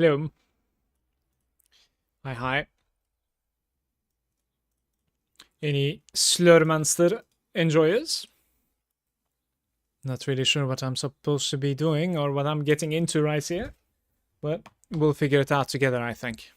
Hello. Hi, hi. Any Slormancer enjoyers? Not really sure what I'm supposed to be doing or what I'm getting into right here, but we'll figure it out together, I think.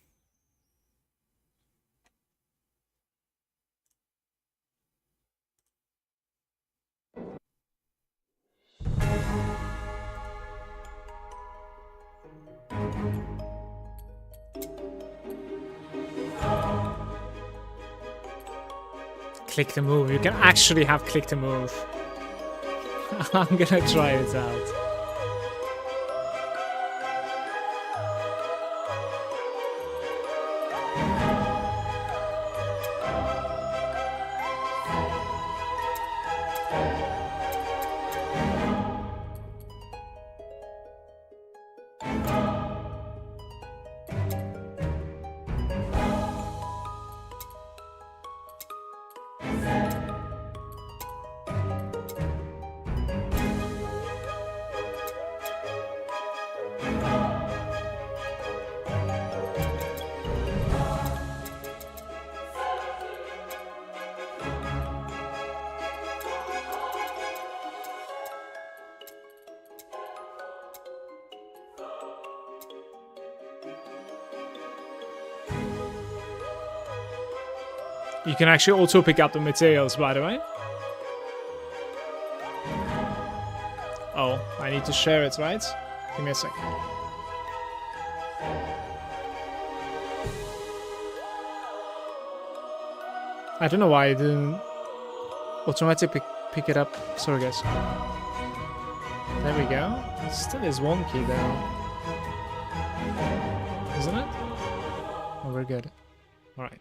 Click to move. You can actually have click to move. I'm gonna try it out. You can actually also pick up the materials, by the way. Oh, I need to share it, right? Give me a sec. I don't know why I didn't automatically pick it up. Sorry, guys. There we go. It still is wonky, though. Isn't it? Oh, we're good. Alright.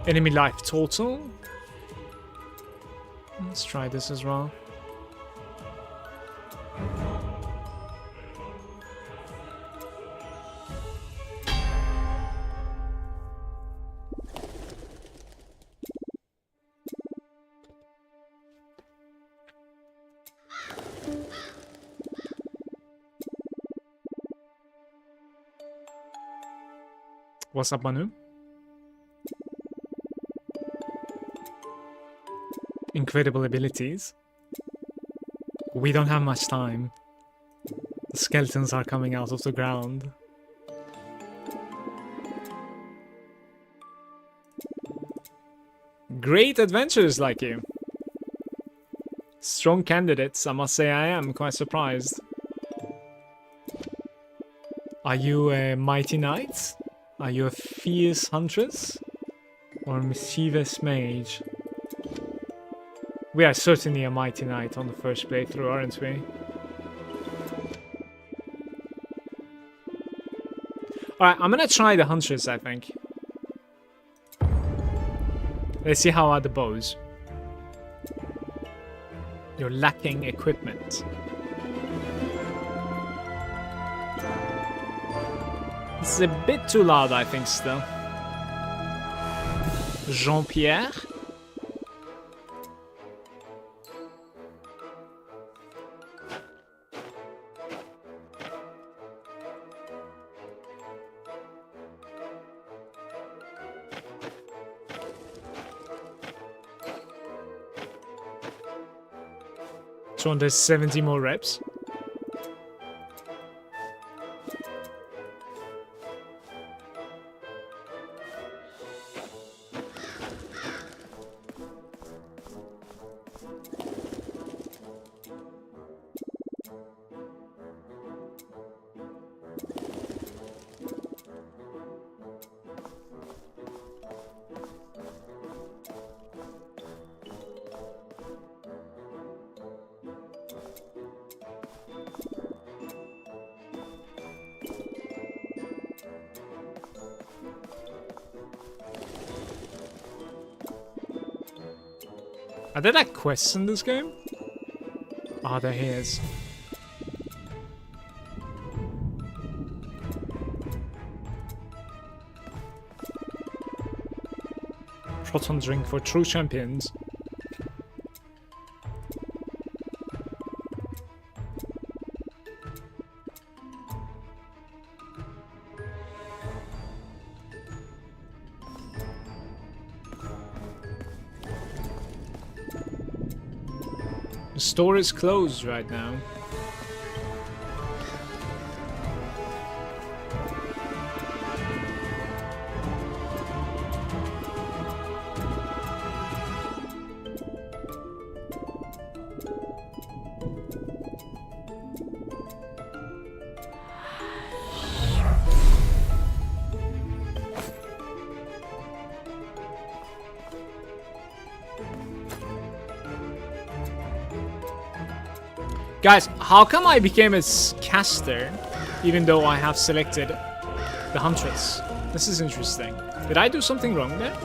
Enemy life total. Let's try this as well. What's up, Manu? Incredible abilities. We don't have much time. The skeletons are coming out of the ground. Great adventures like you. Strong candidates, I must say. I am quite surprised. Are you a mighty knight? Are you a fierce huntress? Or a mischievous mage? We are certainly a mighty knight on the first playthrough, aren't we? Alright, I'm gonna try the huntress, I think. Let's see how are the bows. You're lacking equipment. This is a bit too loud, I think, still. Jean-Pierre? So there's 70 more reps. Are there like quests in this game? Ah, there he is. Proton drink for true champions. The store is closed right now. Guys, how come I became a caster even though I have selected the Huntress? This is interesting. Did I do something wrong there?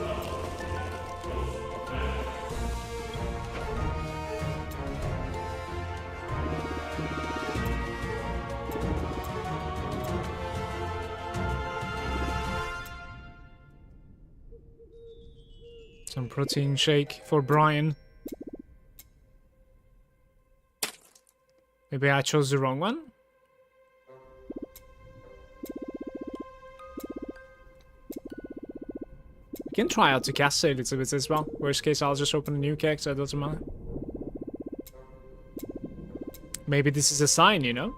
Some protein shake for Brian. Maybe I chose the wrong one? I can try out to cast a little bit as well. Worst case, I'll just open a new character, it doesn't matter. Maybe this is a sign, you know?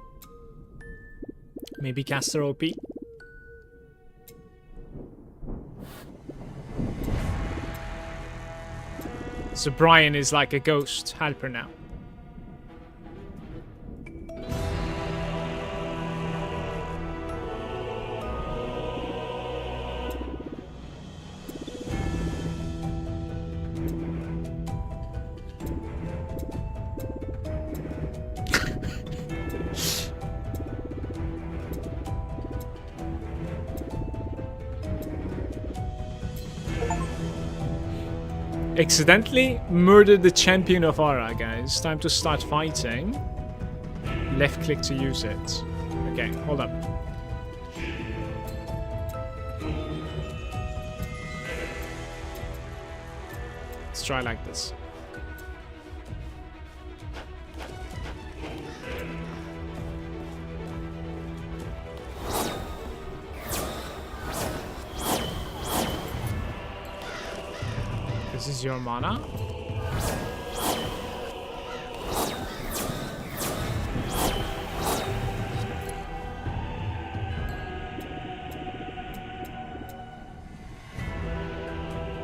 Maybe caster OP. So Brian is like a ghost helper now. Accidentally murdered the champion of Aura, guys. Time to start fighting. Left click to use it. Okay, hold up. Let's try like this. This is your mana.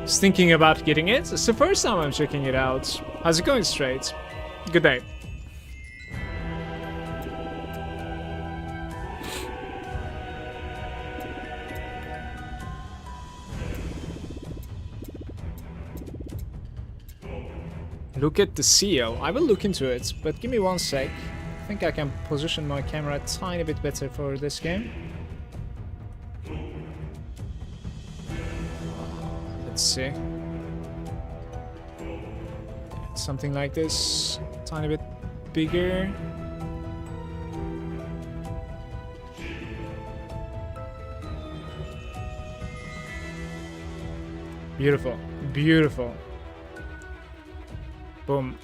Just thinking about getting it. It's the first time I'm checking it out. How's it going, Straight? Good day. Look at the seal. I will look into it, but give me one sec. I think I can position my camera a tiny bit better for this game. Let's see. Something like this. Tiny bit bigger. Beautiful. Beautiful. Boom.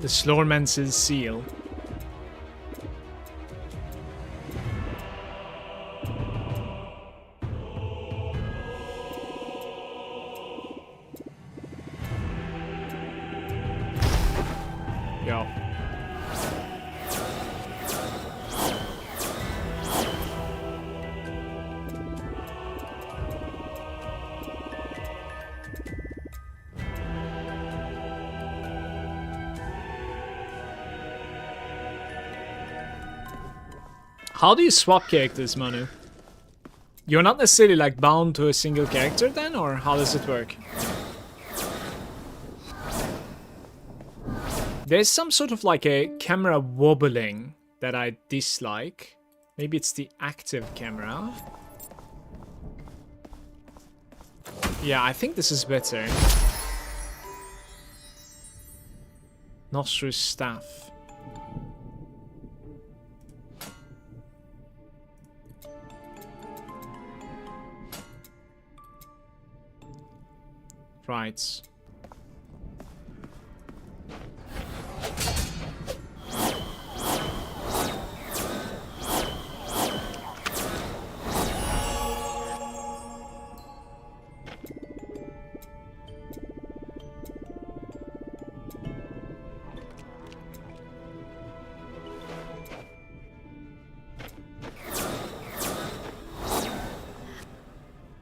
The Slormancer's seal. Yo. How do you swap characters, Manu? You're not necessarily like bound to a single character then, or how does it work? There's some sort of like a camera wobbling that I dislike. Maybe it's the active camera. Yeah, I think this is better. Nostril staff. Right.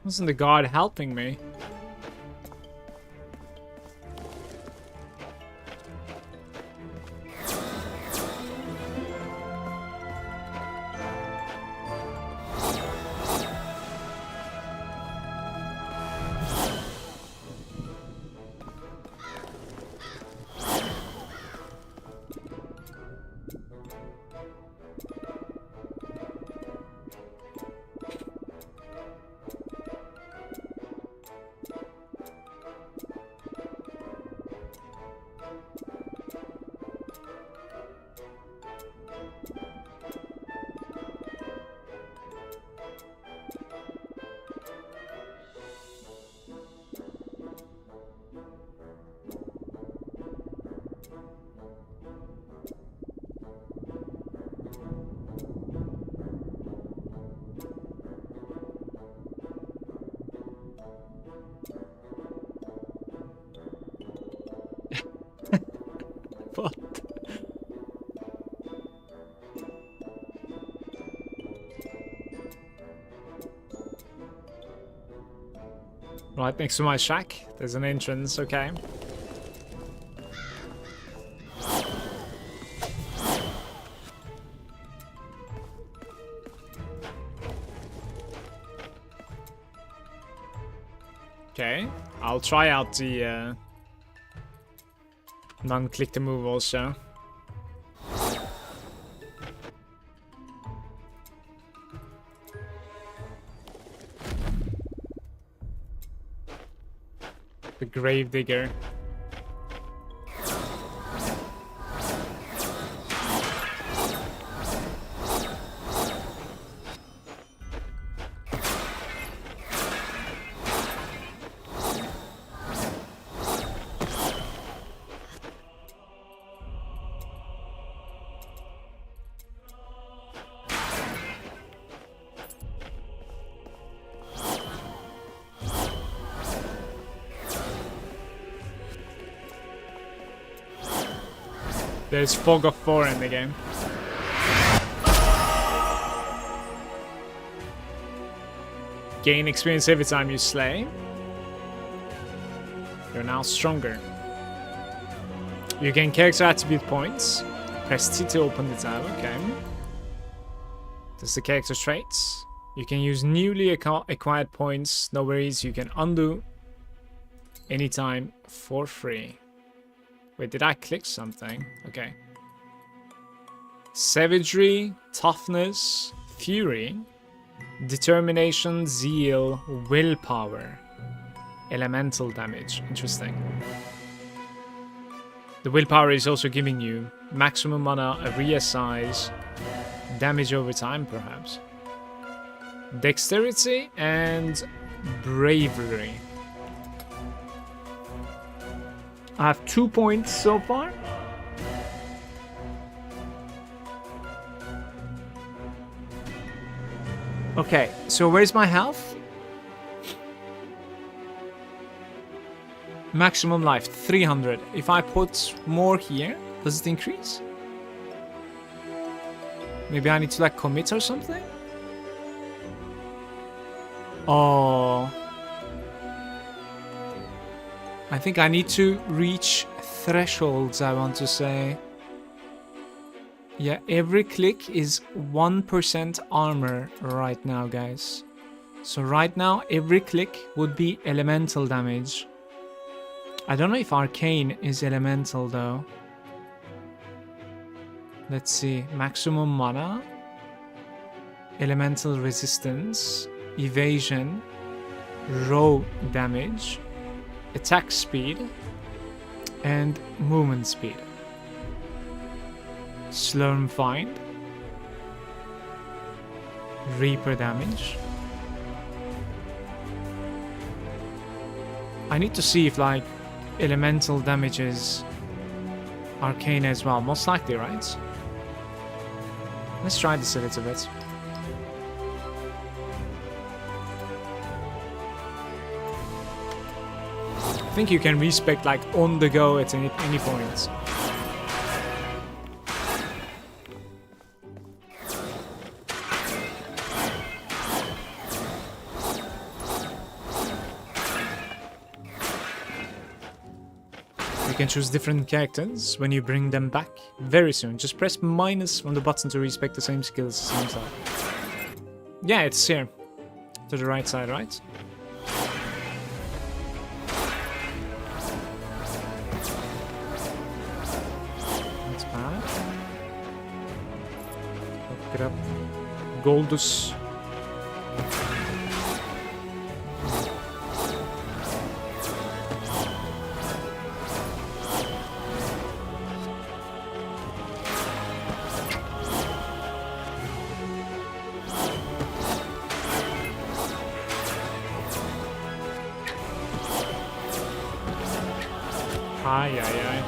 Wasn't the guard helping me? What? Right next to my shack, there's an entrance, okay. Okay, I'll try out the non-click to move also. The Gravedigger. There's Fog of 4 in the game. Gain experience every time you slay. You're now stronger. You gain character attribute points. Press T to open the tab, okay. That's the character traits. You can use newly acquired points, no worries, you can undo anytime for free. Wait, did I click something? Okay. Savagery, toughness, fury, determination, zeal, willpower, elemental damage. Interesting. The willpower is also giving you maximum mana, area size, damage over time perhaps. Dexterity and bravery. I have 2 points so far. Okay, so where's my health? Maximum life, 300. If I put more here, does it increase? Maybe I need to like commit or something? Oh. I think I need to reach thresholds, I want to say. Yeah, every click is 1% armor right now, guys. So right now, every click would be elemental damage. I don't know if arcane is elemental though. Let's see. Maximum mana. Elemental resistance. Evasion. Raw damage. Attack speed and movement speed. Slurm find. Reaper damage. I need to see if like elemental damages arcane as well. Most likely, right? Let's try this a little bit. I think you can respec like on the go at any point. You can choose different characters when you bring them back very soon. Just press minus on the button to respec the same skills, seems like. Yeah, it's here. To the right side, right? That's bad. Look it up. Goldus. Ay, ay, ay.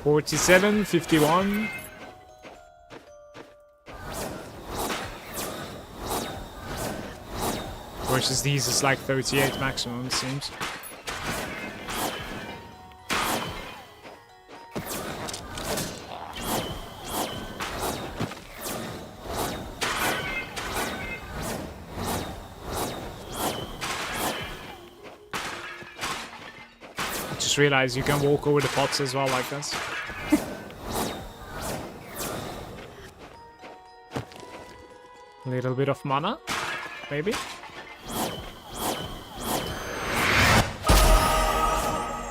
$47.51. Versus these is like 38 maximum, it seems. I just realized you can walk over the pots as well like this. A little bit of mana, maybe.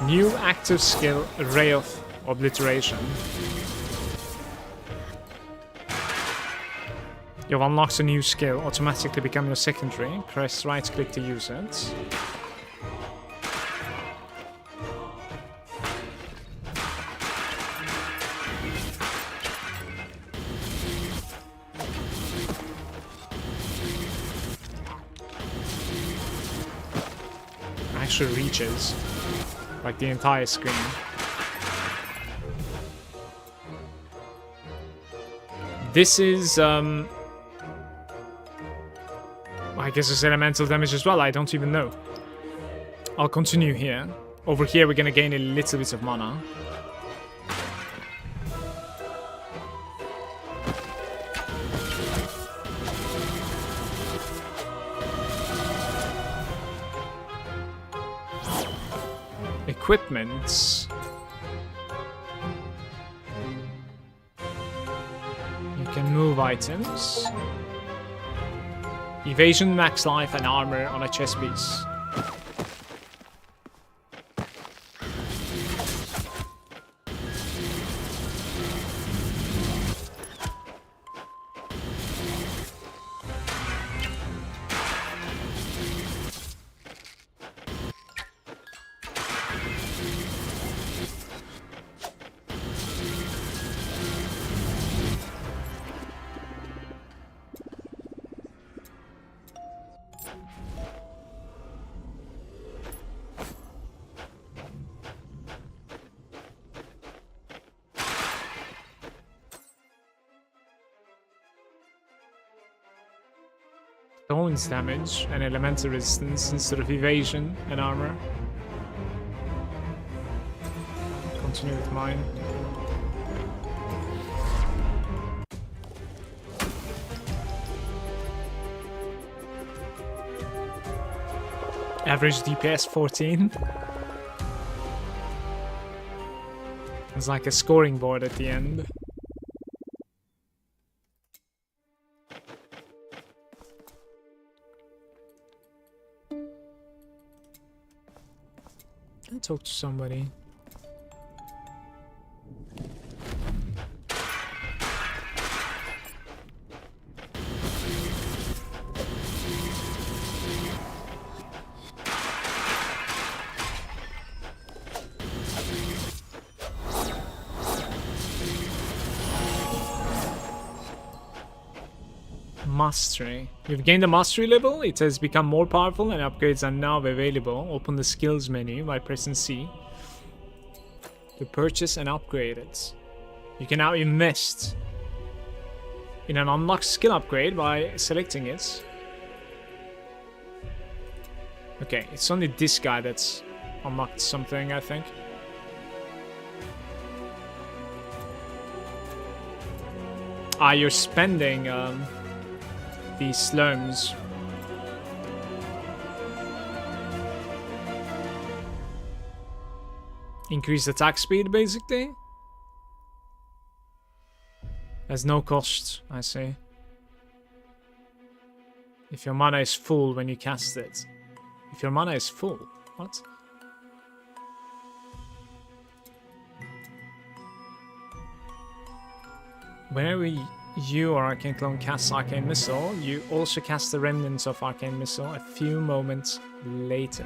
New active skill, Ray of Obliteration. You've unlocked a new skill, automatically become your secondary. Press right click to use it. Actually reaches like the entire screen. This is I guess it's elemental damage as well, I don't even know. I'll continue here. Over here we're gonna gain a little bit of mana. Equipment. You can move items. Evasion, max life, and armor on a chest piece. Stones damage and elemental resistance instead of evasion and armor. Continue with mine. Average DPS 14. It's like a scoring board at the end. Talk to somebody. Mastery. You've gained a mastery level. It has become more powerful and upgrades are now available. Open the skills menu by pressing C to purchase and upgrade it. You can now invest in an unlocked skill upgrade by selecting it. Okay, it's only this guy that's unlocked something, I think. Ah, you're spending these slurms. Increase attack speed, basically. There's no cost, I see. If your mana is full when you cast it. If your mana is full? What? Whenever you or Arcane Clone casts Arcane Missile, you also cast the remnants of Arcane Missile a few moments later.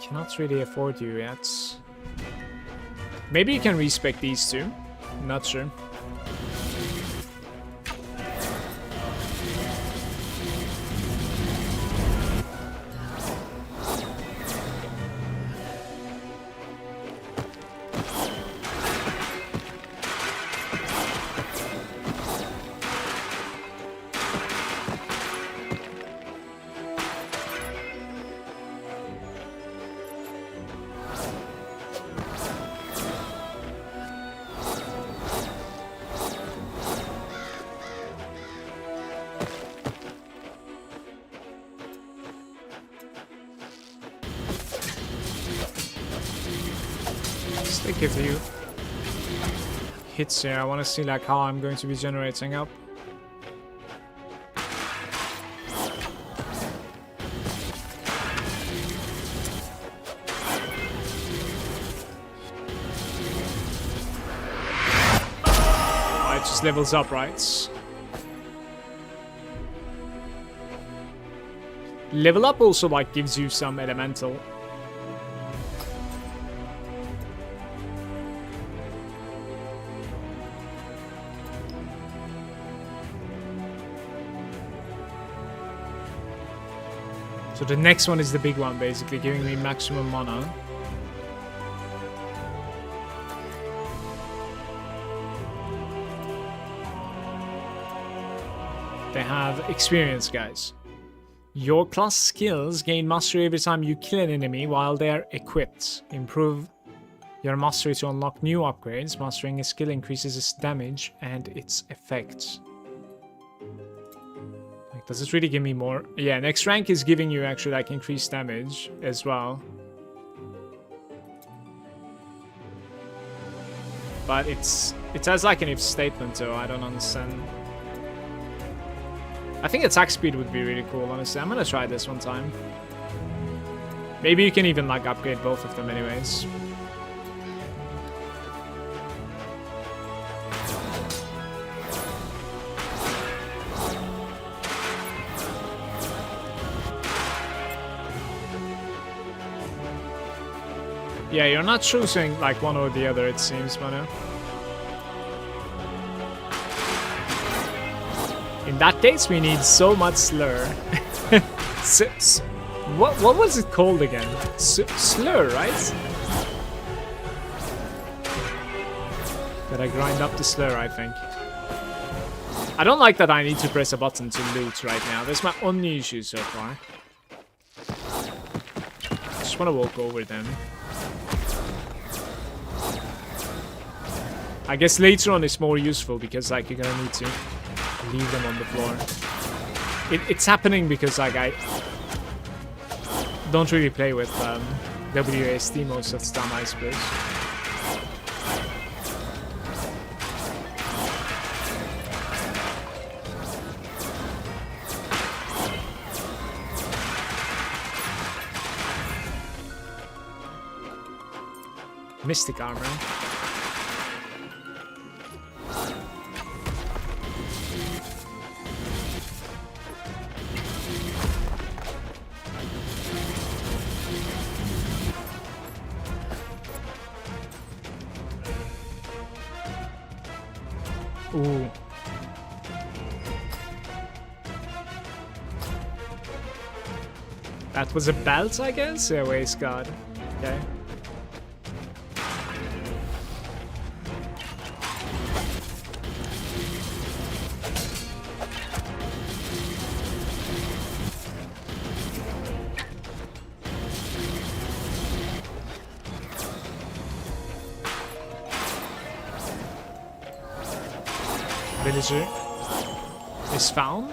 Cannot really afford you yet. Maybe you can respec these two. Not sure. Stick a few hits here. I want to see like how I'm going to be generating up. Oh, it just levels up, right? Level up also like gives you some elemental. So the next one is the big one, basically, giving me maximum mana. They have experience, guys. Your class skills gain mastery every time you kill an enemy while they are equipped. Improve your mastery to unlock new upgrades. Mastering a skill increases its damage and its effects. Does it really give me more? Yeah, next rank is giving you actually like increased damage as well. But it has like an if statement though, I don't understand. I think attack speed would be really cool, honestly. I'm gonna try this one time. Maybe you can even like upgrade both of them anyways. Yeah, you're not choosing like one or the other, it seems, Manu. In that case, we need so much slur. What was it called again? Slur, right? Gotta grind up the slur, I think. I don't like that I need to press a button to loot right now. That's my only issue so far. Just wanna walk over them. I guess later on it's more useful because like you're gonna need to leave them on the floor. It's happening because like I don't really play with WASD most of the time, I suppose. Mystic armor. Ooh. That was a belt, I guess? Yeah, waist guard. Okay. Villager is found.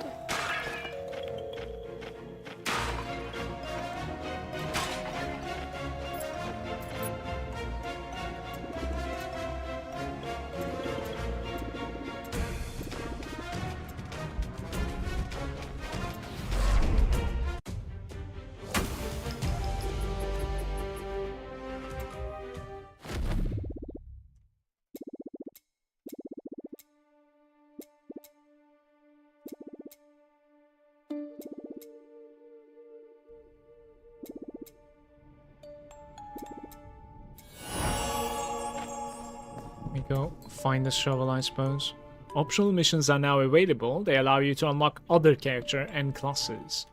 We go find the shovel, I suppose. Optional missions are now available. They allow you to unlock other character and classes.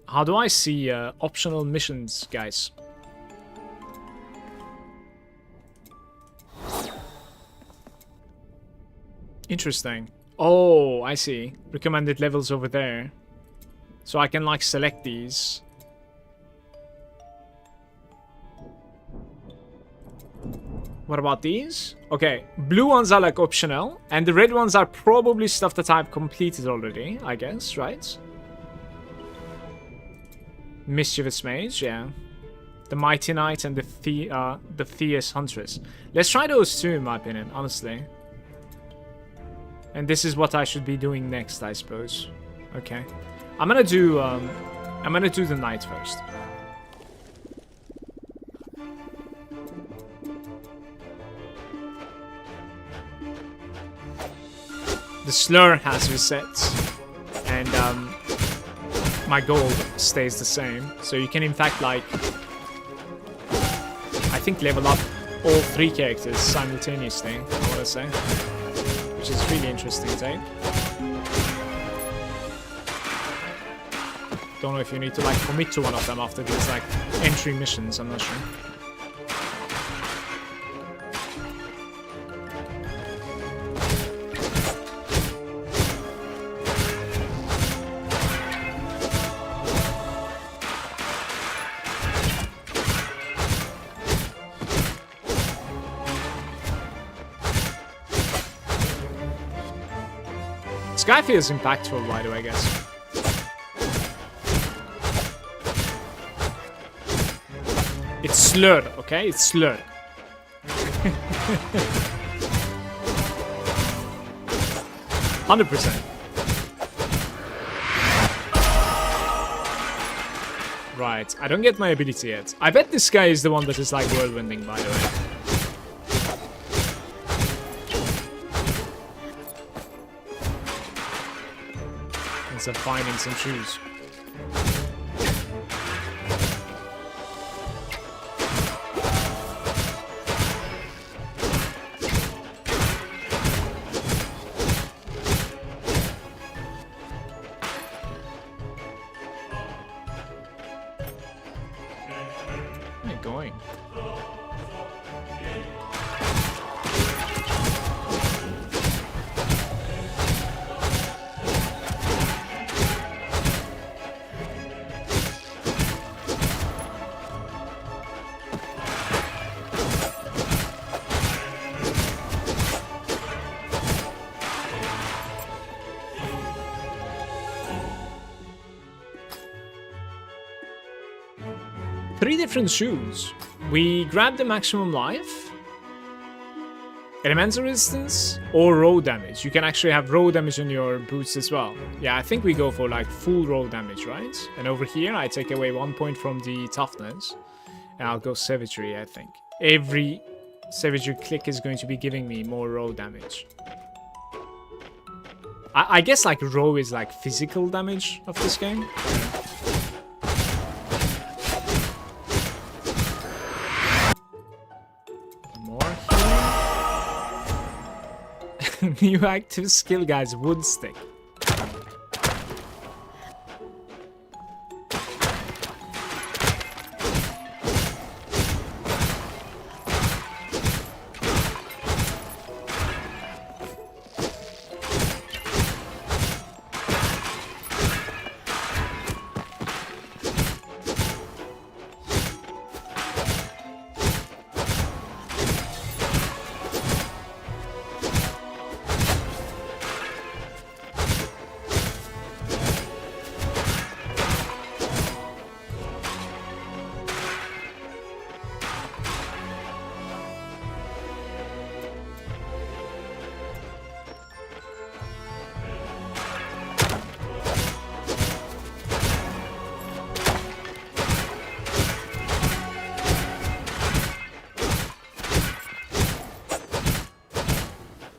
How do I see optional missions, guys? Interesting. Oh, I see. Recommended levels over there. So I can like select these. What about these? Okay, blue ones are like optional, and the red ones are probably stuff that I've completed already, I guess, right? Mischievous Mage, yeah. The Mighty Knight and the Fierce Huntress. Let's try those two, in my opinion, honestly. And this is what I should be doing next, I suppose. Okay, I'm gonna do the Knight first. The slur has reset, and my gold stays the same. So you can in fact like, I think level up all 3 characters simultaneously, I want to say. Which is really interesting take. Don't know if you need to like commit to one of them after these like entry missions, I'm not sure. Sky feels impactful, by the way, I guess. It's slurred, okay? It's slurred. %. Right, I don't get my ability yet. I bet this guy is the one that is like whirlwinding, by the way. Of finding some shoes. Where are you going? 3 different shoes. We grab the maximum life, elemental resistance, or roll damage. You can actually have roll damage on your boots as well. Yeah, I think we go for like full roll damage, right? And over here, I take away 1 point from the toughness, and I'll go savagery, I think. Every savagery click is going to be giving me more roll damage. I guess like roll is like physical damage of this game. New active skill, guys. Wood stick.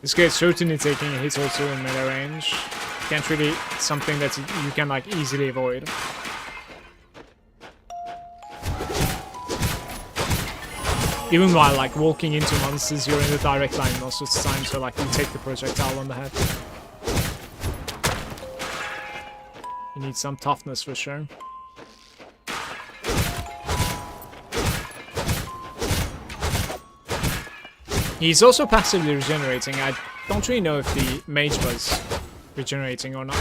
This guy's certainly taking a hit also in melee range. Can't really something that you can like easily avoid. Even while like walking into monsters, you're in the direct line most of the time, so like you take the projectile on the head. You need some toughness for sure. He's also passively regenerating. I don't really know if the mage was regenerating or not.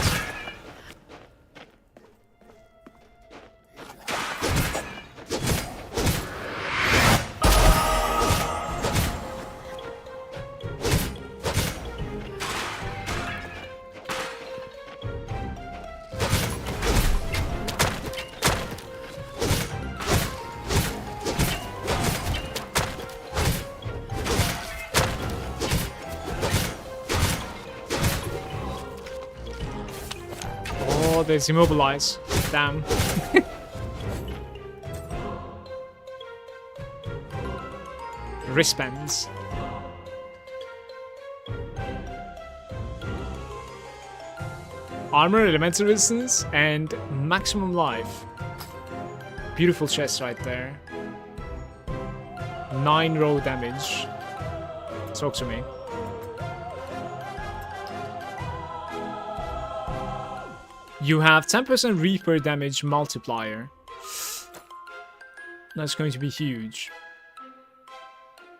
Oh, there's immobilize. Damn. Wristbands. Armor, elemental resistance, and maximum life. Beautiful chest right there. 9 row damage. Talk to me. You have 10% Reaper damage multiplier. That's going to be huge.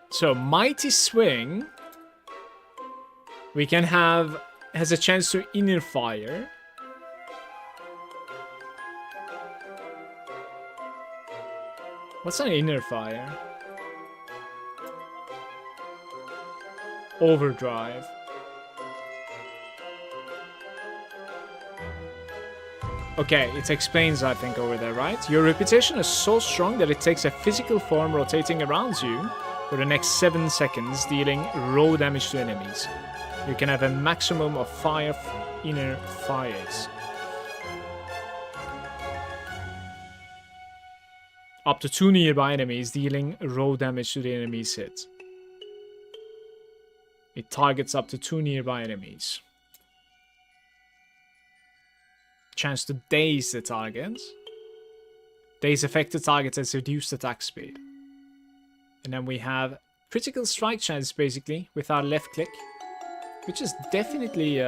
So, Mighty Swing. We can have... has a chance to inner fire. What's an inner fire? Overdrive. Okay, it explains, I think, over there, right? Your reputation is so strong that it takes a physical form rotating around you for the next 7 seconds, dealing raw damage to enemies. You can have a maximum of 5 inner fires. Up to 2 nearby enemies, dealing raw damage to the enemy's hit. It targets up to 2 nearby enemies. Chance to daze the target. Daze affected target has reduced attack speed. And then we have critical strike chance basically with our left click. Which is definitely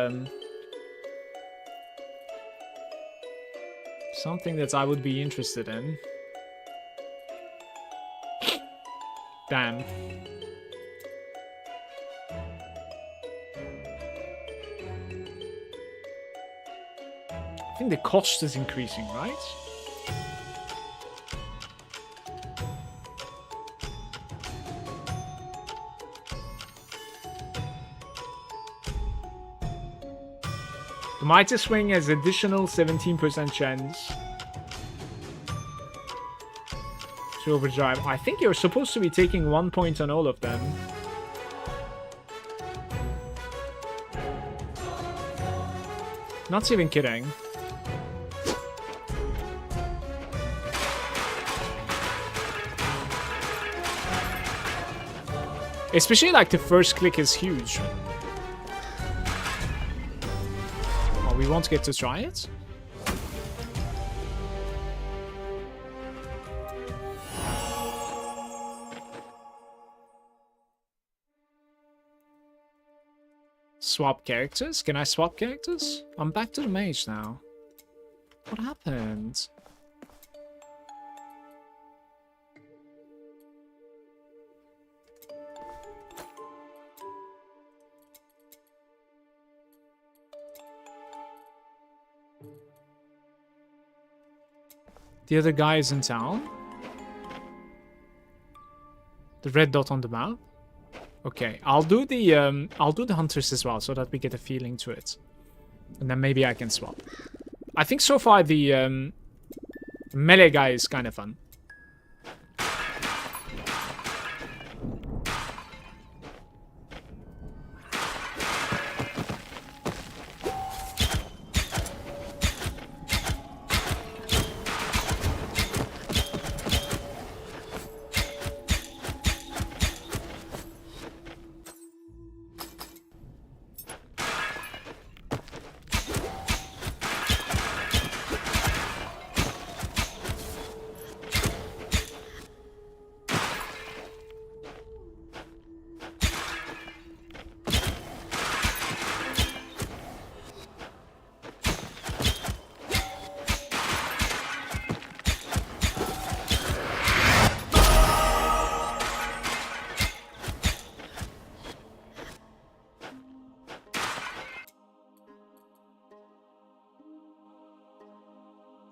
something that I would be interested in. Damn. I think the cost is increasing, right? The Mighty Swing has additional 17% chance to overdrive. I think you're supposed to be taking 1 point on all of them. Not even kidding. Especially like the first click is huge. Oh, we won't get to try it? Swap characters? Can I swap characters? I'm back to the mage now. What happened? The other guy is in town. The red dot on the map. Okay, I'll do the hunters as well, so that we get a feeling to it, and then maybe I can swap. I think so far the melee guy is kind of fun.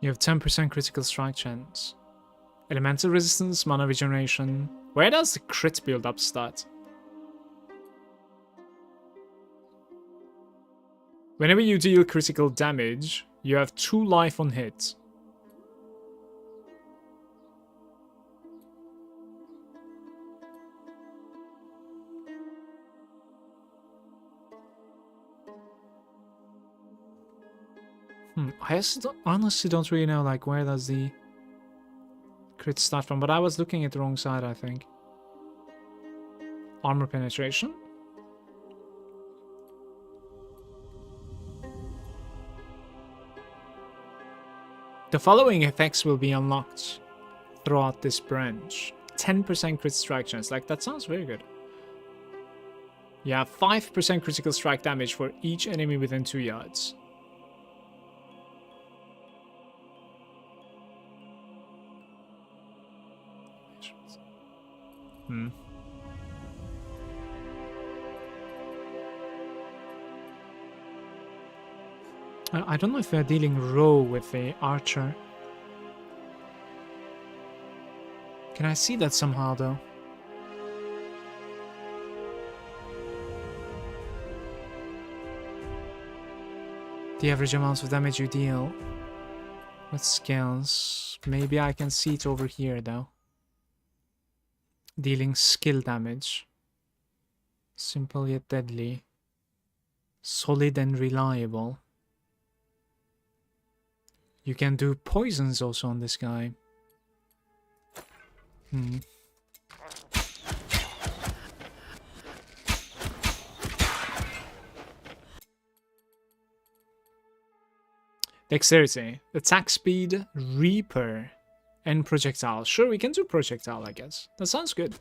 You have 10% critical strike chance. Elemental resistance, mana regeneration. Where does the crit build up start? Whenever you deal critical damage, you have 2 life on hit. I honestly don't really know, like, where does the crit start from, but I was looking at the wrong side, I think. Armor penetration. The following effects will be unlocked throughout this branch. 10% crit strike chance, like, that sounds very good. You have 5% critical strike damage for each enemy within 2 yards. I don't know if we're dealing row with the archer. Can I see that somehow, though? The average amount of damage you deal with skills. Maybe I can see it over here, though. Dealing skill damage. Simple yet deadly. Solid and reliable. You can do poisons also on this guy. Dexterity, attack speed, Reaper, and projectile. Sure, we can do projectile, I guess. That sounds good.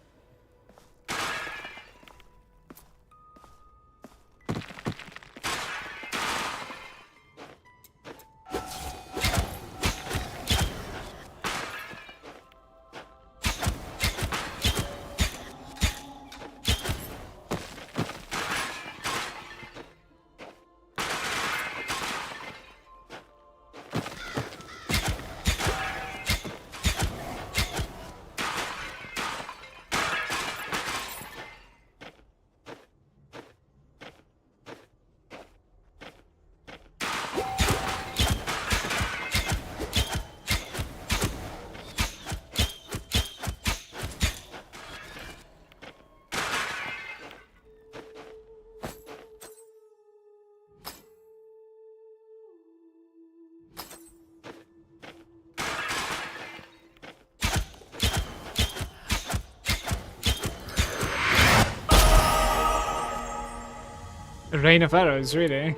A rain of arrows, really.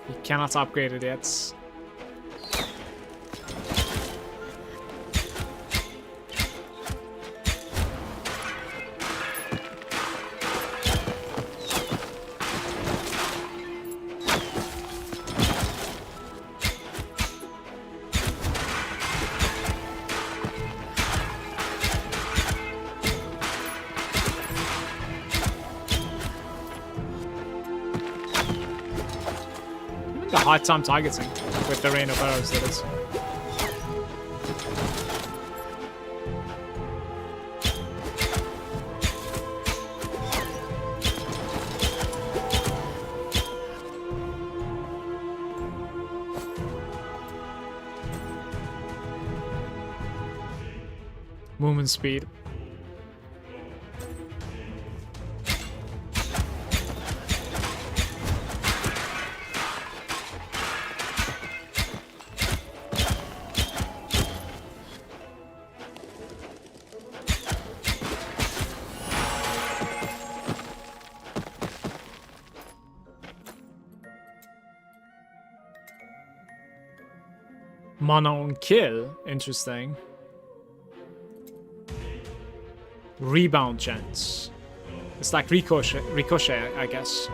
You cannot upgrade it yet. hard time targeting with the rain of arrows, that is. Movement speed. Mana on kill, interesting. Rebound chance. It's like ricochet, I guess.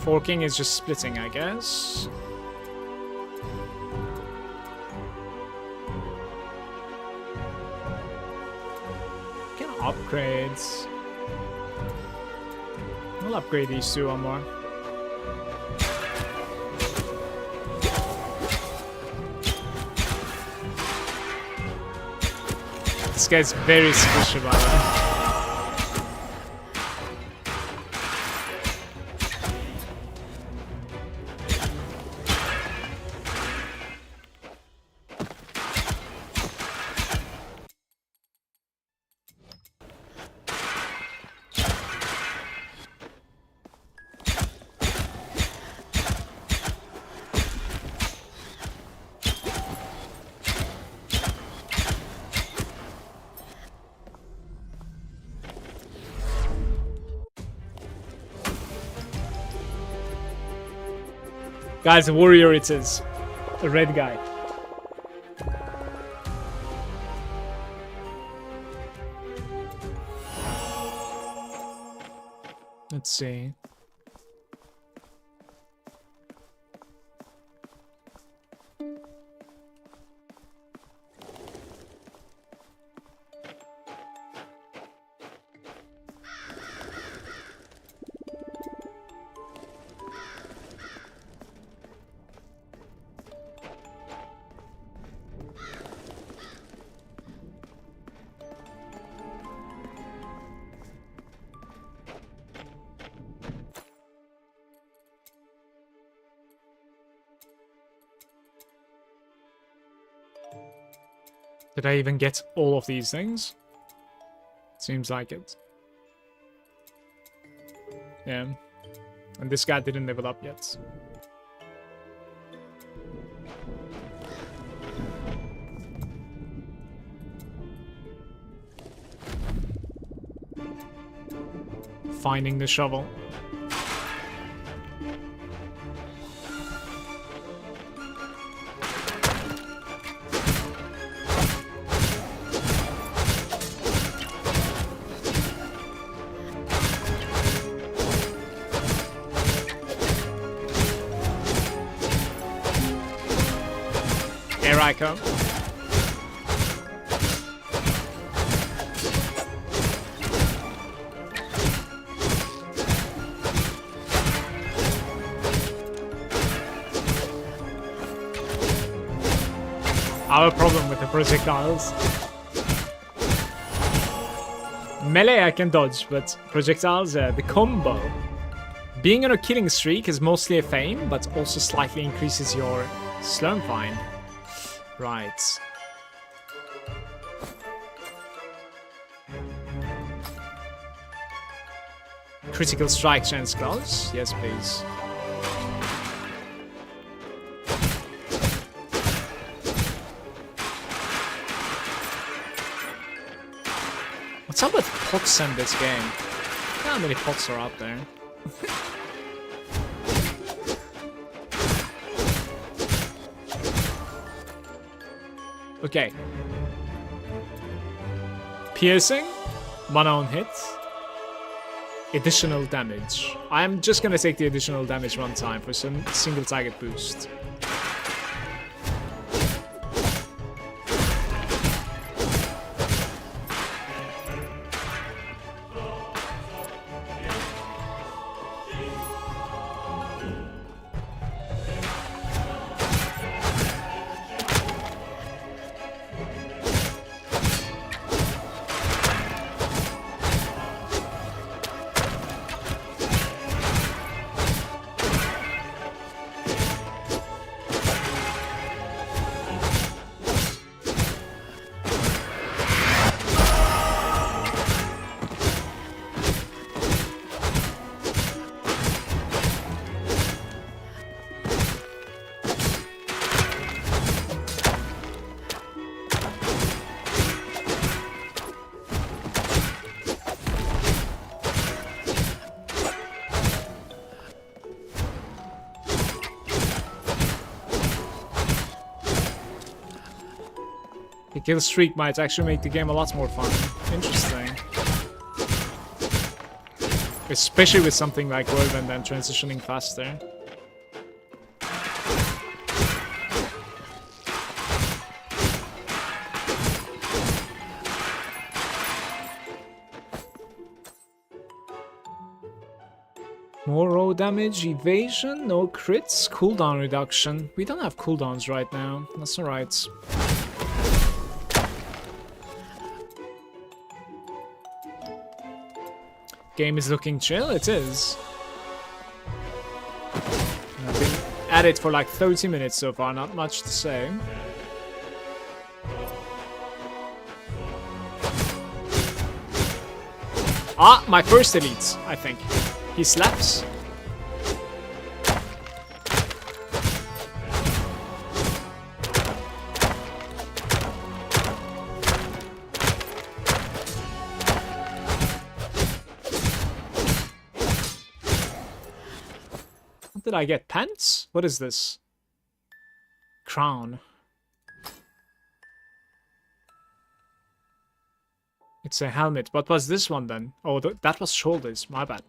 Forking is just splitting, I guess. Can upgrade. We'll upgrade these two one more. This guy's very squishy, by the way. Guys, a warrior it is. A red guy. Let's see. Did I even get all of these things? Seems like it. Yeah. And this guy didn't level up yet. Finding the shovel. Here I come. I have a problem with the projectiles. Melee I can dodge, but projectiles, the combo. Being on a killing streak is mostly a fame, but also slightly increases your slurm find. Right. Critical strike chance gloves? Yes, please. What's up with pots in this game? How many pots are out there? Okay. Piercing, mana on hit, additional damage. I'm just gonna take the additional damage one time for some single target boost. The kill streak might actually make the game a lot more fun. Interesting. Especially with something like Whirlwind and transitioning faster. More raw damage, evasion, no crits, cooldown reduction. We don't have cooldowns right now. That's alright. Game is looking chill, it is. I've been at it for like 30 minutes so far, not much to say. Ah, my first elite, I think. He slaps. What did I get? Pants? What is this? Crown. It's a helmet. What was this one then? Oh, that was shoulders. My bad.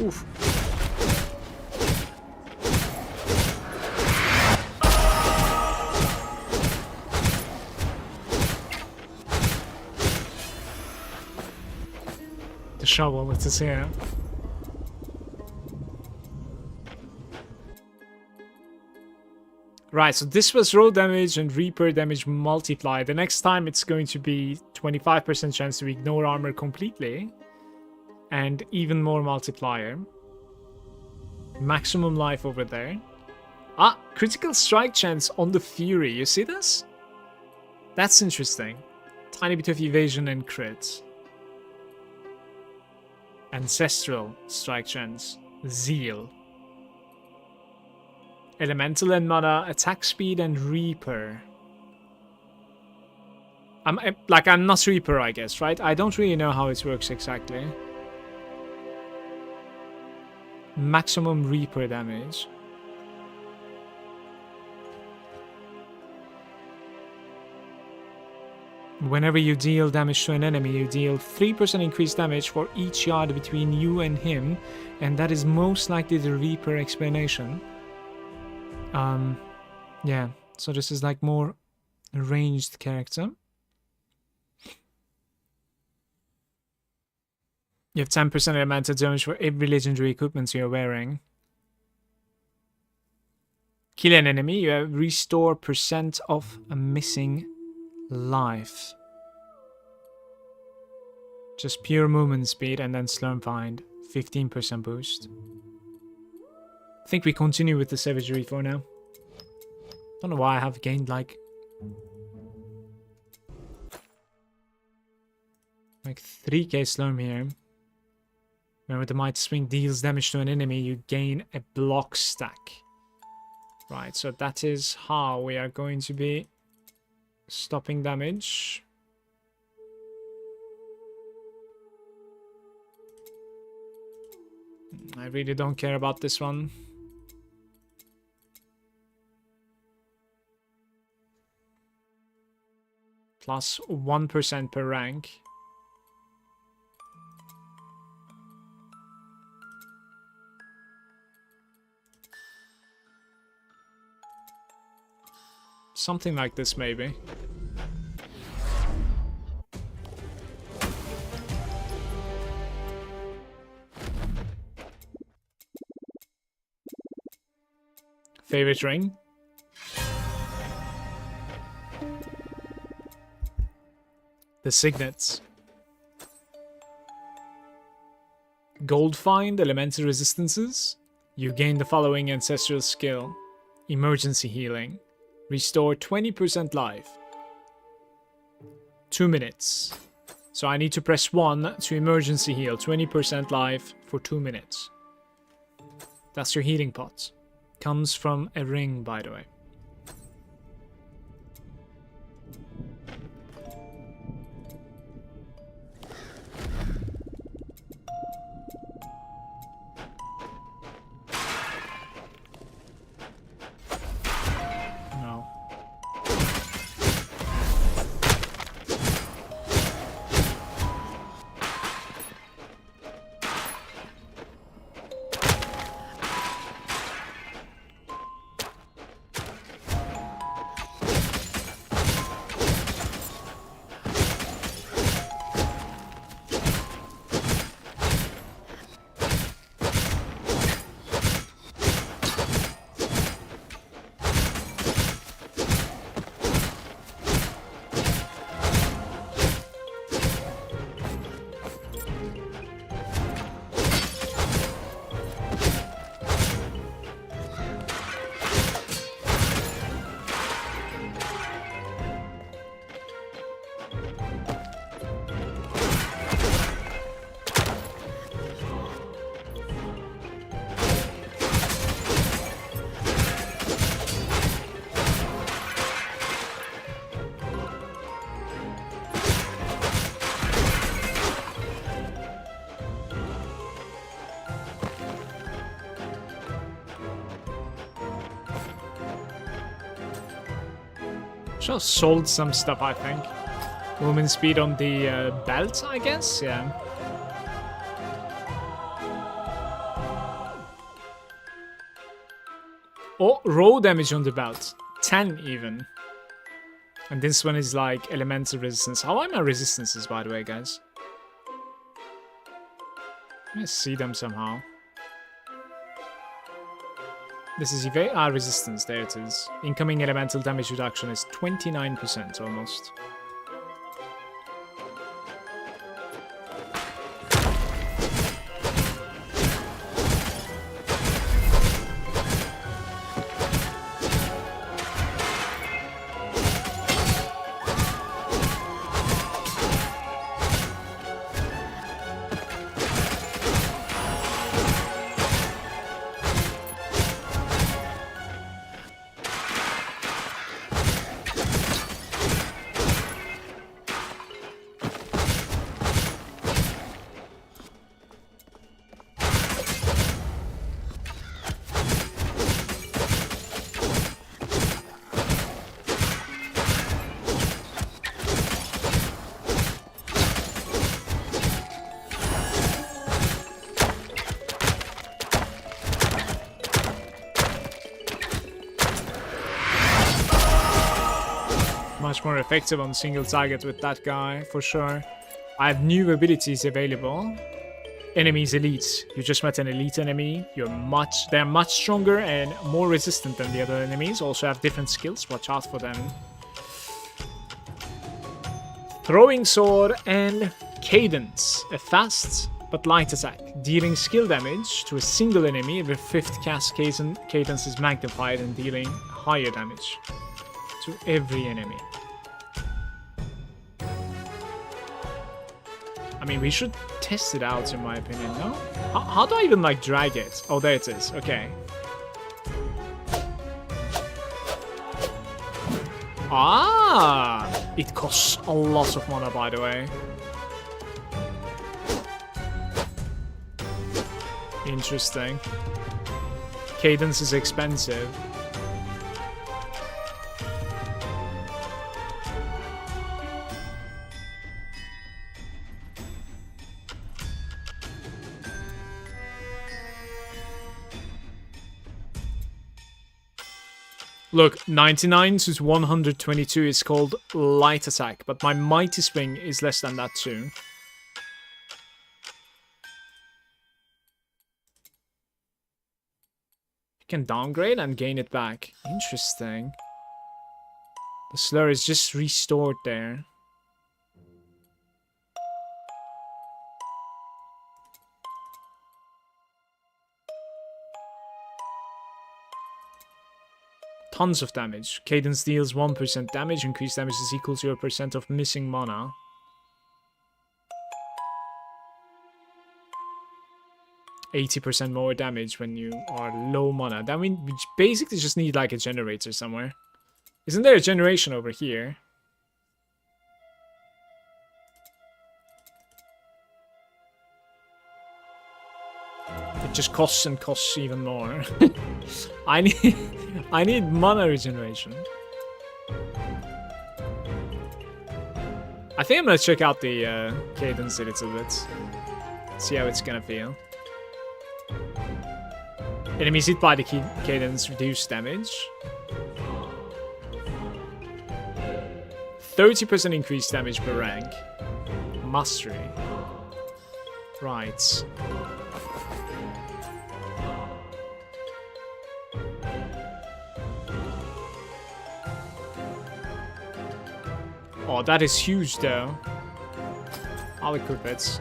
Oof. The shovel, it is here. Right, so this was raw damage and Reaper damage multiplied. The next time it's going to be 25% chance to ignore armor completely. And even more multiplier. Maximum life over there. Ah, critical strike chance on the Fury. You see this? That's interesting. Tiny bit of evasion and crits. Ancestral strike chance. Zeal. Elemental and mana, attack speed and Reaper. I'm not Reaper, I guess, right? I don't really know how it works exactly. Maximum Reaper damage. Whenever you deal damage to an enemy, you deal 3% increased damage for each yard between you and him, and that is most likely the Reaper explanation. Yeah, so this is like more ranged character. You have 10% elemental damage for every legendary equipment you're wearing. Kill an enemy, you have restore % of a missing life. Just pure movement speed and then Slurm Find. 15% boost. I think we continue with the savagery for now. Don't know why I have gained like 3k Slurm here. Whenever the Might Swing deals damage to an enemy, you gain a block stack. Right, so that is how we are going to be stopping damage. I really don't care about this one. Plus 1% per rank. Something like this, maybe. Favorite ring? The signets. Gold find, elemental resistances. You gain the following ancestral skill. Emergency healing. Restore 20% life. 2 minutes. So I need to press 1 to emergency heal 20% life for 2 minutes. That's your healing pot. Comes from a ring, by the way. No. Should have sold some stuff, I think. Movement speed on the belt, I guess? Yeah. Oh, roll damage on the belt. 10 even. And this one is like elemental resistance. How are my resistances, by the way, guys? Let me see them somehow. This is evade resistance, there it is. Incoming elemental damage reduction is 29% almost. Much more effective on single target with that guy, for sure. I have new abilities available. Enemies elite. You just met an elite enemy. They're much stronger and more resistant than the other enemies. Also have different skills. Watch out for them. Throwing sword and cadence. A fast but light attack. Dealing skill damage to a single enemy. The 5th cast cadence is magnified and dealing higher damage to every enemy. I mean, we should test it out, in my opinion, no? How do I even, like, drag it? Oh, there it is. Okay. Ah! It costs a lot of mana, by the way. Interesting. Cadence is expensive. Look, 99 to 122 is called light attack, but my mighty swing is less than that too. can downgrade and gain it back. Interesting. The slur is just restored there. Tons of damage. Cadence deals 1% damage. Increased damage is equal to your percent of missing mana. %80 more damage when you are low mana. That means we basically just need like a generator somewhere. Isn't there a generation over here? It just costs and costs even more. I need mana regeneration. I think I'm gonna check out the cadence a little bit. See how it's gonna feel. Enemies hit by the cadence reduce damage. 30% increased damage per rank. Mastery. Right. Oh, that is huge though. I'll equip it.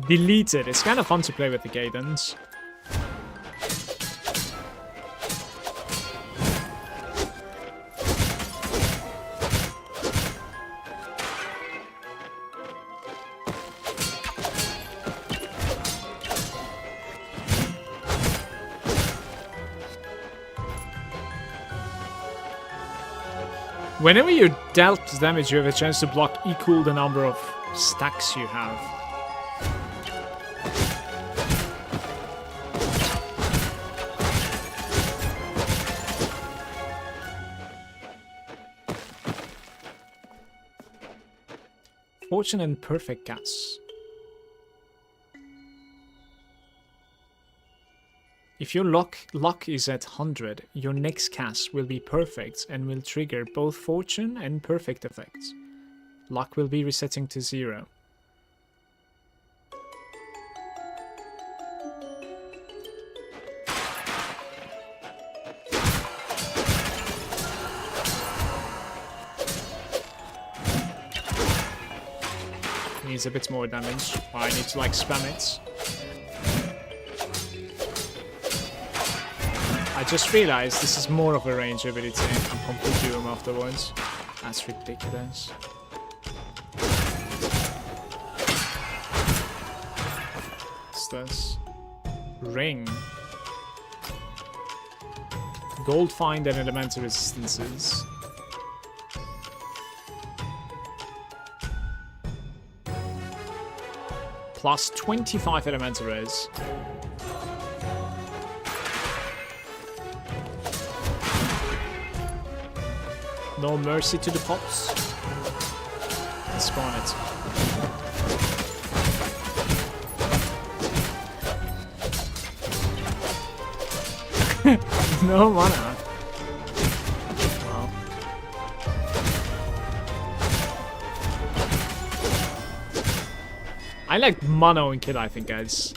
Delete it. It's kind of fun to play with the cadence. Whenever you're dealt damage, you have a chance to block equal the number of stacks you have. Fortune and perfect cast. If your luck is at 100, your next cast will be perfect and will trigger both fortune and perfect effects. Luck will be resetting to 0. Needs a bit more damage. I need to like spam it. I just realized this is more of a range ability. I'm completely room afterwards. That's ridiculous. What's this? Ring. Gold find and elemental resistances. Plus 25 elemental res. No mercy to the pops. Let's spawn it. No mana. Wow. I like mono and kill, I think, guys.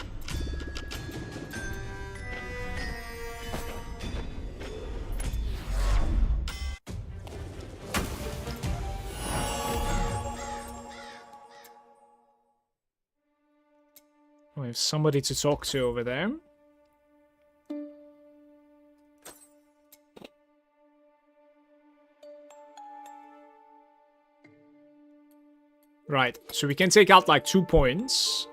We have somebody to talk to over there. Right, so we can take out like 2 points.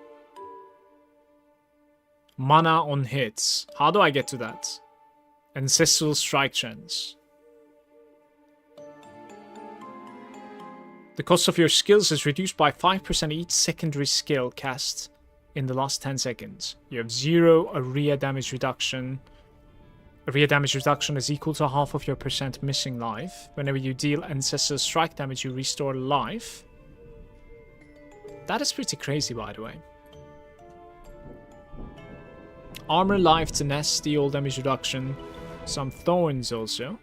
Mana on hits. How do I get to that? Ancestral strike chance. The cost of your skills is reduced by 5% each secondary skill cast in the last 10 seconds. You have 0 area damage reduction. Area damage reduction is equal to half of your percent missing life. Whenever you deal ancestral strike damage, you restore life. That is pretty crazy, by the way. armor, life, tenacity, steel damage reduction, some thorns also.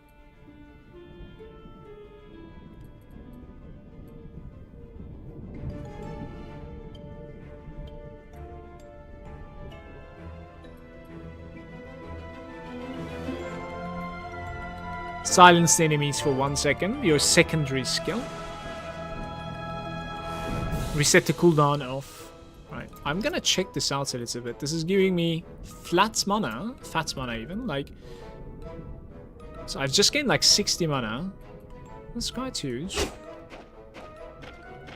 Silence enemies for 1 second, your secondary skill. Reset the cooldown off. Right, I'm gonna check this out a little bit. This is giving me fat mana even, like... So I've just gained like 60 mana. That's quite huge.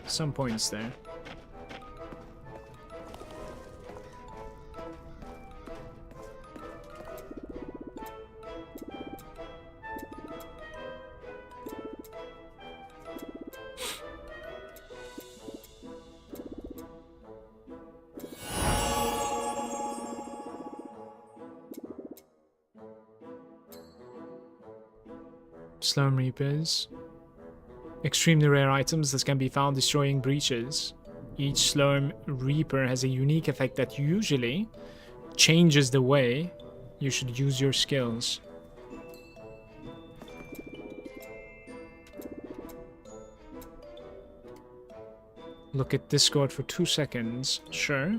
Some points there. Slurm Reapers. Extremely rare items that can be found destroying breaches. Each Slurm Reaper has a unique effect that usually changes the way you should use your skills. Look at Discord for 2 seconds. Sure.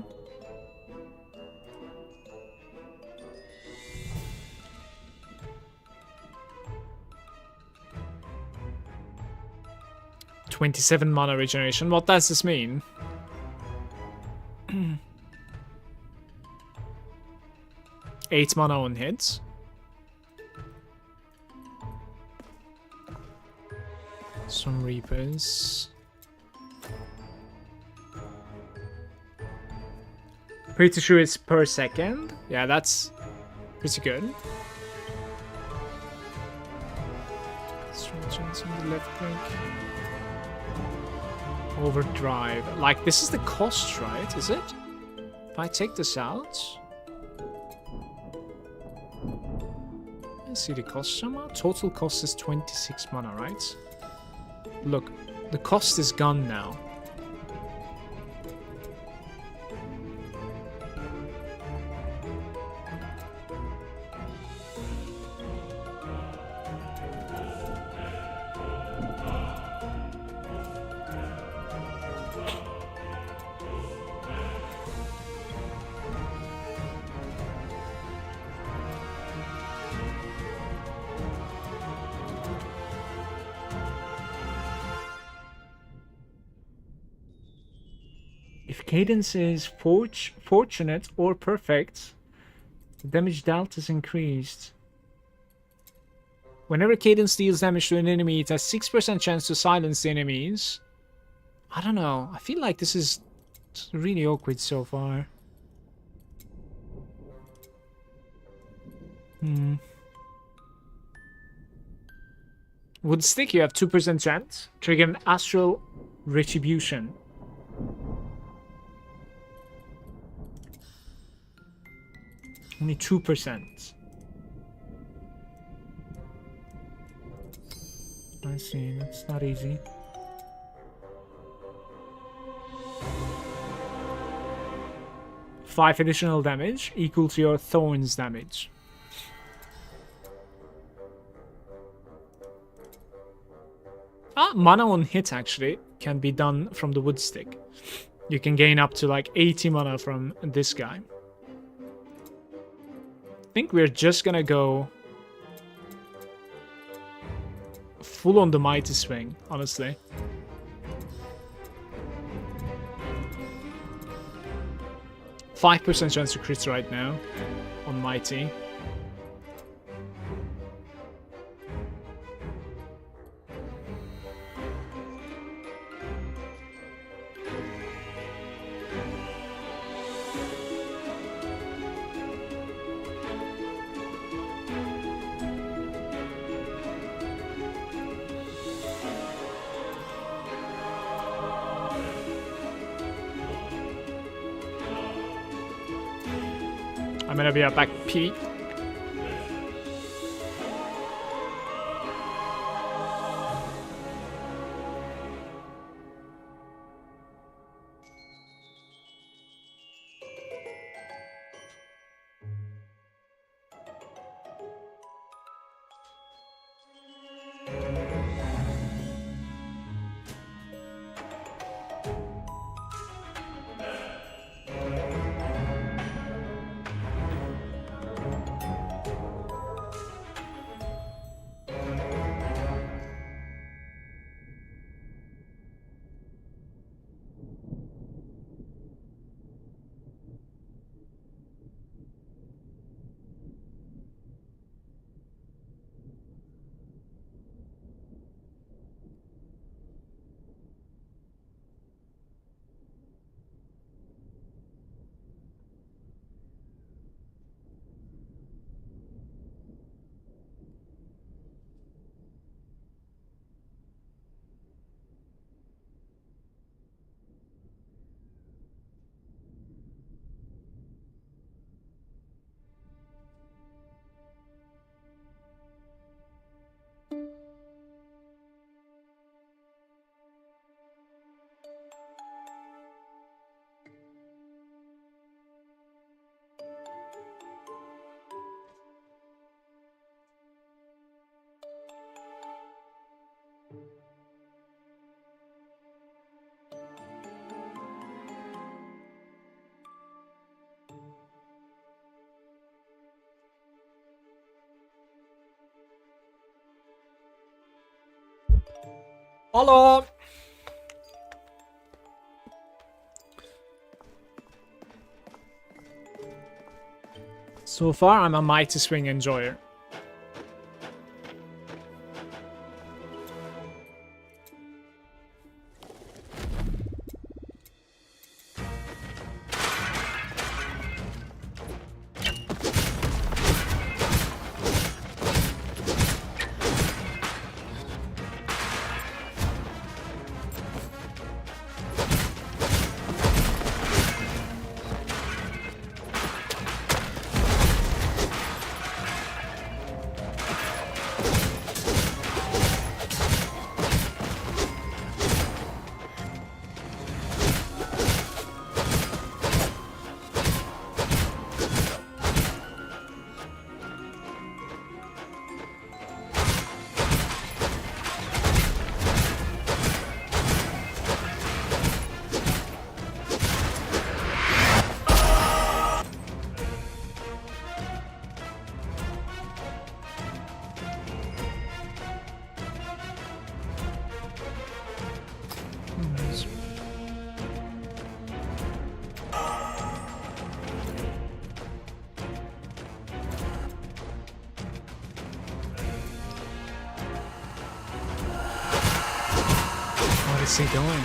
"27 mana regeneration." What does this mean? Eight mana on hits. Some Reapers. Pretty sure it's per second. Yeah, that's pretty good. Stretches on the left click. Overdrive. Like, this is the cost, right? Is it? If I take this out... Let's see the cost somehow. Total cost is 26 mana, right? Look, the cost is gone now. If cadence is fortunate or perfect, the damage dealt is increased. Whenever cadence deals damage to an enemy, it has 6% chance to silence the enemies. I don't know. I feel like this is really awkward so far. Wood stick, you have 2% chance. Trigger an astral retribution. Only 2%. I see, that's not easy. Five additional damage equal to your thorns damage. Mana on hit actually can be done from the wood stick. You can gain up to like 80 mana from this guy. I think we're just gonna go full on the mighty swing, honestly. %5 chance to crit right now on mighty. I'm gonna be a back P. Hello! So far, I'm a Mighty Swing enjoyer. What is he doing?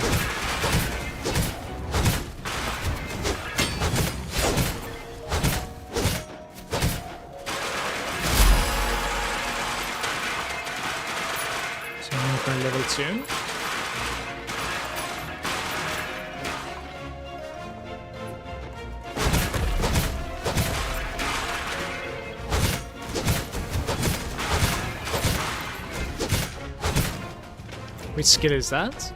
So I'm going level 2. Which skill is that?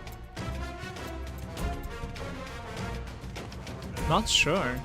Not sure.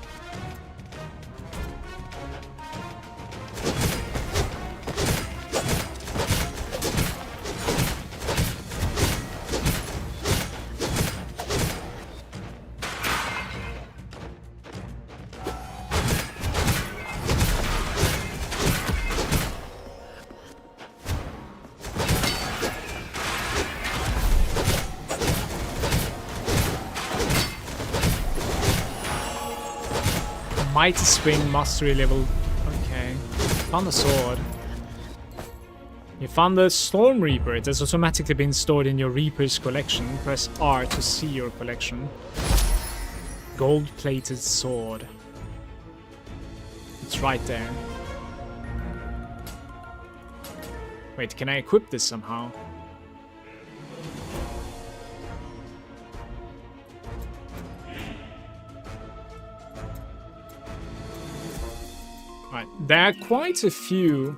Mighty Swing Mastery level. Okay. Found the sword. You found the Storm Reaper. It has automatically been stored in your Reaper's collection. Press R to see your collection. Gold-plated sword. It's right there. Wait, can I equip this somehow? Right, there are quite a few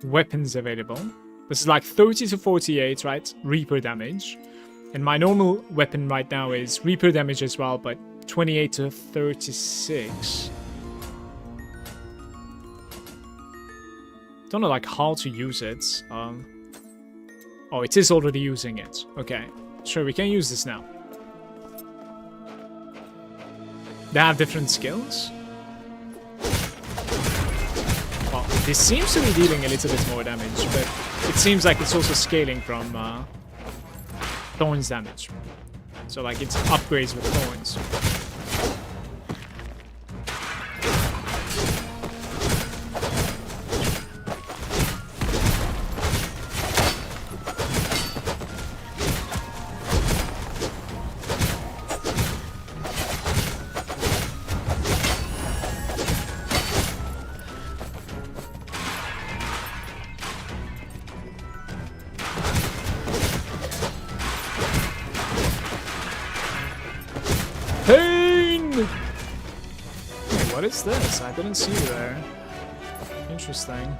weapons available. This is like 30 to 48, right? Reaper damage. And my normal weapon right now is Reaper damage as well, but 28 to 36. Don't know like how to use it. Oh, it is already using it. Okay, sure, we can use this now. They have different skills. This seems to be dealing a little bit more damage, but it seems like it's also scaling from Thorns damage. So like it's upgrades with Thorns. What is this? I didn't see you there. Interesting.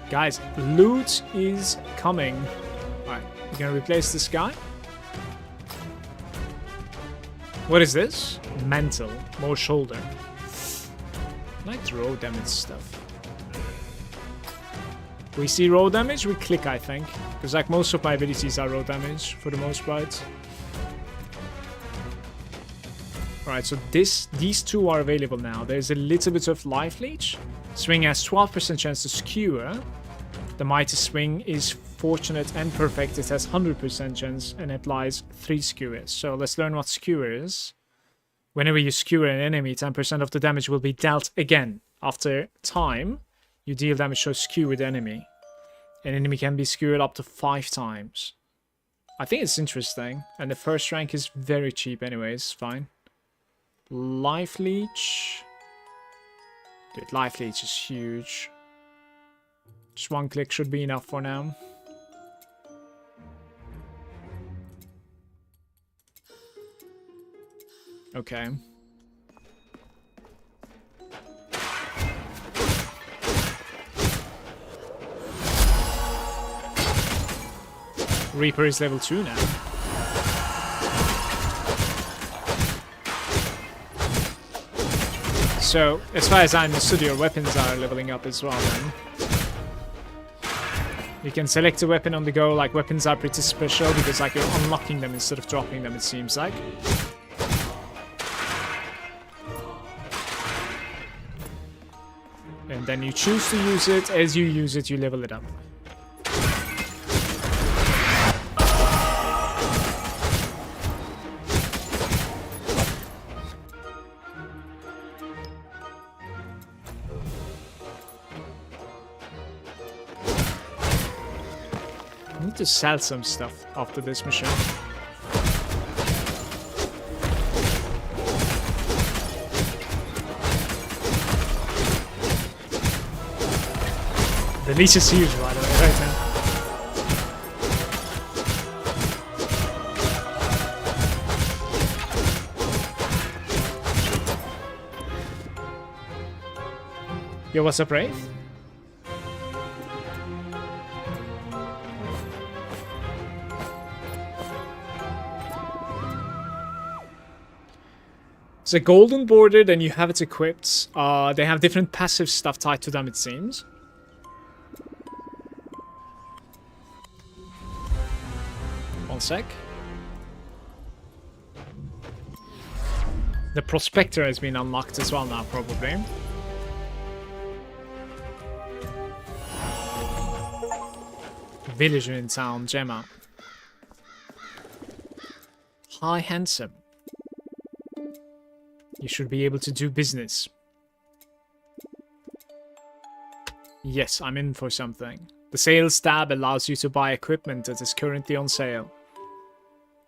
Guys, loot is coming. Alright, we're gonna replace this guy. What is this? Mantle. More shoulder. I like the roll damage stuff. We see roll damage, we click, I think. Because like most of my abilities are roll damage for the most part. Alright, so these two are available now. There's a little bit of life leech. Swing has 12% chance to skewer. The Mighty Swing is Fortunate and Perfect, it has 100% chance and applies 3 skewers. So let's learn what skewer is. Whenever you skewer an enemy, 10% of the damage will be dealt again. After time, you deal damage to a skewered enemy. An enemy can be skewered up to 5 times. I think it's interesting. And the first rank is very cheap anyways, fine. Life Leech. Dude, Life Leech is huge. Just 1 click should be enough for now. Okay. Reaper is level 2 now. So, as far as I understood, your weapons are leveling up as well then. You can select a weapon on the go, like weapons are pretty special because like you're unlocking them instead of dropping them, it seems like. And then you choose to use it. As you use it, you level it up. I need to sell some stuff after this mission. The leech is huge, by the way, right now. Yo, what's up, Ray? It's a golden border, then you have it equipped. They have different passive stuff tied to them, it seems. One sec. The Prospector has been unlocked as well now, probably. Villager in town, Gemma. Hi, handsome. You should be able to do business. Yes, I'm in for something. The sales tab allows you to buy equipment that is currently on sale.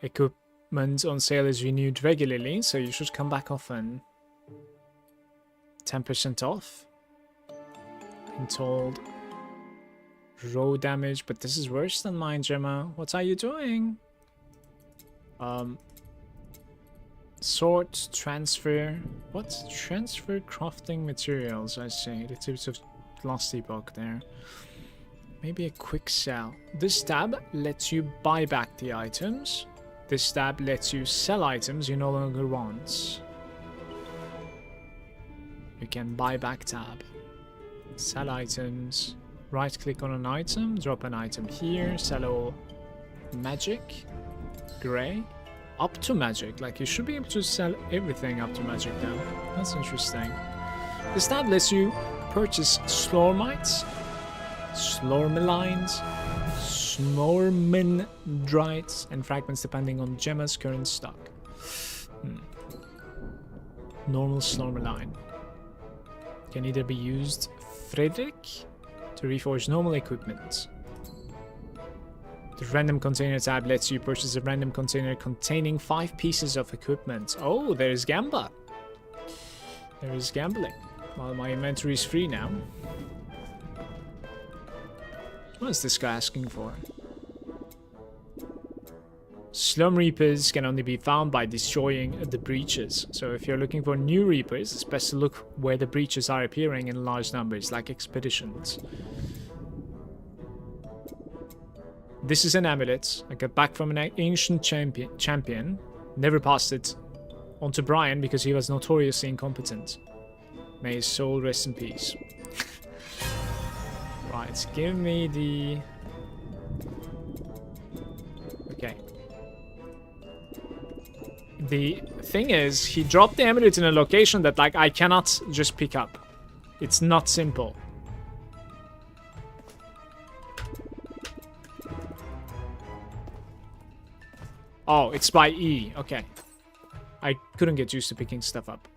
Equipment on sale is renewed regularly, so you should come back often. 10% off. Been told. Raw damage, but this is worse than mine, Gemma. What are you doing? Sort, transfer. What? Transfer crafting materials, I see. The tips of last epoch there. Maybe a quick sell. This tab lets you buy back the items. This tab lets you sell items you no longer want. You can buy back tab. Sell items. Right click on an item. Drop an item here. Sell all. Magic. Grey. Up to magic. Like you should be able to sell everything up to magic now. That's interesting. This tab lets you purchase Slormites. Slormelines, Snormendrites, and fragments depending on Gemma's current stock. Normal Slormeline. Can either be used, Frederick, to reforge normal equipment. The random container tab lets you purchase a random container containing 5 pieces of equipment. Oh, there's Gamba. There is gambling. Well, my inventory is free now. What is this guy asking for? Slum Reapers can only be found by destroying the breaches. So if you're looking for new Reapers, it's best to look where the breaches are appearing in large numbers, like expeditions. This is an amulet. I got back from an ancient champion. Never passed it on to Brian because he was notoriously incompetent. May his soul rest in peace. Right, give me the... Okay. The thing is, he dropped the amulet in a location that, like, I cannot just pick up. It's not simple. Oh, it's by E. Okay. I couldn't get used to picking stuff up.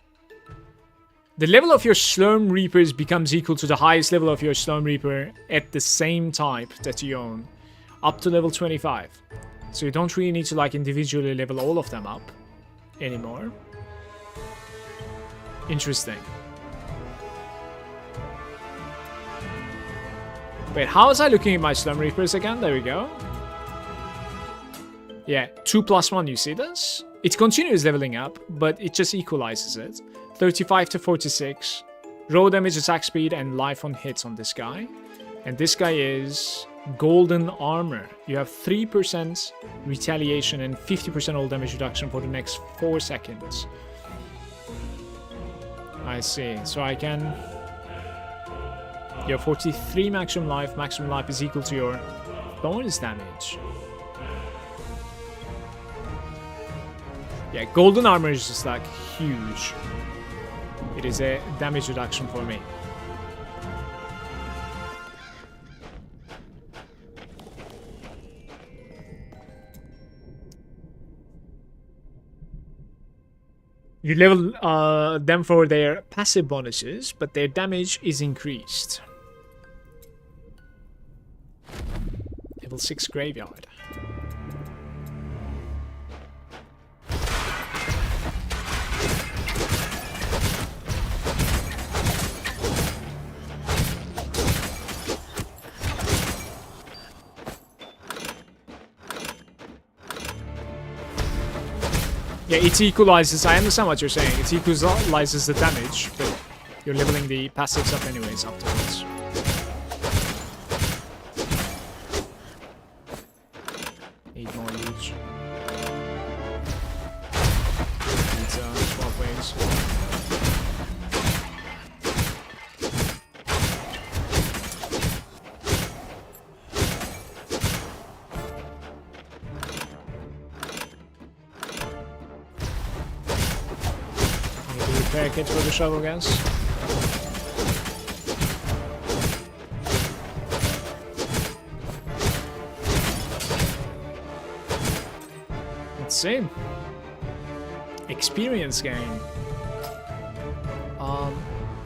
The level of your Slurm Reapers becomes equal to the highest level of your Slurm Reaper at the same type that you own, up to level 25. So you don't really need to like individually level all of them up anymore. Interesting. Wait, how was I looking at my Slurm Reapers again? There we go. Yeah, 2+1, you see this? It continues leveling up, but it just equalizes it. 35 to 46. Raw damage, attack speed, and life on hits on this guy. And this guy is Golden Armor. You have 3% retaliation and 50% all damage reduction for the next 4 seconds. I see. So I can... You have 43 maximum life. Maximum life is equal to your bonus damage. Yeah, Golden Armor is just like huge. It is a damage reduction for me. You level them for their passive bonuses, but their damage is increased. Level 6 Graveyard. Yeah, it equalizes, I understand what you're saying, it equalizes the damage, but you're leveling the passives up anyways afterwards. Need more each. Need 12 waves. Repair kit for the shovel, guys. Let's see. Experience gain.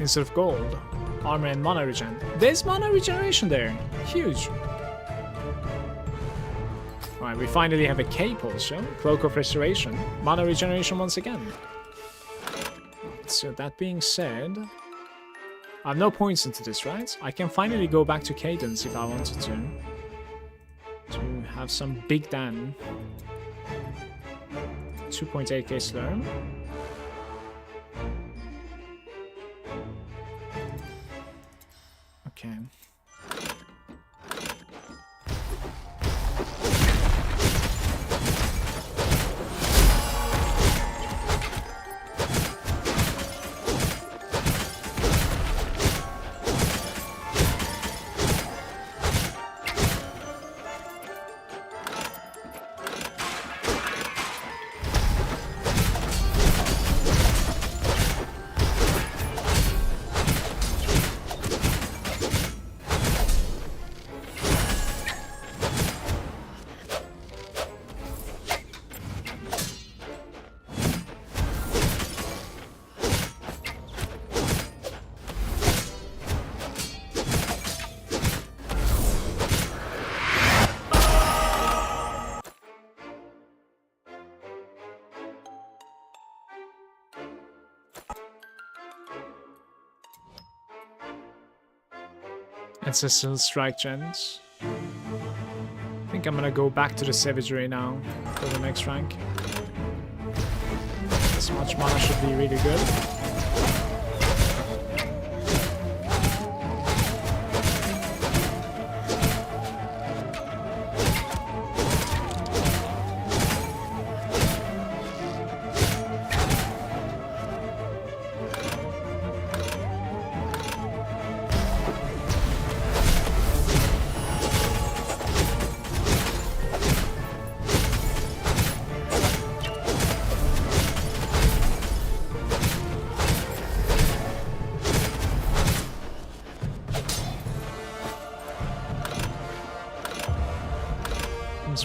Instead of gold, armor and mana regen. There's mana regeneration there. Huge. Alright, we finally have a cape also. Cloak of Restoration. Mana regeneration once again. So that being said, I have no points into this, right? I can finally go back to Cadence if I wanted to have some big Dan. 2.8k Slurm. Okay. Ancestral Strike Gens. I think I'm gonna go back to the Savagery now for the next rank. This much mana should be really good.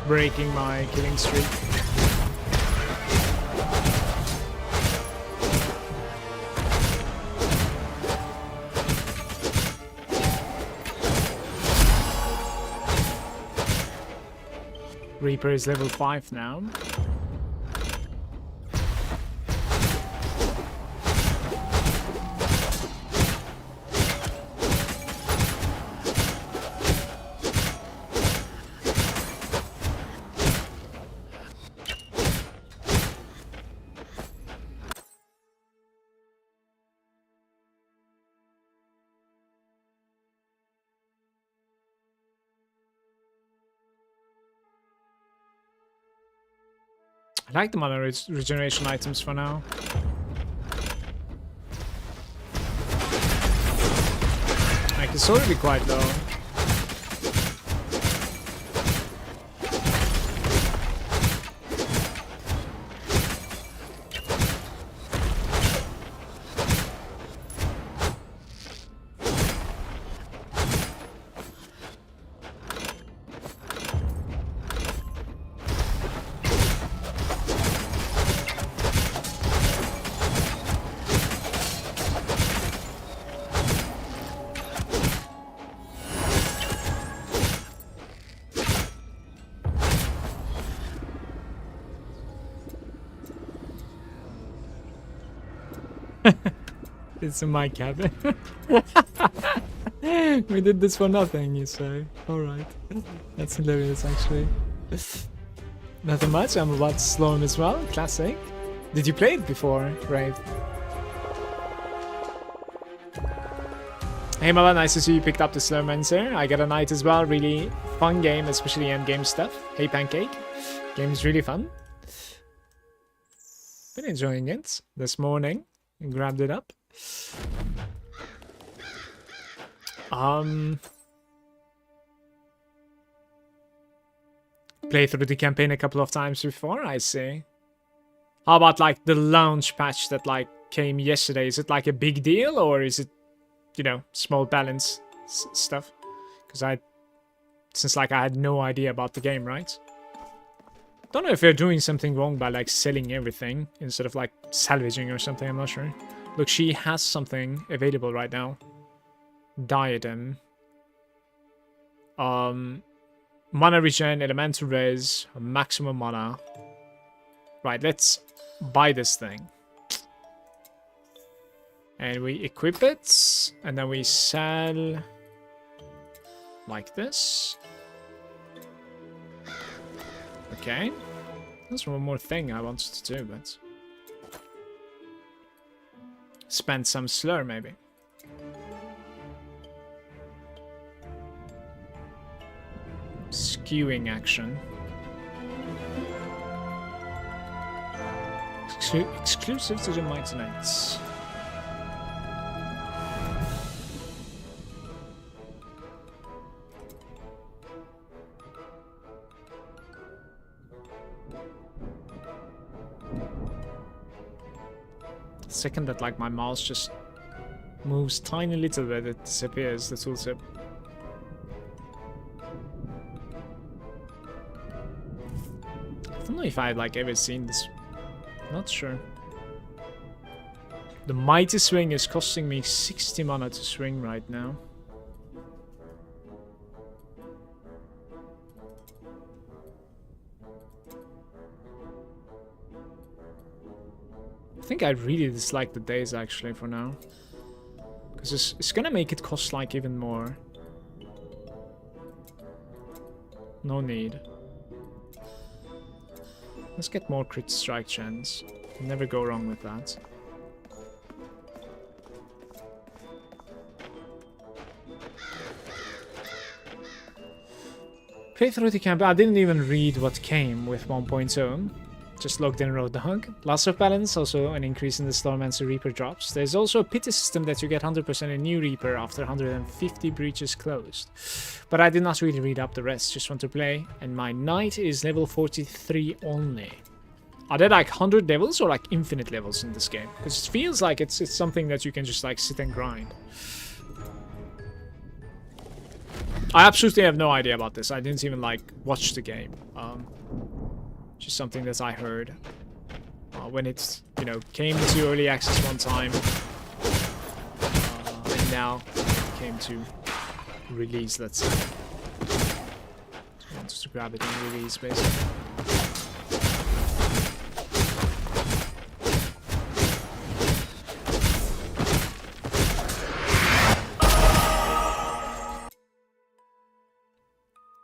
Breaking my killing streak. Reaper is level 5 now. I like the mana regeneration items for now. Like, it's already quite low. It's in my cabin. We did this for nothing, you say. Alright. That's hilarious, actually. Nothing much. I'm about to slow him as well. Classic. Did you play it before, Rave? Hey Mala, nice to see you picked up the Slormancer. I got a knight as well. Really fun game, especially end game stuff. Hey Pancake. Game is really fun. Been enjoying it this morning. Grabbed it up. Played through the campaign a couple of times before, I see. How about like the launch patch that like came yesterday? Is it like a big deal, or is it, you know, small balance stuff? Because since like I had no idea about the game, right? Don't know if they're doing something wrong by like selling everything instead of like salvaging or something, I'm not sure. Look, she has something available right now. Diadem. Mana regen, elemental res, maximum mana. Right, let's buy this thing. And we equip it, and then we sell like this. Okay. There's one more thing I wanted to do, but spend some slur maybe. Skewing action. Exclusive to the Mighty Knights. Second that like my mouse just moves tiny little bit, it disappears, the tooltip. I don't know if I've like ever seen this. Not sure. The mighty swing is costing me 60 mana to swing right now. I think I really dislike the days actually for now. Because it's gonna make it cost like even more. No need. Let's get more crit strike chance. Never go wrong with that. Play through the campaign. I didn't even read what came with 1.0. Just logged in and wrote the hunk. Lots of balance, also an increase in the Slormancer Reaper drops. There's also a pity system that you get 100% a new Reaper after 150 breaches closed. But I did not really read up the rest, just want to play. And my knight is level 43 only. Are there like 100 levels or like infinite levels in this game? Because it feels like it's something that you can just like sit and grind. I absolutely have no idea about this. I didn't even like watch the game. Just something that I heard when it, you know, came to early access one time, and now it came to release. Let's say. So Just to grab it and release, basically.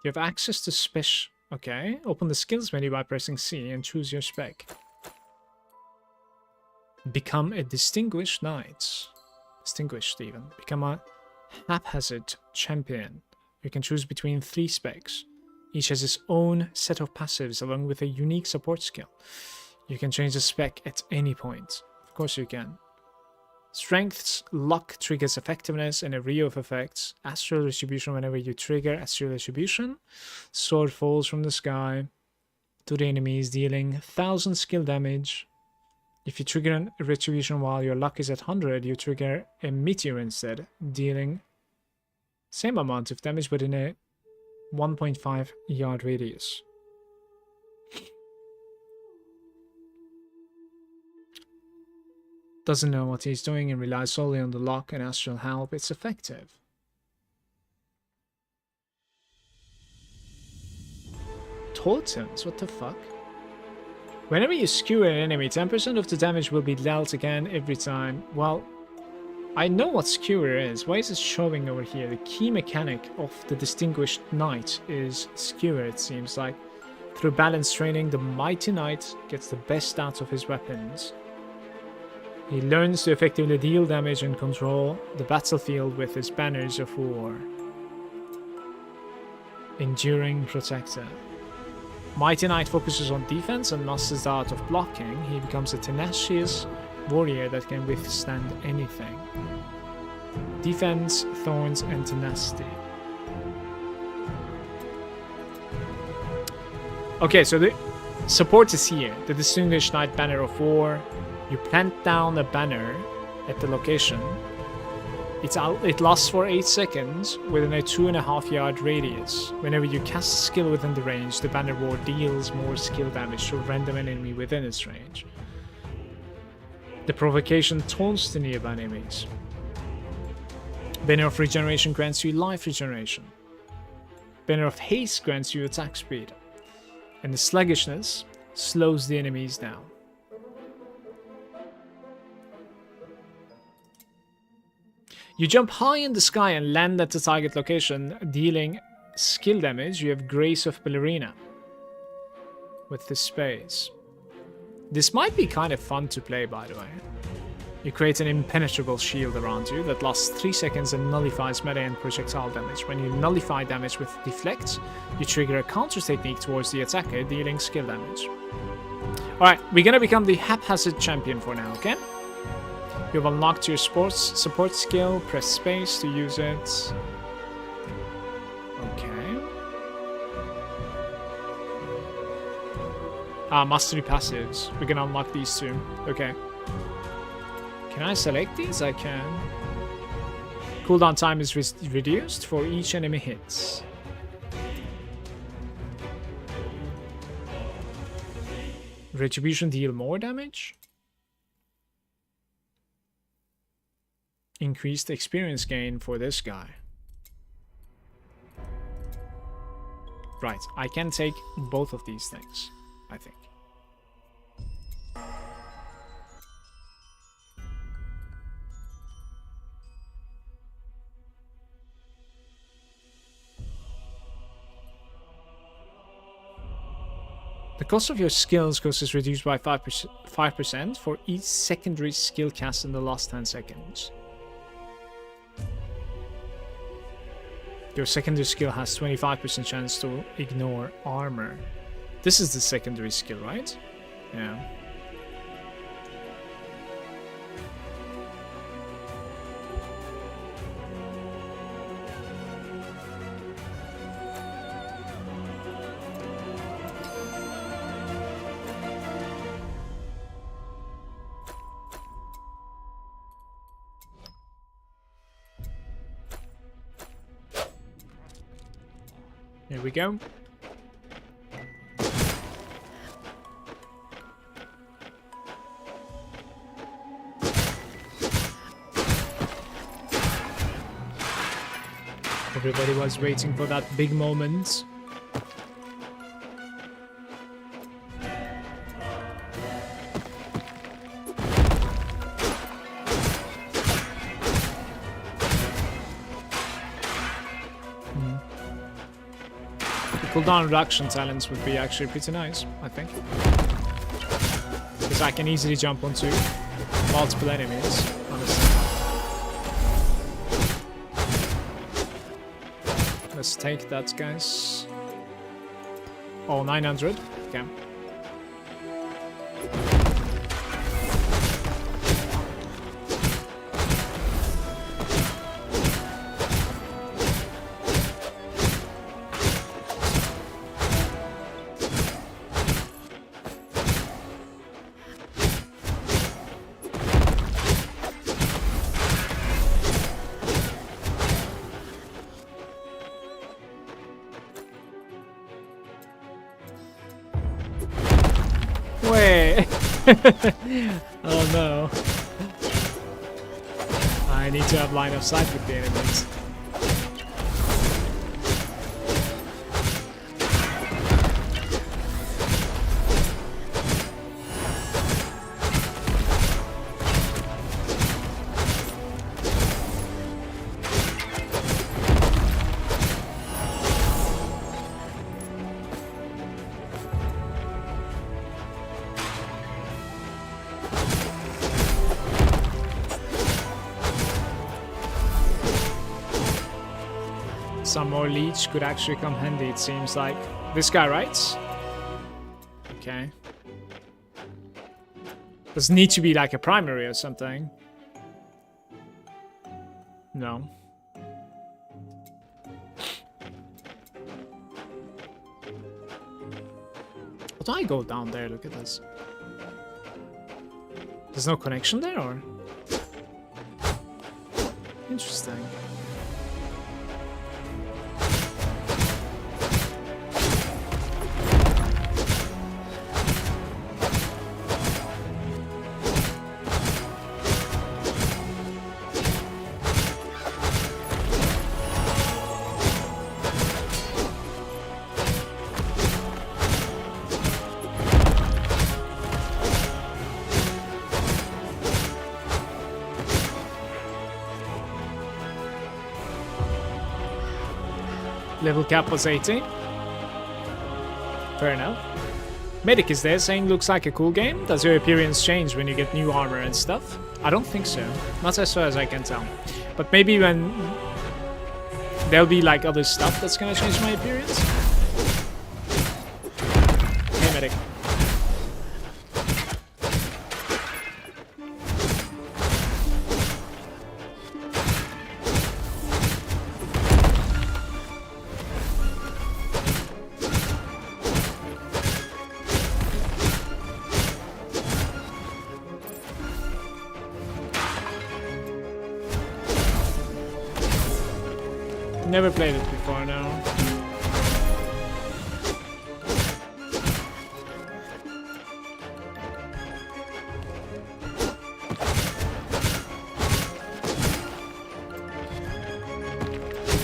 You have access to special... Okay. Open the skills menu by pressing C and choose your spec. Become a distinguished knight. Distinguished, even. Become a haphazard champion. You can choose between 3 specs. Each has its own set of passives along with a unique support skill. You can change the spec at any point. Of course you can. Strengths, luck triggers effectiveness and a array of effects. Astral retribution whenever you trigger astral retribution. Sword falls from the sky to the enemies, dealing 1000 skill damage. If you trigger a retribution while your luck is at 100, you trigger a meteor instead, dealing same amount of damage but in a 1.5 yard radius. Doesn't know what he's doing and relies solely on the luck and astral help. It's effective. Totems? What the fuck? Whenever you skewer an enemy, 10% of the damage will be dealt again every time. Well, I know what skewer is. Why is it showing over here? The key mechanic of the Distinguished Knight is skewer, it seems like. Through balance training, the Mighty Knight gets the best out of his weapons. He learns to effectively deal damage and control the battlefield with his banners of war. Enduring Protector. Mighty Knight focuses on defense and masters the art of blocking. He becomes a tenacious warrior that can withstand anything. Defense, thorns, and tenacity. Okay, so the support is here. The Distinguished Knight Banner of War. You plant down a banner at the location. It lasts for 8 seconds within a 2.5 yard radius. Whenever you cast a skill within the range, the banner war deals more skill damage to a random enemy within its range. The provocation taunts the nearby enemies. Banner of Regeneration grants you life regeneration. Banner of Haste grants you attack speed. And the Sluggishness slows the enemies down. You jump high in the sky and land at the target location, dealing skill damage. You have Grace of Ballerina with the space. This might be kind of fun to play, by the way. You create an impenetrable shield around you that lasts 3 seconds and nullifies melee and projectile damage. When you nullify damage with Deflect, you trigger a counter technique towards the attacker, dealing skill damage. Alright, we're gonna become the haphazard champion for now, okay? You've unlocked your support skill, press space to use it. Okay. Mastery passives. We're gonna unlock these two. Okay. Can I select these? I can. Cooldown time is reduced for each enemy hits. Retribution deal more damage. Increased experience gain for this guy. Right, I can take both of these things, I think. The cost of your skills cost is reduced by 5% for each secondary skill cast in the last 10 seconds. Your secondary skill has 25% chance to ignore armor. This is the secondary skill, right? Yeah. Here we go. Everybody was waiting for that big moment. Cooldown reduction talents would be actually pretty nice, I think. Because I can easily jump onto multiple enemies, honestly. Let's take that, guys. Oh, 900. Okay. Wait. Oh no. I need to have line of sight with the enemies. Some more leech could actually come handy, it seems like. This guy, right? Okay. Does it need to be like a primary or something? No. How do I go down there? Look at this. There's no connection there, or? Interesting. Level cap was 80. Fair enough. Medic is there saying looks like a cool game. Does your appearance change when you get new armor and stuff? I don't think so. Not as far as I can tell. But maybe when there'll be like other stuff that's gonna change my appearance. Hey medic. Never played it before, no.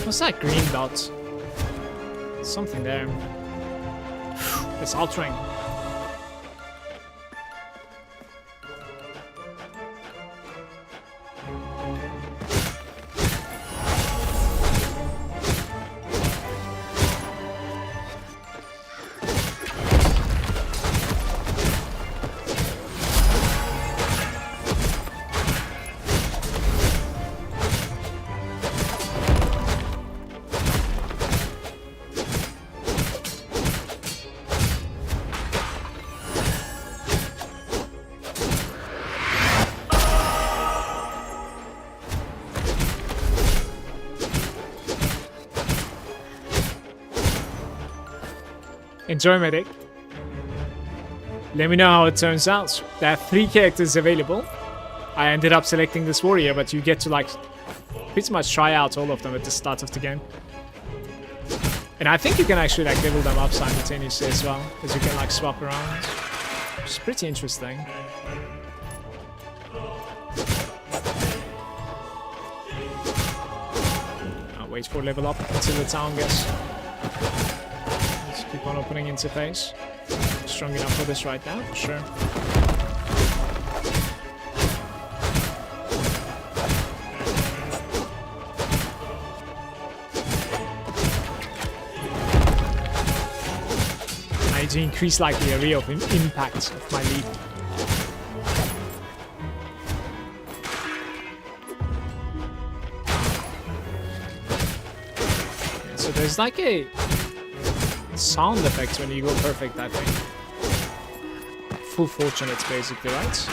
What's that green dot? Something there. It's altering. Enjoy, medic. Let me know how it turns out. There are 3 characters available. I ended up selecting this warrior, but you get to like pretty much try out all of them at the start of the game. And I think you can actually like level them up simultaneously as well, because you can like swap around. Which is pretty interesting. I'll wait for level up until the town gets. Keep on opening interface. Strong enough for this right now, for sure. need to increase like the area of impact of my leap. Okay, so there's like a sound effect when you go perfect, I think. Full fortunate, basically, right?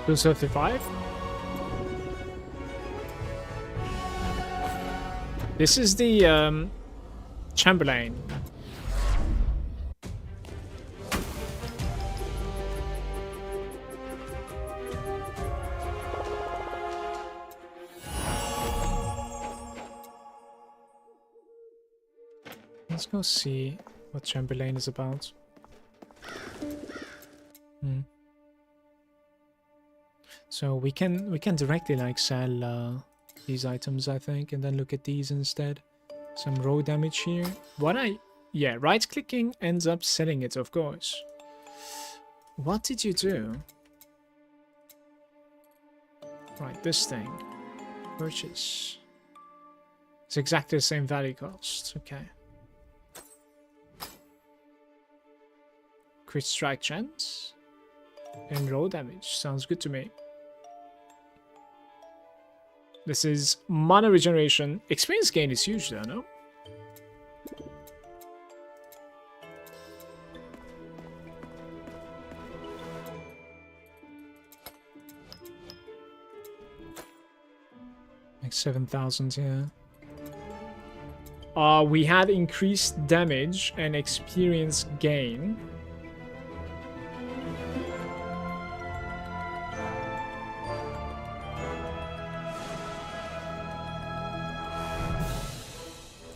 To 35. This is the Chamberlain. Let's go see what Chamberlain is about. So we can directly like sell these items, I think, and then look at these instead. Some raw damage here. Yeah, right clicking ends up selling it, of course. What did you do? Right, this thing. Purchase. It's exactly the same value cost. Okay. Crit strike chance. And raw damage. Sounds good to me. This is mana regeneration. Experience gain is huge though, no? Like 7,000, yeah. We had increased damage and experience gain.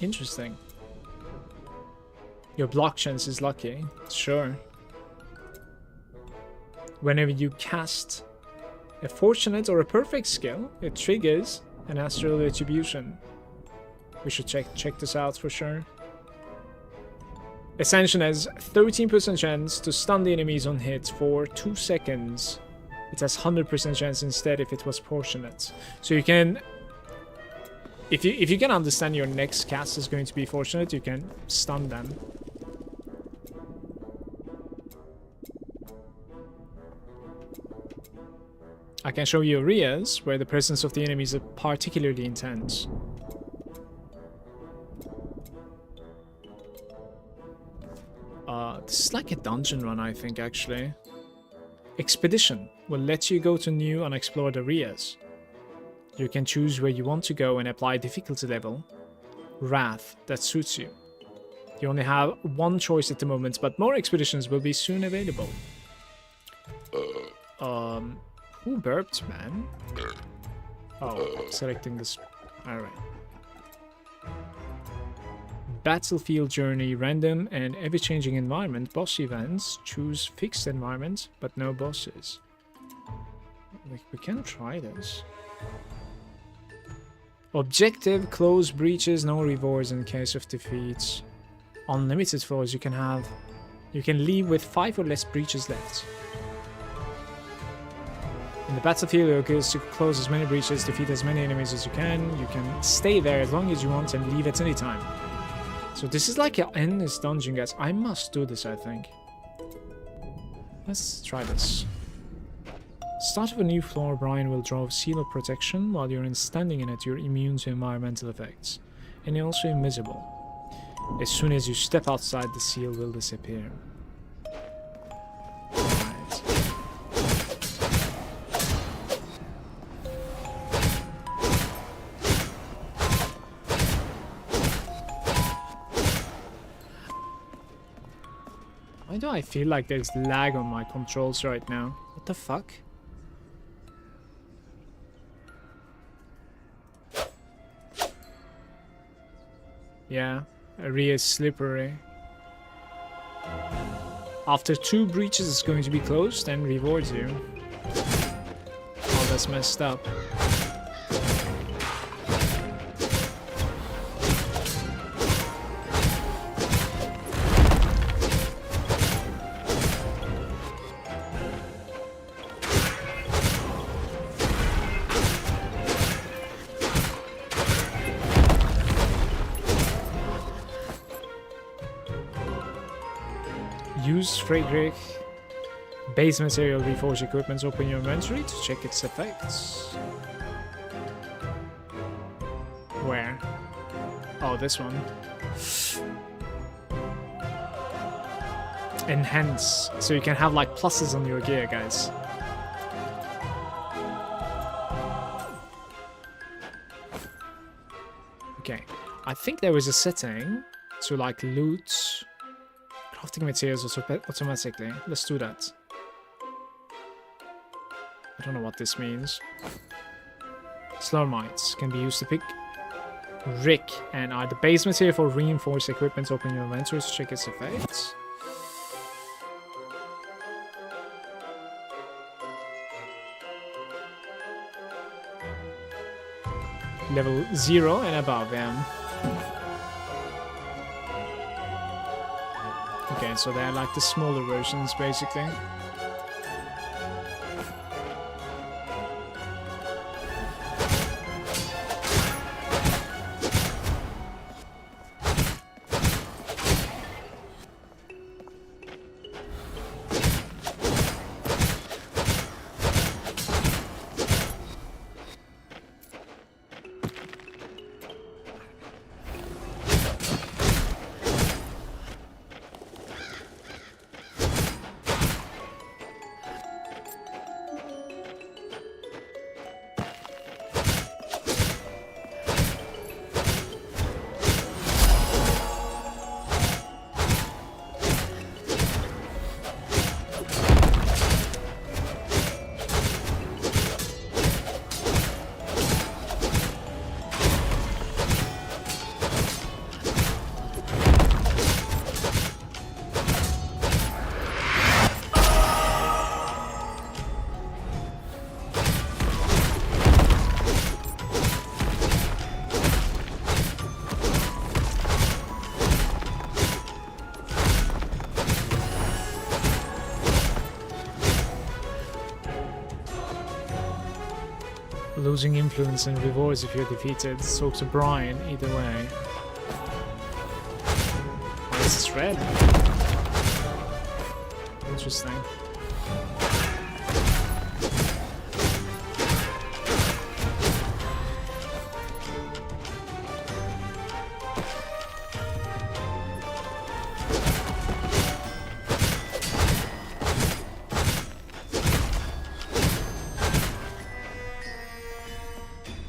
Interesting. Your block chance is lucky. Sure. Whenever you cast a fortunate or a perfect skill, it triggers an astral retribution. We should check this out for sure. Ascension has 13% chance to stun the enemies on hit for 2 seconds. It has 100% chance instead if it was fortunate. So you can... If you can understand your next cast is going to be fortunate, you can stun them. I can show you areas where the presence of the enemies is particularly intense. This is like a dungeon run, I think, actually. Expedition will let you go to new unexplored areas. You can choose where you want to go and apply difficulty level. Wrath, that suits you. You only have one choice at the moment, but more expeditions will be soon available. Who burped, man? Oh, selecting this. Alright. Battlefield journey, random and ever-changing environment, boss events, choose fixed environment, but no bosses. We can try this. Objective, close breaches, no rewards in case of defeats. Unlimited floors, you can leave with 5 or less breaches left. In the battlefield, your goal is to close as many breaches, defeat as many enemies as you can. You can stay there as long as you want and leave at any time. So this is like an endless dungeon, guys. I must do this, I think. Let's try this. Start of a new floor, Brian will draw a seal of protection. While you're standing in it, you're immune to environmental effects. And you're also invisible. As soon as you step outside, the seal will disappear. Right. Why do I feel like there's lag on my controls right now? What the fuck? Yeah, area is slippery. After 2 breaches, it's going to be closed and rewards you. Oh, that's messed up. Use Frederick base material reforge equipment. Open your inventory to check its effects. Where? Oh, this one. Enhance. So you can have like pluses on your gear, guys. Okay. I think there was a setting to like loot crafting materials automatically. Let's do that. I don't know what this means. Slormites can be used to pick Rick and are the base material for reinforced equipment. Open your inventory to check its effects. Level 0 and above, yeah. Okay, so they're like the smaller versions, basically. Losing influence and rewards if you're defeated. Talk to Brian, either way. Oh, this is red. Interesting.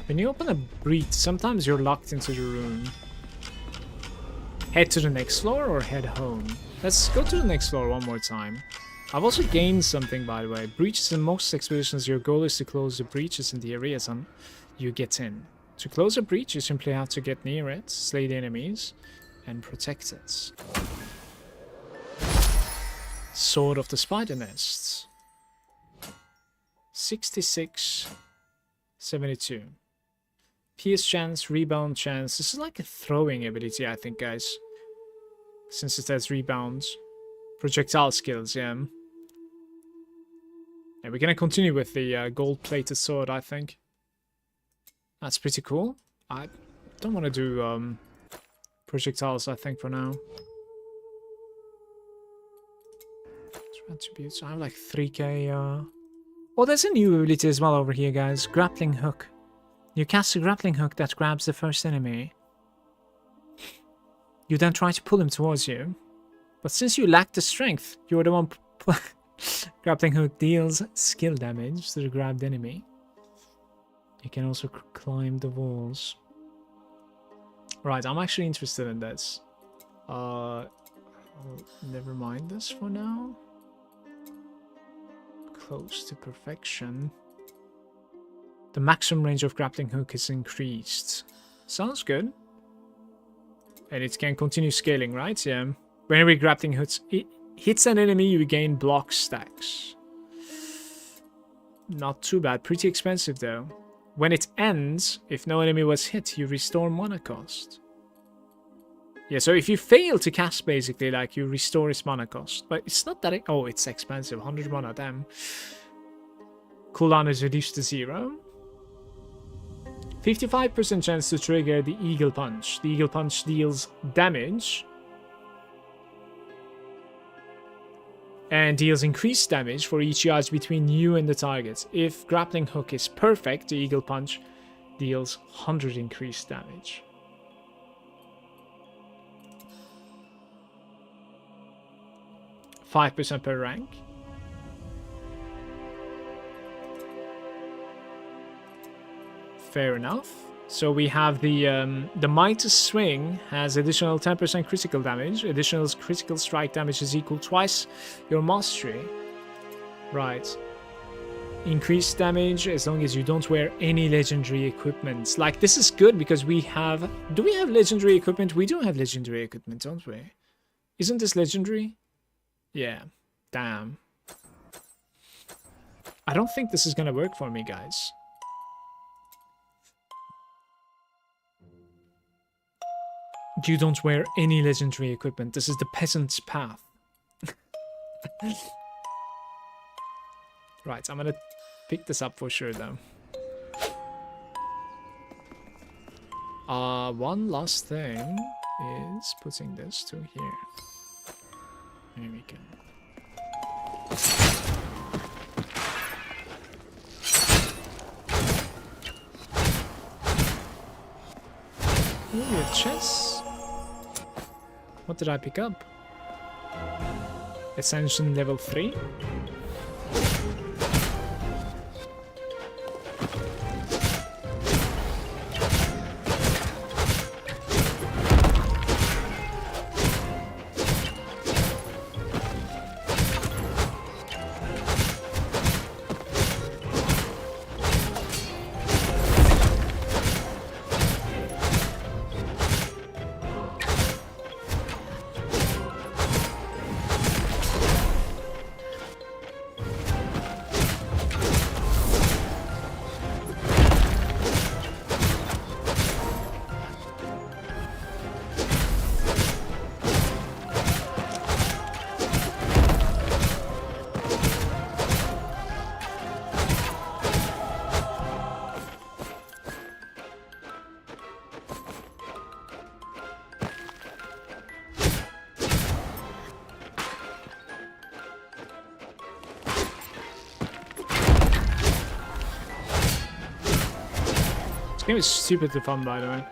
When you open a breach, sometimes you're locked into the room. Head to the next floor or head home? Let's go to the next floor one more time. I've also gained something, by the way. Breaches in most expeditions, your goal is to close the breaches in the areas you get in. To close a breach, you simply have to get near it, slay the enemies, and protect it. Sword of the Spider Nests. 66, 72. Pierce chance, rebound chance. This is like a throwing ability, I think, guys. Since it has rebounds. Projectile skills, yeah. And we're gonna continue with the gold-plated sword, I think. That's pretty cool. I don't want to do projectiles, I think, for now. Attributes. I have like 3k Oh, there's a new ability as well over here, guys. Grappling hook. You cast a grappling hook that grabs the first enemy. You then try to pull him towards you. But since you lack the strength, you're the one... Grappling hook deals skill damage to the grabbed enemy. You can also climb the walls. Right, I'm actually interested in this. I'll never mind this for now. Close to perfection. The maximum range of grappling hook is increased. Sounds good. And it can continue scaling, right? Yeah. Whenever grappling hits an enemy, you gain block stacks. Not too bad. Pretty expensive though. When it ends, if no enemy was hit, you restore mana cost. Yeah, so if you fail to cast, basically, like, you restore its mana cost. But it's not that... Oh, it's expensive. 100 mana, damn. Cooldown is reduced to 0. 55% chance to trigger the Eagle Punch. The Eagle Punch deals damage. And deals increased damage for each yard between you and the target. If grappling hook is perfect, the Eagle Punch deals 100 increased damage. %5 per rank. Fair enough. So we have the Mighty Swing has additional 10% critical damage. Additional critical strike damage is equal twice your mastery. Right. Increased damage as long as you don't wear any legendary equipment. Like, this is good because we have... Do we have legendary equipment? We do have legendary equipment, don't we? Isn't this legendary? Yeah. Damn. I don't think this is gonna work for me, guys. You don't wear any legendary equipment. This is the peasant's path. Right, I'm gonna pick this up for sure, though. One last thing is putting this to here. There we go. Ooh, a chest. What did I pick up? Ascension level 3. This game is stupidly fun, by the way.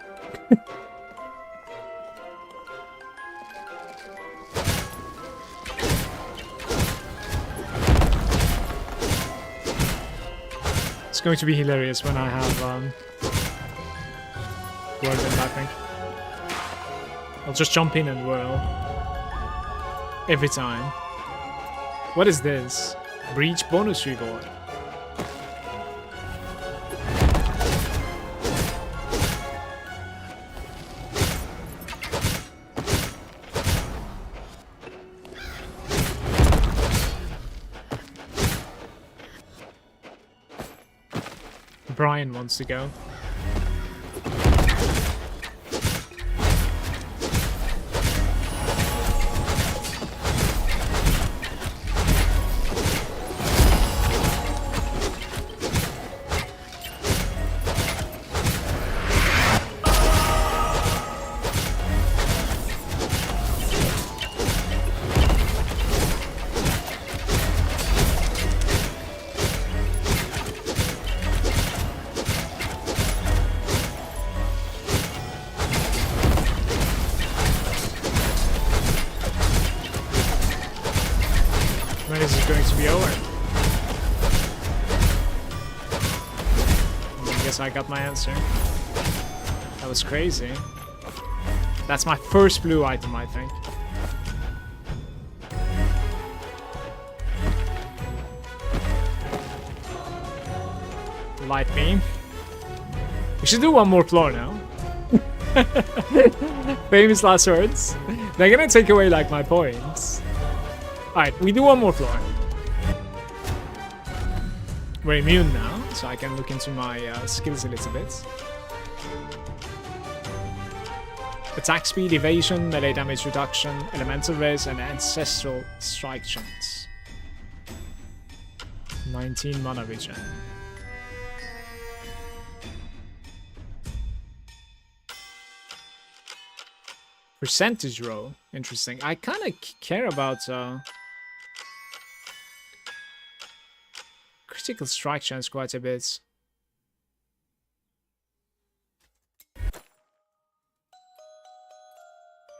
It's going to be hilarious when I have whirlwind, I think. I'll just jump in and whirl. Every time. What is this? Breach bonus reward. Brian wants to go. When is it going to be over? I guess I got my answer. That was crazy. That's my first blue item, I think. Light beam. We should do one more floor now. Famous last words. They're gonna take away like my points. Alright, we do one more floor. We're immune now, so I can look into my skills a little bit. Attack speed, evasion, melee damage reduction, elemental raise, and ancestral strike chance. 19 mana regen. Percentage roll. Interesting. I kind of care about critical strike chance quite a bit.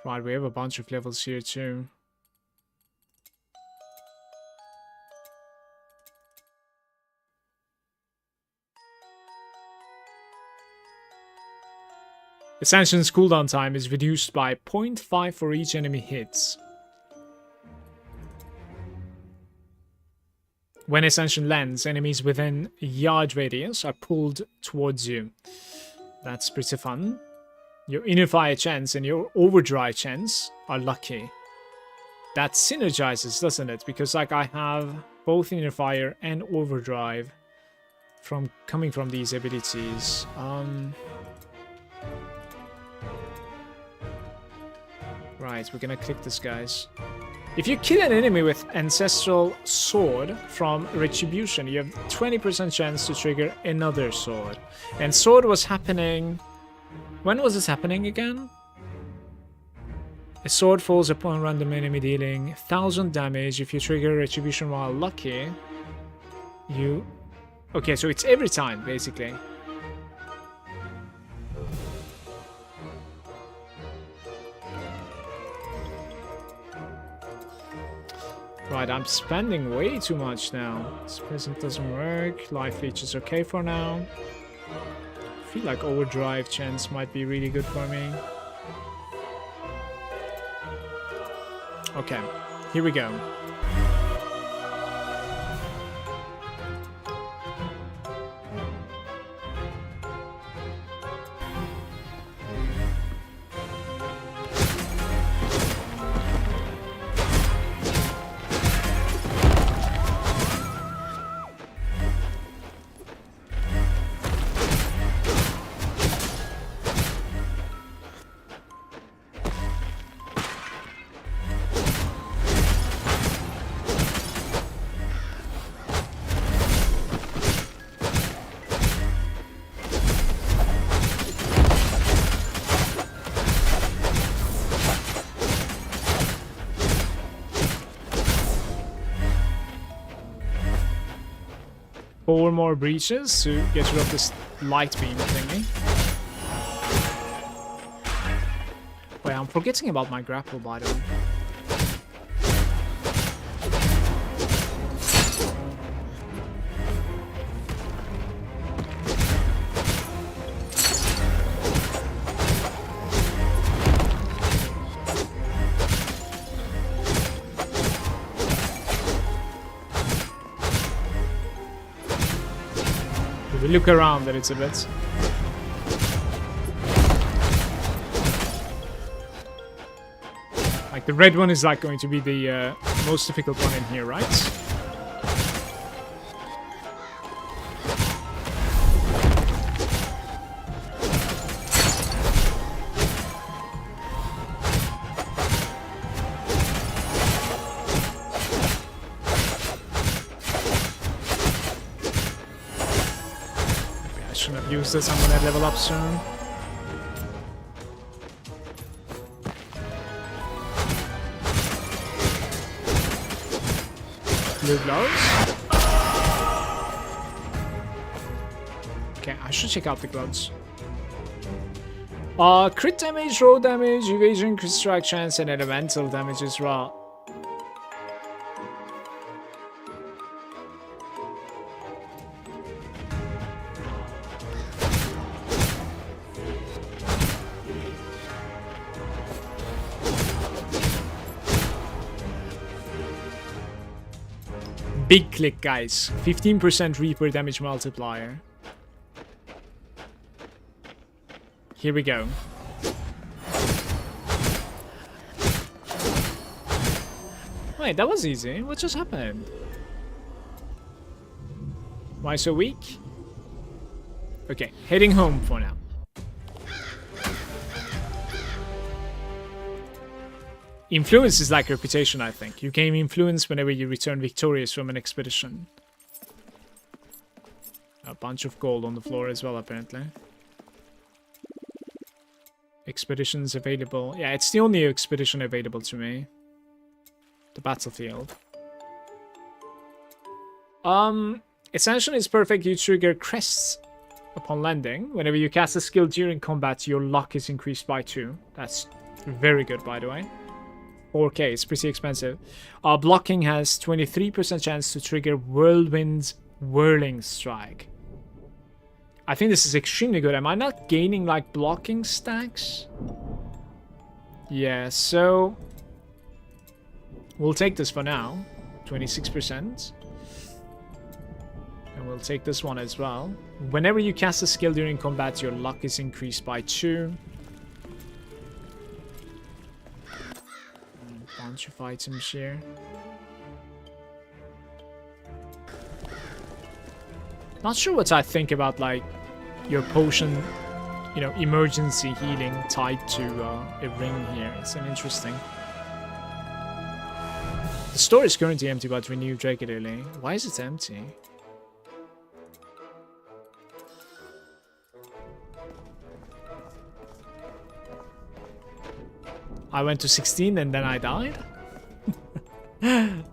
Right, we have a bunch of levels here too. Ascension's cooldown time is reduced by 0.5 for each enemy hit. When Ascension lands, enemies within a yard radius are pulled towards you. That's pretty fun. Your inner fire chance and your overdrive chance are lucky. That synergizes, doesn't it? Because like I have both inner fire and overdrive coming from these abilities. Right, we're gonna click this, guys. If you kill an enemy with Ancestral Sword from Retribution, you have 20% chance to trigger another sword. And sword was happening... When was this happening again? A sword falls upon random enemy dealing 1000 damage. If you trigger Retribution while lucky, you... Okay, so it's every time, basically. Right, I'm spending way too much now. This present doesn't work. Life leech is okay for now. I feel like overdrive chance might be really good for me. Okay, here we go. Four more breaches to get rid of this light beam thingy. Wait, I'm forgetting about my grapple, by the way. We look around a little bit. Like the red one is like going to be the most difficult one in here, right? Use this, I'm gonna level up soon. Blue gloves. Okay, I should check out the gloves. Crit damage, roll damage, evasion, crit strike chance, and elemental damage as well. big click, guys. 15% Reaper damage multiplier. Here we go. Wait, that was easy. What just happened? Why so weak? Okay, heading home for now. Influence is like reputation, I think. You gain influence whenever you return victorious from an expedition. A bunch of gold on the floor as well, apparently. Expeditions available. Yeah, it's the only expedition available to me. The battlefield. Ascension is perfect. You trigger crests upon landing. Whenever you cast a skill during combat, your luck is increased by 2. That's very good, by the way. 4k, it's pretty expensive. Blocking has 23% chance to trigger Whirlwind's Whirling Strike. I think this is extremely good. Am I not gaining like blocking stacks? Yeah, so we'll take this for now. 26%. And we'll take this one as well. Whenever you cast a skill during combat, your luck is increased by 2. Bunch of items here. Not sure what I think about like your potion, you know, emergency healing tied to a ring here. It's an interesting. The store is currently empty but renewed regularly. Why is it empty? I went to 16 and then I died? And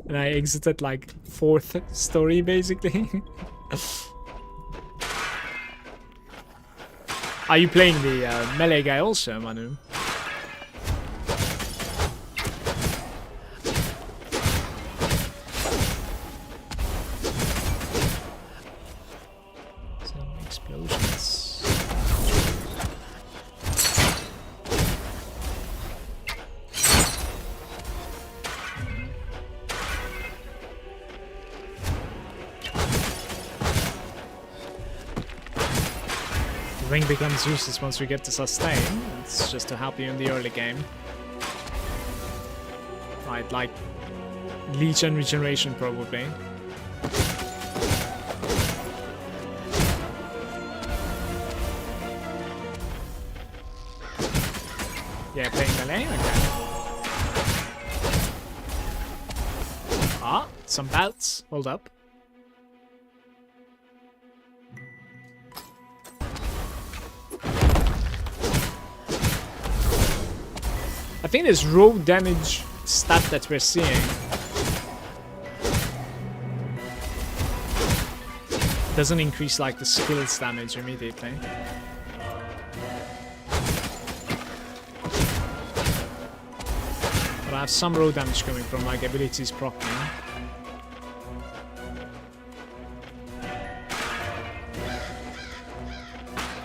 I exited like 4th story basically. Are you playing the melee guy also, Manu? Some explosions. Ring becomes useless once we get to sustain. It's just to help you in the early game. Right, like leech and regeneration probably. Yeah, playing melee? Okay. Ah, some bouts. Hold up. I think this raw damage stat that we're seeing doesn't increase like the skills damage immediately. But I have some raw damage coming from like abilities proccing.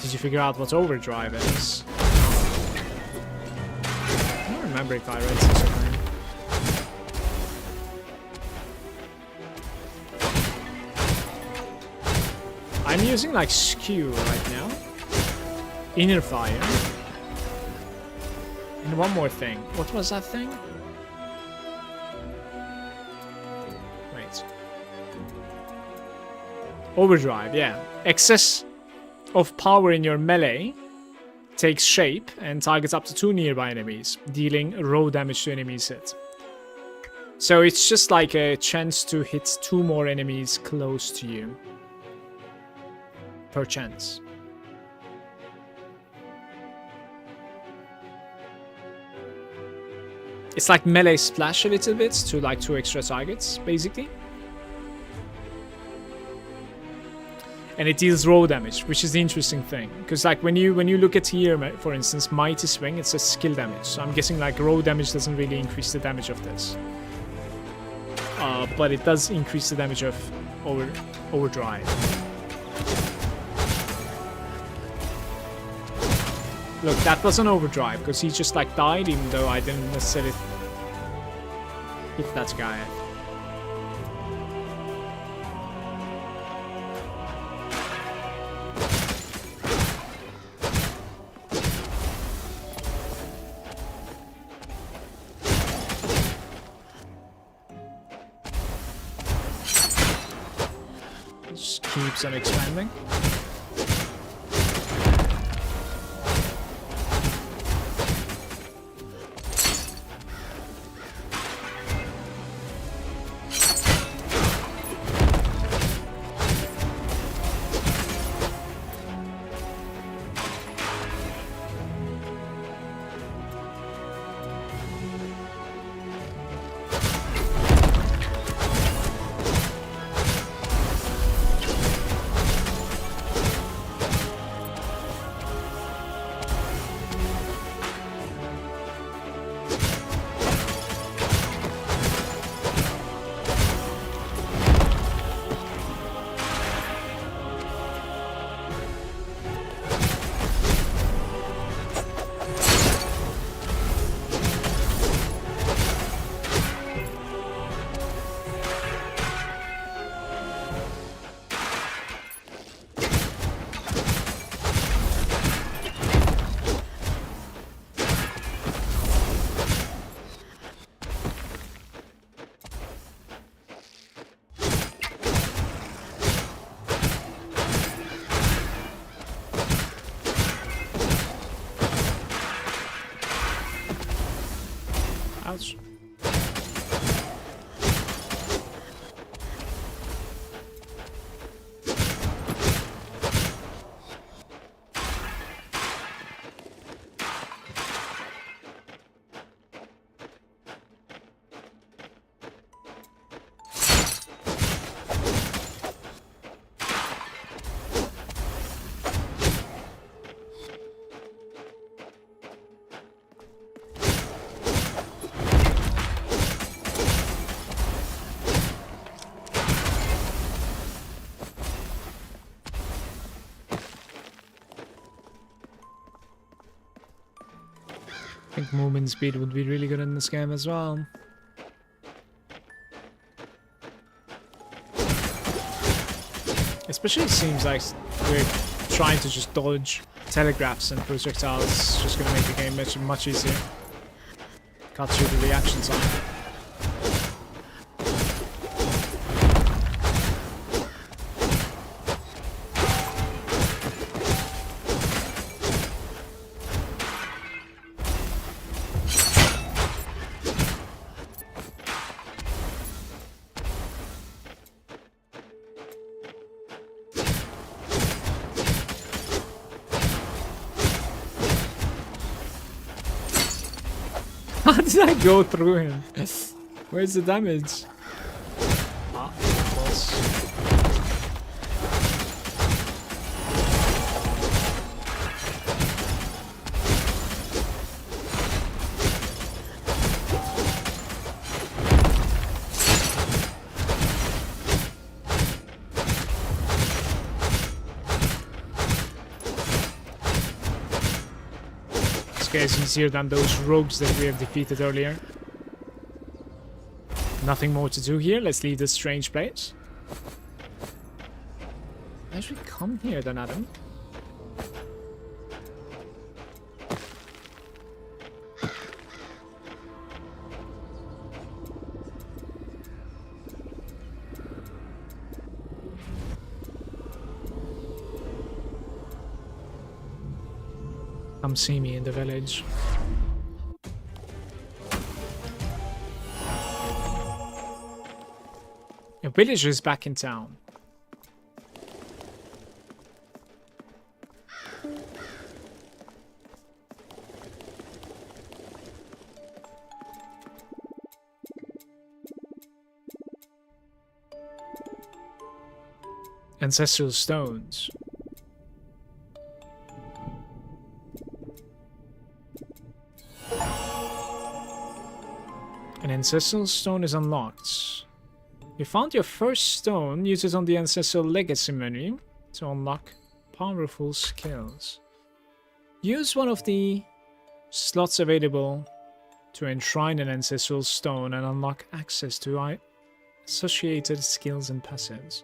Did you figure out what overdrive is? I don't remember if I read such a thing. I'm using like skew right now. Inner fire. And one more thing. What was that thing? Wait. Overdrive, yeah. Excess of power in your melee takes shape and targets up to 2 nearby enemies, dealing raw damage to enemies hit. So it's just like a chance to hit 2 more enemies close to you. Per chance. It's like melee splash a little bit to like 2 extra targets, basically. And it deals raw damage, which is the interesting thing. Because like when you look at here, for instance, Mighty Swing, it's a skill damage. So I'm guessing like raw damage doesn't really increase the damage of this. But it does increase the damage of overdrive. Look, that was an overdrive, because he just like died, even though I didn't necessarily Hit that guy. Just keeps on expanding. Ouch. I think movement speed would be really good in this game as well. Especially it seems like we're trying to just dodge telegraphs and projectiles. It's just going to make the game much easier. Cuts you the reaction time. How did I go through him? Where's the damage? Ah, close. Is easier than those rogues that we have defeated earlier. Nothing more to do here. Let's leave this strange place. Why should we come here then, Adam? Come see me in the village. A villager is back in town. Ancestral stones. An ancestral stone is unlocked. You found your first stone. Use it on the ancestral legacy menu to unlock powerful skills. Use one of the slots available to enshrine an ancestral stone and unlock access to associated skills and passives.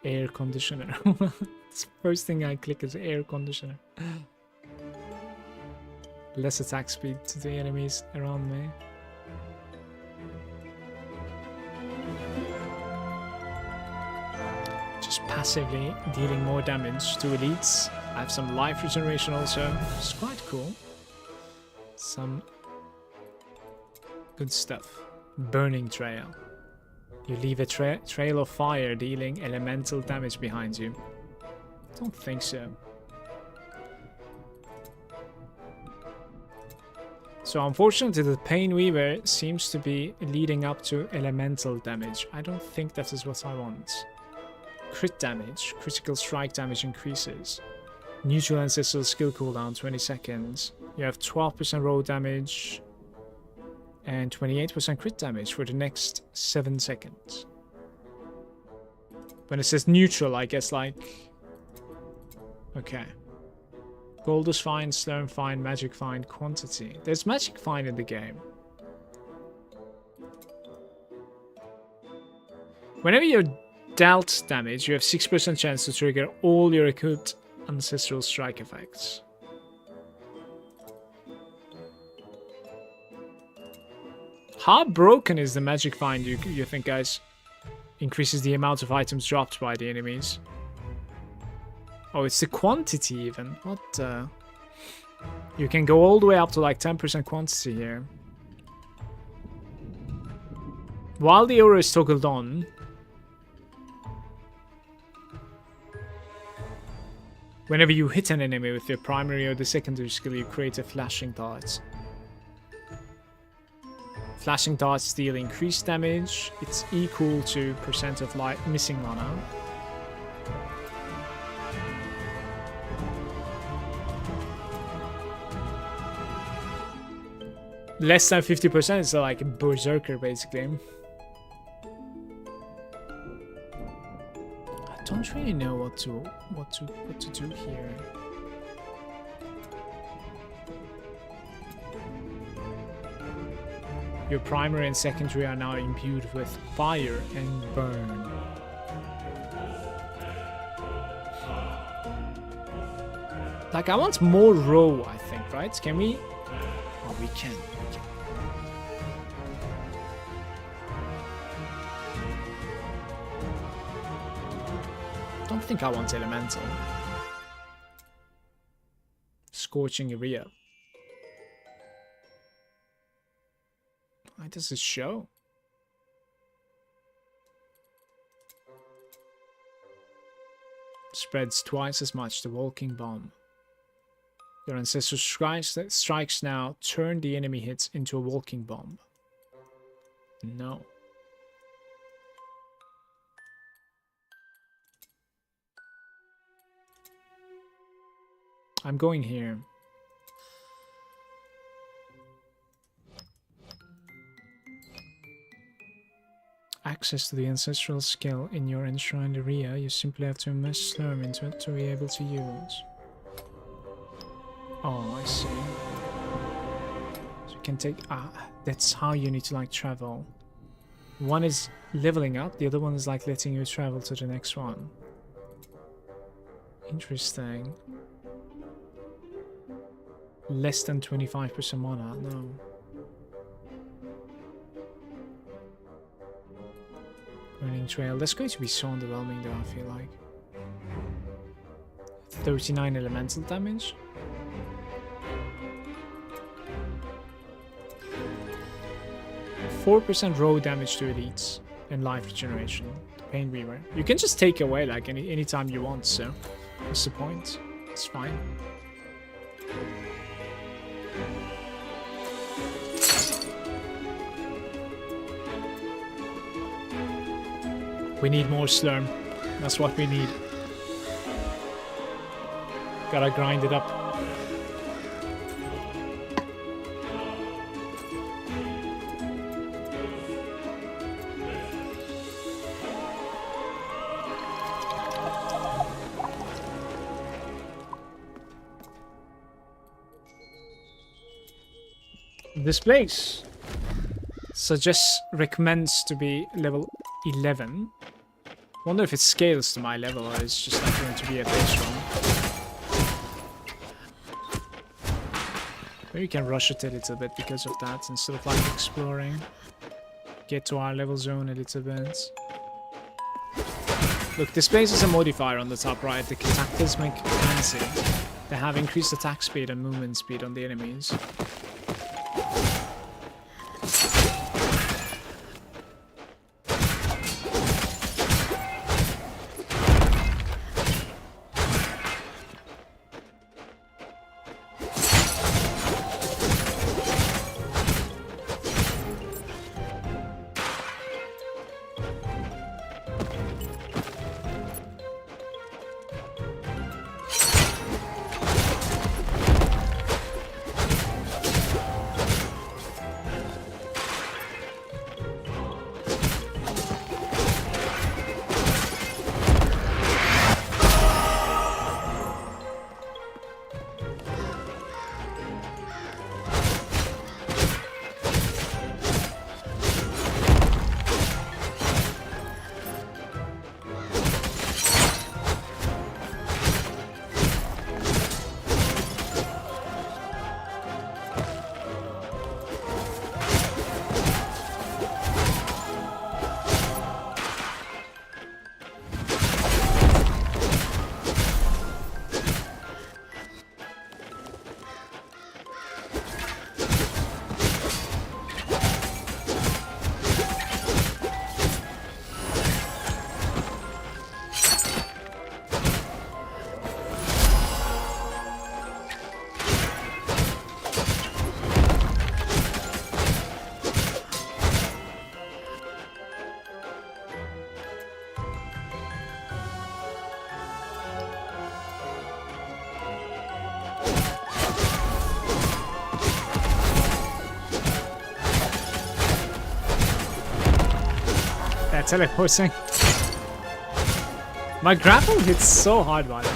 Air conditioner. It's the first thing I click is air conditioner. Less attack speed to the enemies around me. Just passively dealing more damage to elites. I have some life regeneration also. It's quite cool. Some good stuff. Burning trail. You leave a trail of fire dealing elemental damage behind you. Don't think so. So unfortunately the Pain Weaver seems to be leading up to elemental damage. I don't think that is what I want. Crit damage. Critical strike damage increases. Neutral ancestral skill cooldown 20 seconds. You have 12% roll damage. And 28% crit damage for the next 7 seconds. When it says neutral, I guess like... Okay. Gold is fine, Slurm fine, magic fine, quantity. There's magic fine in the game. Whenever you're dealt damage, you have 6% chance to trigger all your equipped ancestral strike effects. How broken is the magic find, you think, guys? Increases the amount of items dropped by the enemies. Oh, it's the quantity even. What? You can go all the way up to like 10% quantity here. While the aura is toggled on, whenever you hit an enemy with your primary or the secondary skill, you create a flashing dart. Flashing darts deal increased damage. It's equal to % of light missing mana. Less than 50% is like a berserker basically. I don't really know what to do here. Your primary and secondary are now imbued with fire and burn. Like, I want more row, I think, right? Can we? Oh, we can. Don't think I want elemental. Scorching area. Why does it show? Spreads twice as much, the walking bomb. Your ancestor strikes now turn the enemy hits into a walking bomb. No. I'm going here. Access to the ancestral skill in your enshrined area, you simply have to immerse Slurm into it to be able to use. Oh, I see. So you can take... that's how you need to like travel. One is leveling up, the other one is like letting you travel to the next one. Interesting. Less than 25% mana, no. Burning Trail. That's going to be so underwhelming though, I feel like. 39 elemental damage. %4 row damage to elites and life regeneration. Pain Weaver. You can just take away like any time you want, so what's the point? It's fine. We need more Slurm. That's what we need. Gotta grind it up. This place recommends to be level 11. Wonder if it scales to my level or it's just not going to be a bit strong. Maybe we can rush it a little bit because of that instead of like exploring. Get to our level zone a little bit. Look, this place is a modifier on the top right. The tactics make fancy. They have increased attack speed and movement speed on the enemies. Teleporting. My grapple hits so hard by the way.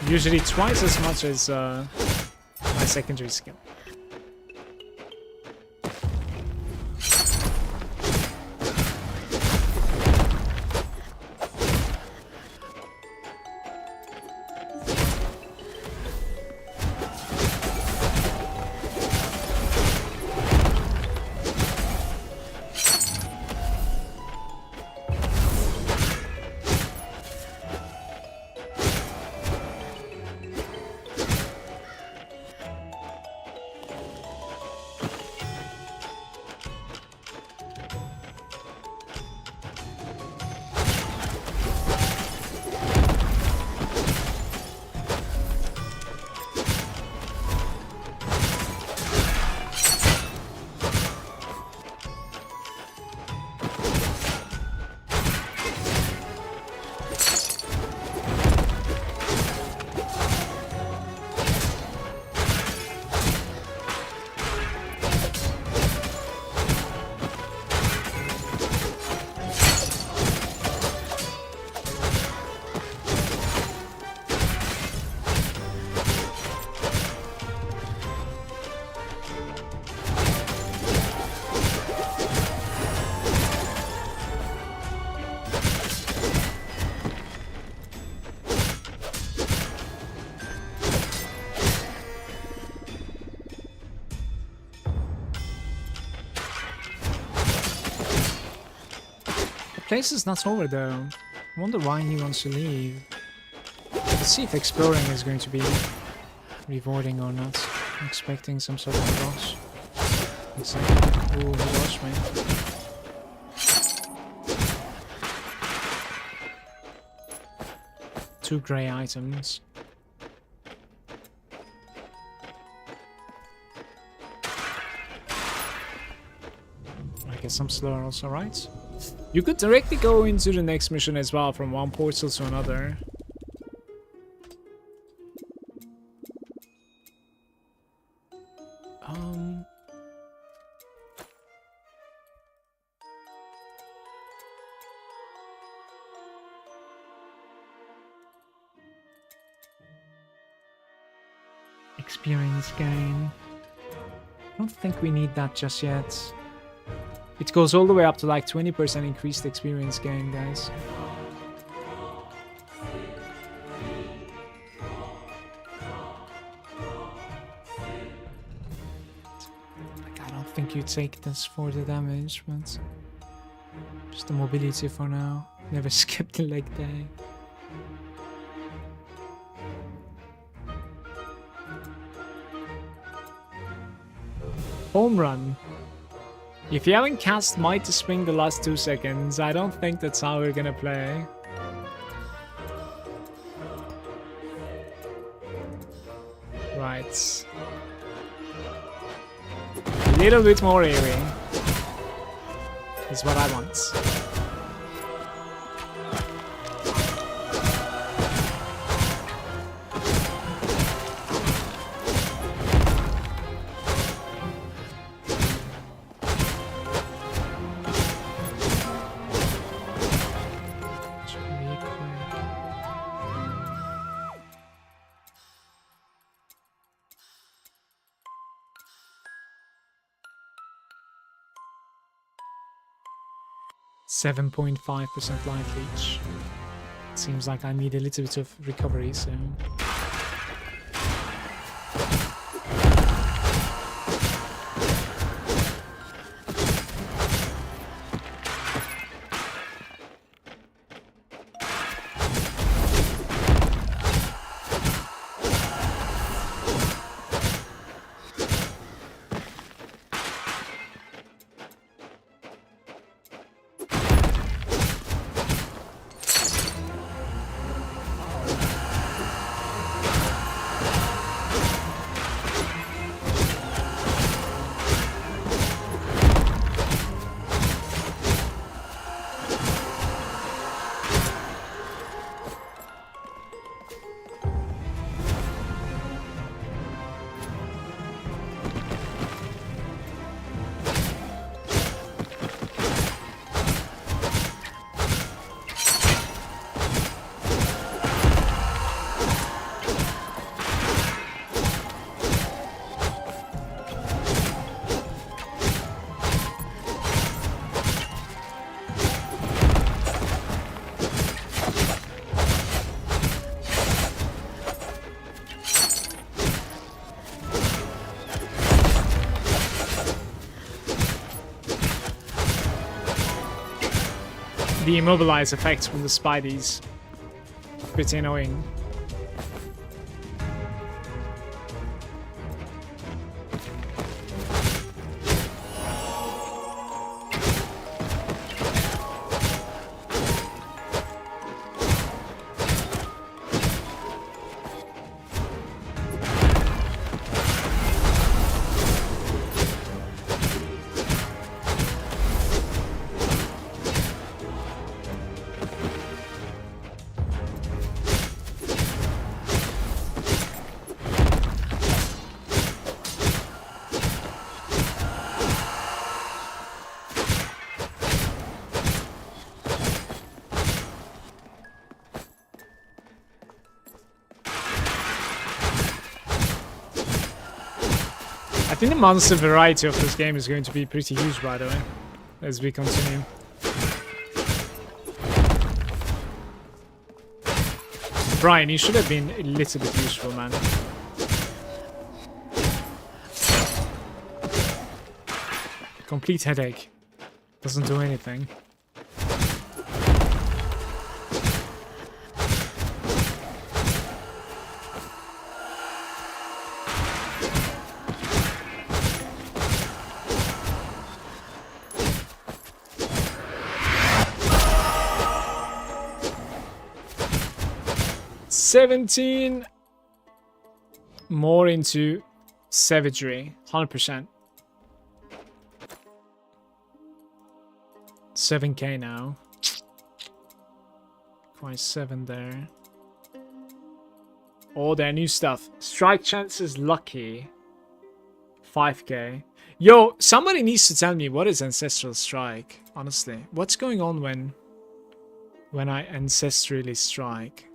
Usually twice as much as my secondary skill. Place is not over though. I wonder why he wants to leave. Let's see if exploring is going to be rewarding or not. I'm expecting some sort of boss. Ooh, he lost me. Two grey items. I guess I'm slower also, right? You could directly go into the next mission as well from one portal to another. Experience gain. I don't think we need that just yet. It goes all the way up to like 20% increased experience gain, guys. Like, I don't think you take this for the damage, but just the mobility for now. Never skip the leg day. Home run. If you haven't cast Might to Swing the last 2 seconds, I don't think that's how we're gonna play. Right. A little bit more eerie is what I want. .5% life leech. Seems like I need a little bit of recovery, so... The immobilize effect from the Spideys. Pretty annoying. I think the monster variety of this game is going to be pretty huge, by the way, as we continue. Brian, you should have been a little bit useful, man. Complete headache. Doesn't do anything. $17 more into savagery, 100%. 7k now. Quite 7 there. Oh, their new stuff. Strike chances lucky. 5k. Yo, somebody needs to tell me what is Ancestral Strike, honestly. What's going on when I ancestrally strike?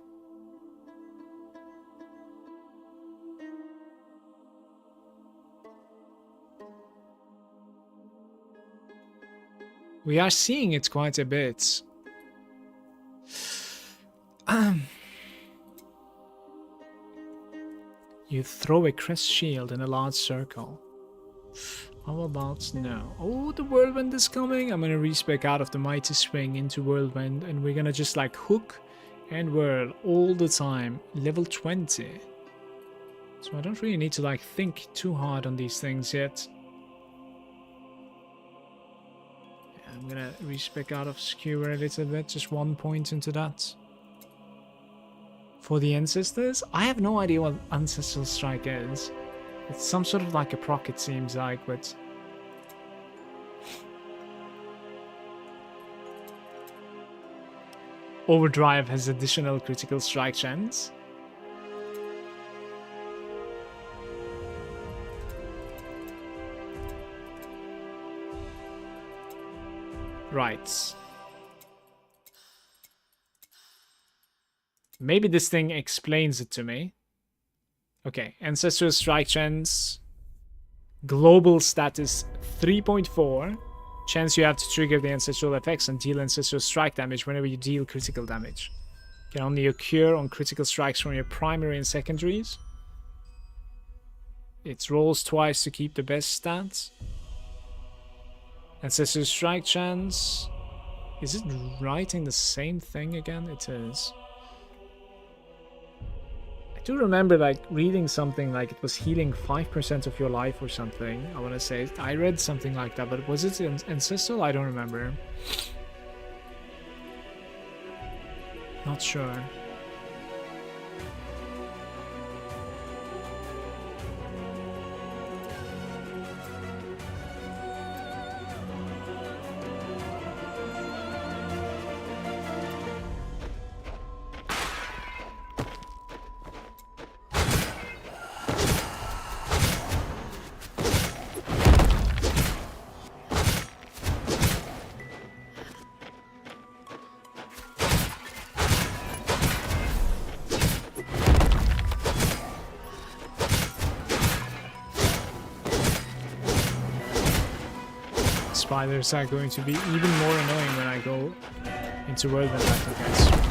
We are seeing it quite a bit. You throw a crest shield in a large circle. How about no? Oh, the whirlwind is coming. I'm gonna respec out of the mighty swing into whirlwind, and we're gonna just like hook and whirl all the time. Level 20. So I don't really need to like think too hard on these things yet. I'm gonna respec out of skewer a little bit, just 1 point into that. For the ancestors, I have no idea what ancestral strike is. It's some sort of like a proc, it seems like, but overdrive has additional critical strike chance. Right. Maybe this thing explains it to me. Okay, Ancestral Strike chance. Global status 3.4. Chance you have to trigger the ancestral effects and deal ancestral strike damage whenever you deal critical damage. Can only occur on critical strikes from your primary and secondaries. It rolls twice to keep the best stats. Ancestral strike chance. Is it writing the same thing again? It is. I do remember like reading something like it was healing 5% of your life or something. I want to say I read something like that, but was it ancestral? I don't remember. Not sure. Spiders are going to be even more annoying when I go into whirlwind, I think, guys.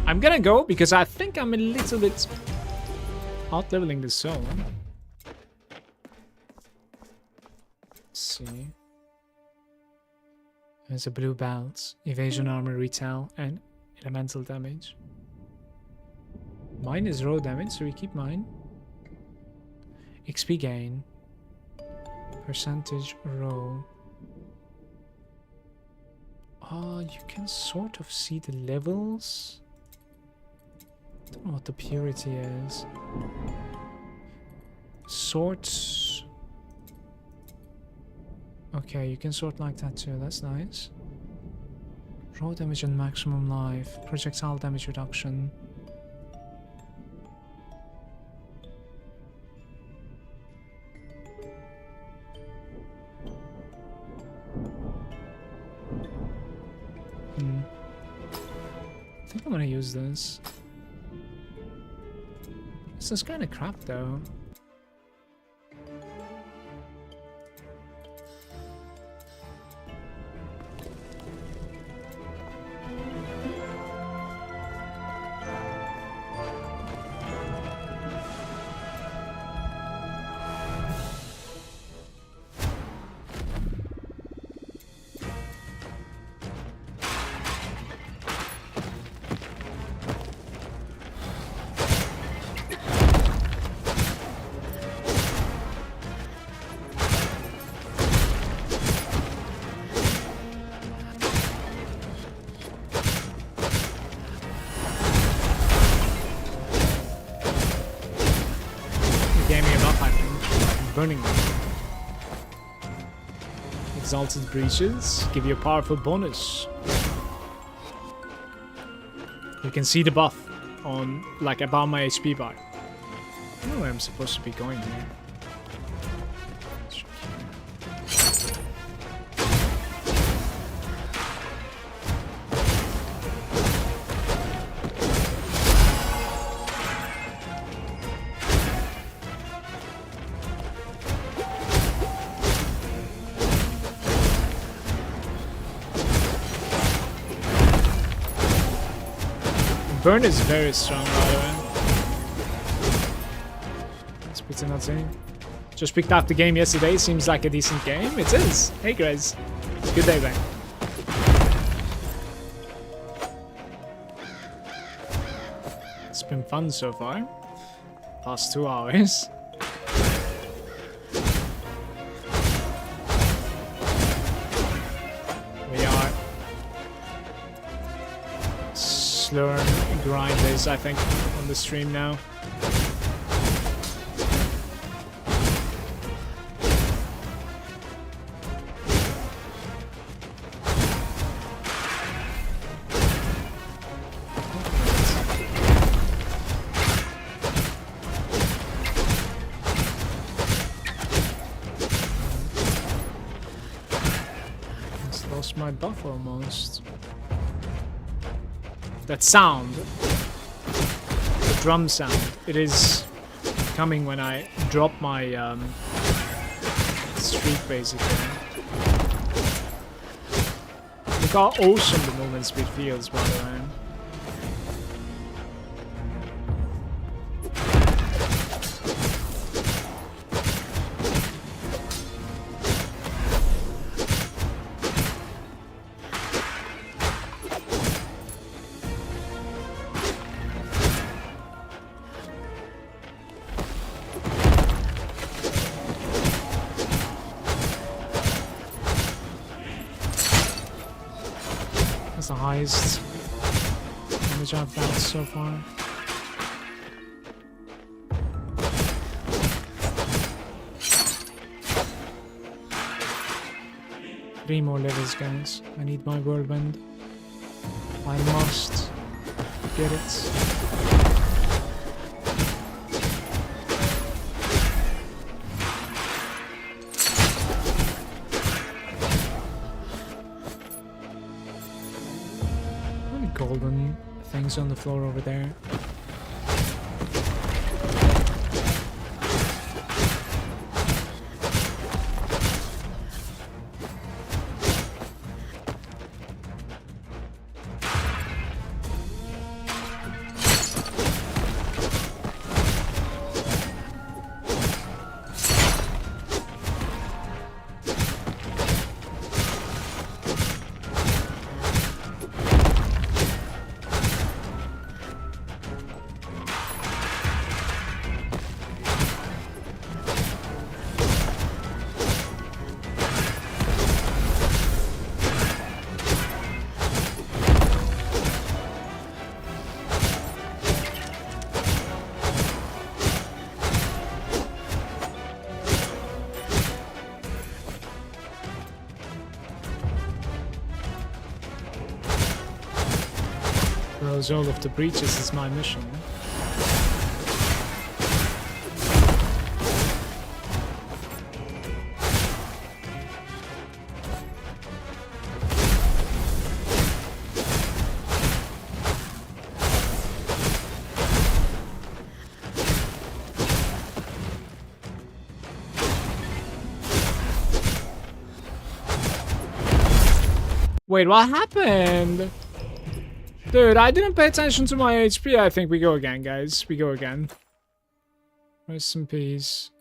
I'm gonna go because I think I'm a little bit out-leveling the zone. Let's see. There's a blue belt, evasion armor retail, and elemental damage. Mine is raw damage, so we keep mine. XP gain. Percentage raw. Oh, you can sort of see the levels. Don't know what the purity is. Sort. Okay, you can sort like that too. That's nice. Raw damage and maximum life. Projectile damage reduction. I think I'm gonna use this. This is kind of crap though. burning them. Exalted Breaches give you a powerful bonus. You can see the buff on, like, about my HP bar. I don't know where I'm supposed to be going here. Burn is very strong, by the way. It's pretty nutsy. Just picked up the game yesterday. Seems like a decent game. It is. Hey, guys. Good day, man. It's been fun so far. Past 2 hours. We are Slurm grinders, I think, on the stream now. Just lost my buff almost. That sound, the drum sound, it is coming when I drop my streak, basically. Look how awesome the movement speed feels, by the way. That's the highest damage I've done so far. Three more levels, guys. I need my whirlwind. I must get it. Golden things on the floor over there. Close all of the breaches is my mission. Wait, what happened? Dude, I didn't pay attention to my HP. I think we go again, guys. We go again. Rest in peace.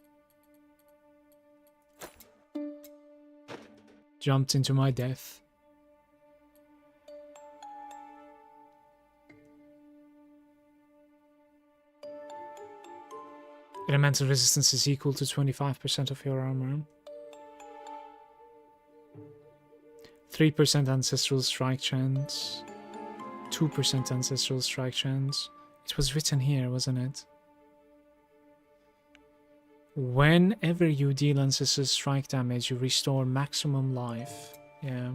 Jumped into my death. Elemental resistance is equal to 25% of your armor. 3% ancestral strike chance. 2% ancestral strike chance. It was written here, wasn't it? Whenever you deal ancestor strike damage, you restore maximum life. Yeah.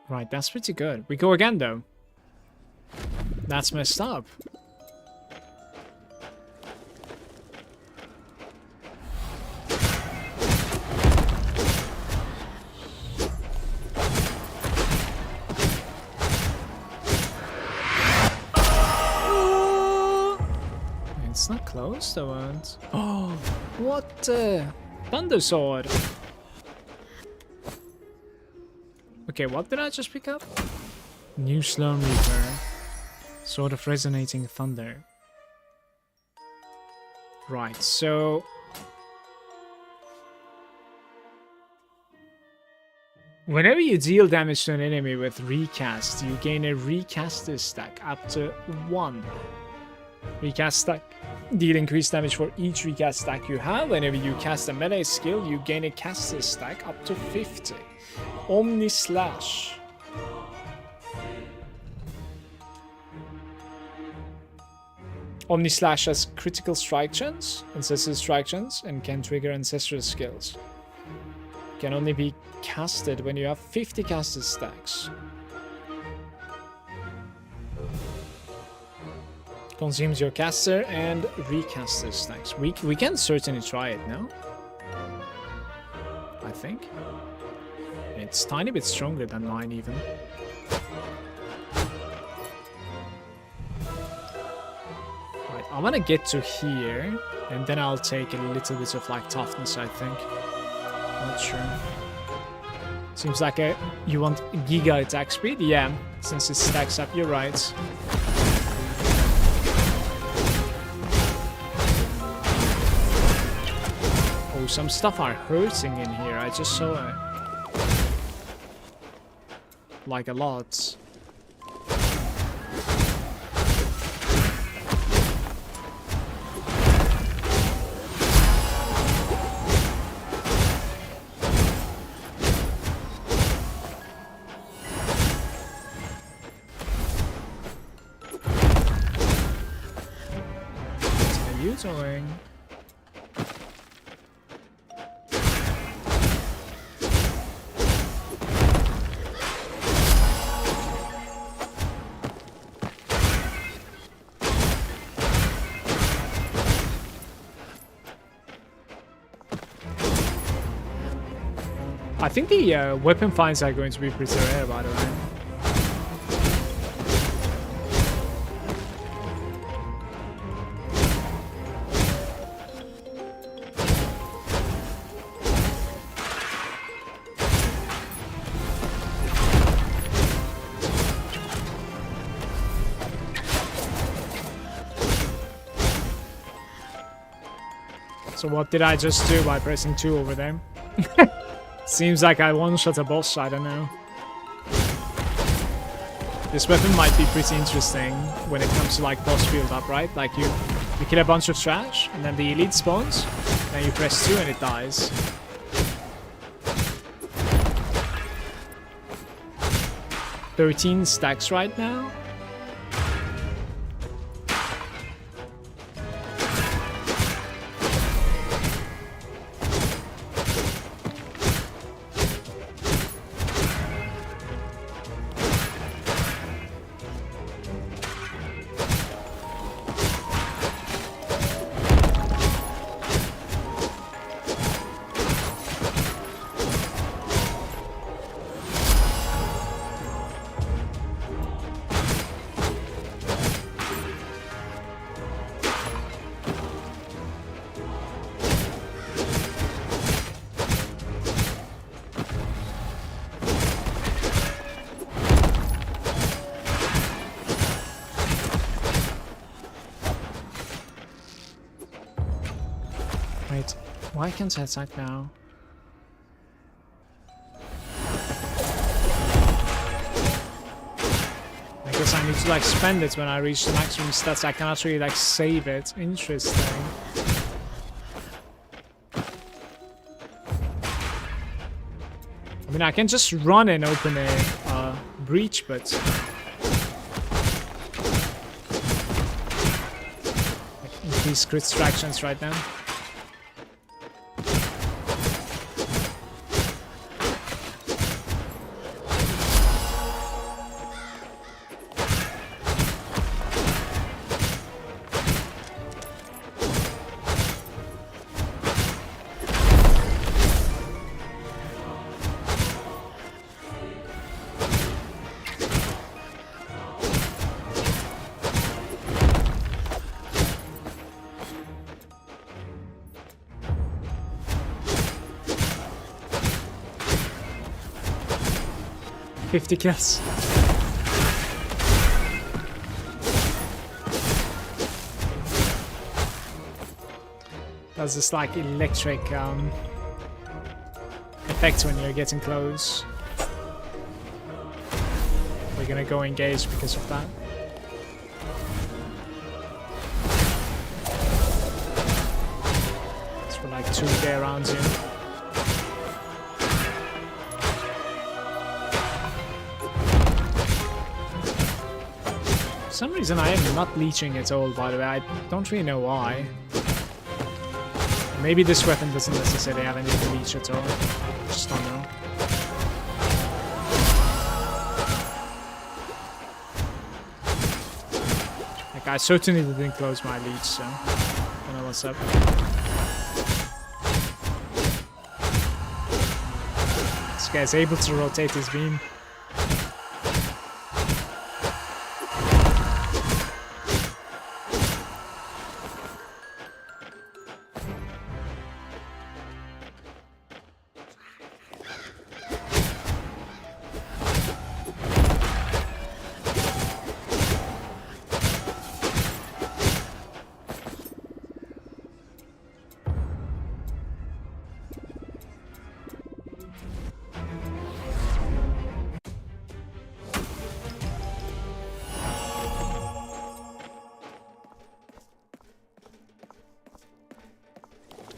Right, that's pretty good. We go again, though. That's messed up. It's not close, though, and... Oh, what the... Thunder Sword! Okay, what did I just pick up? New Slormancer. Sword of Resonating Thunder. Right, so... Whenever you deal damage to an enemy with Recast, you gain a Recaster stack up to 1. Recast stack. Deal increased damage for each recast stack you have. Whenever you cast a melee skill, you gain a caster stack up to 50. Omni Slash. Omni Slash has critical strike chance, ancestral strike chance, and can trigger ancestral skills. Can only be casted when you have 50 caster stacks. Consumes your caster and recaster stacks. We can certainly try it now. I think. It's a tiny bit stronger than mine even. Right, I want to get to here, and then I'll take a little bit of like toughness, I think. Not sure. Seems like you want Giga attack speed? Yeah, since it stacks up, you're right. Oh, some stuff are hurting in here. I just saw it. Like a lot. What are you doing? I think the weapon finds are going to be pretty rare, by the way. So what did I just do by pressing 2 over there? Seems like I one-shot a boss, I don't know. This weapon might be pretty interesting when it comes to like boss build up, right? Like you kill a bunch of trash, and then the elite spawns, then you press 2 and it dies. $13 stacks right now. Wait, why can't I attack now? I guess I need to like spend it when I reach the maximum stats. I cannot really like save it. Interesting. I mean, I can just run and open a breach, but these crit distractions right now. $50 kills. Does this like electric effect when you're getting close. We're gonna go engage because of that. It's for like 2k rounds in. For some reason I am not leeching at all, by the way. I don't really know why. Maybe this weapon doesn't necessarily have any leech at all. Just don't know. Like, I certainly didn't close my leech, so I don't know what's up. This guy's able to rotate his beam.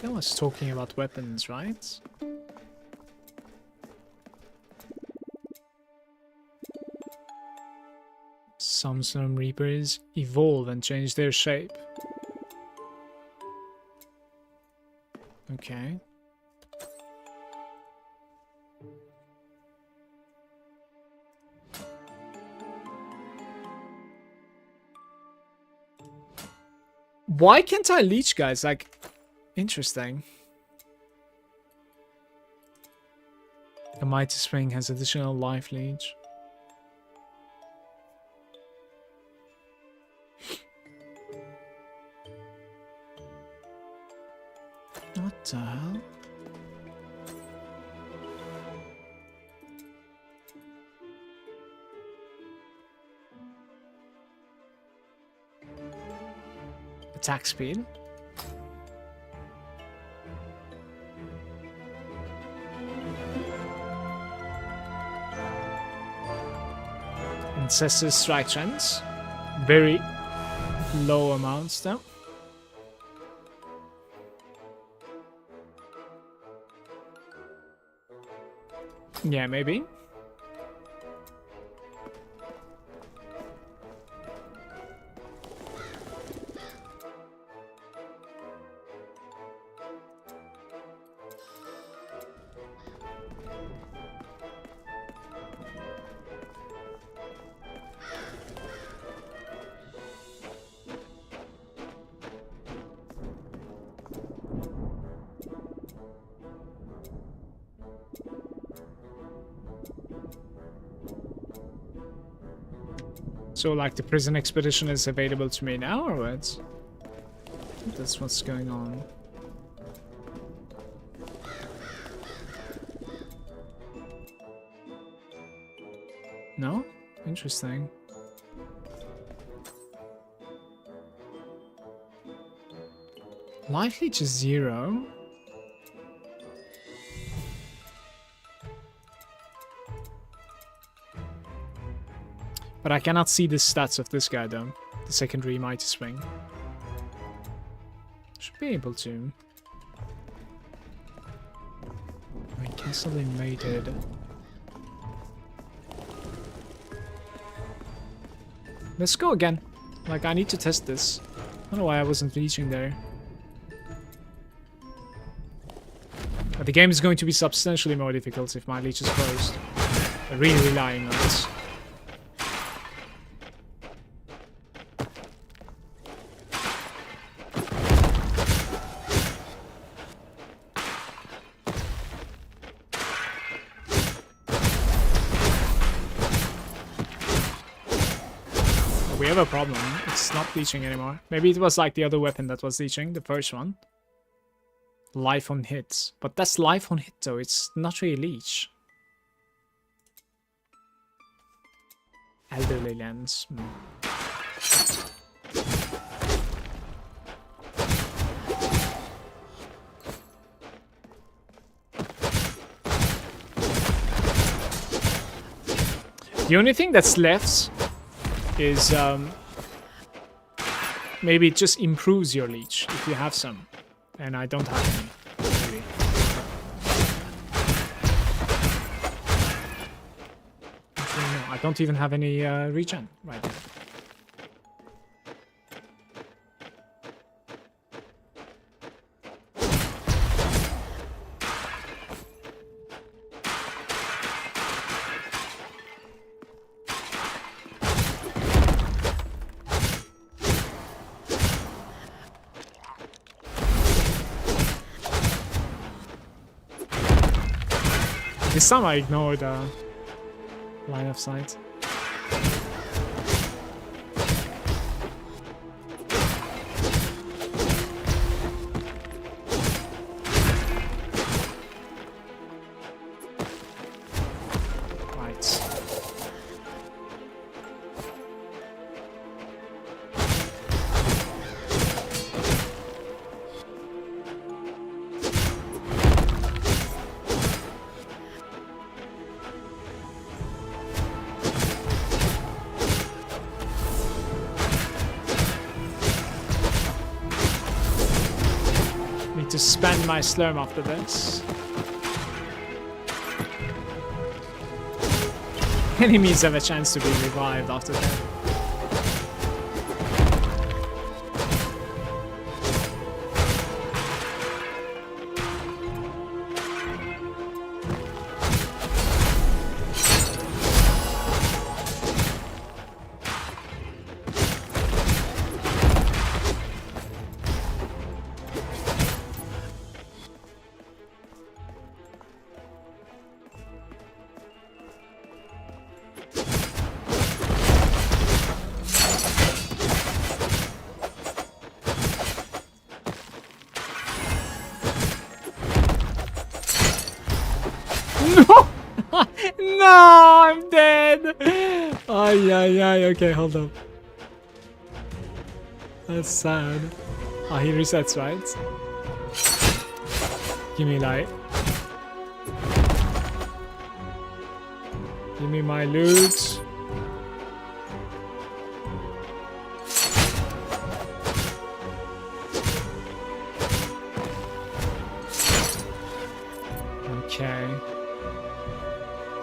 I was talking about weapons, right? Some Reapers evolve and change their shape. Okay. Why can't I leech, guys? Like, interesting. The Mighty Swing has additional life leech. What the hell? Attack speed. Ancestor strike trends. Very low amounts though. Yeah, maybe. So, like, the prison expedition is available to me now, or what? That's what's going on. No? Interesting. Life leech is 0. But I cannot see the stats of this guy though. The secondary Mighty Swing. Should be able to. I mean, Castle invaded. Let's go again. Like, I need to test this. don't know why I wasn't reaching there. But the game is going to be substantially more difficult if my leech is closed. I'm really relying on this. We have a problem. It's not leeching anymore. Maybe it was like the other weapon that was leeching, the first one. Life on hit. But that's life on hit though, it's not really leech. Elderly lens. The only thing that's left is maybe it just improves your leech if you have some, and I don't have any really. Actually, no, I don't even have any regen right now. This time I ignored line of sight. Right. To spend my slurm after this. Enemies have a chance to be revived after that. No, I'm dead. Ay, ay, ay. Okay, hold up. That's sad. Ah, he resets, right? Give me light. Give me my loot. Okay.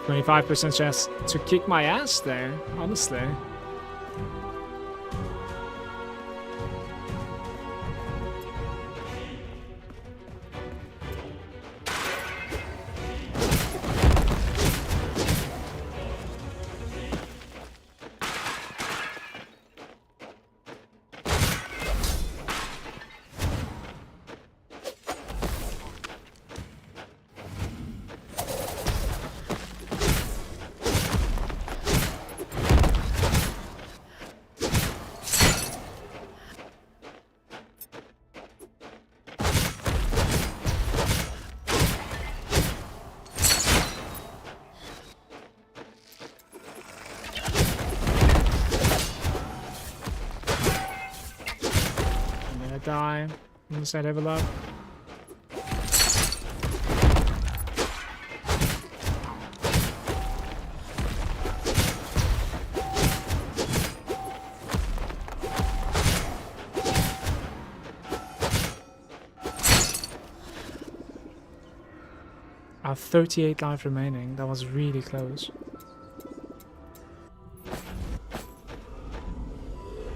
25% chance to kick my ass there, honestly. Die unless I level up. I have 38 life remaining. That was really close.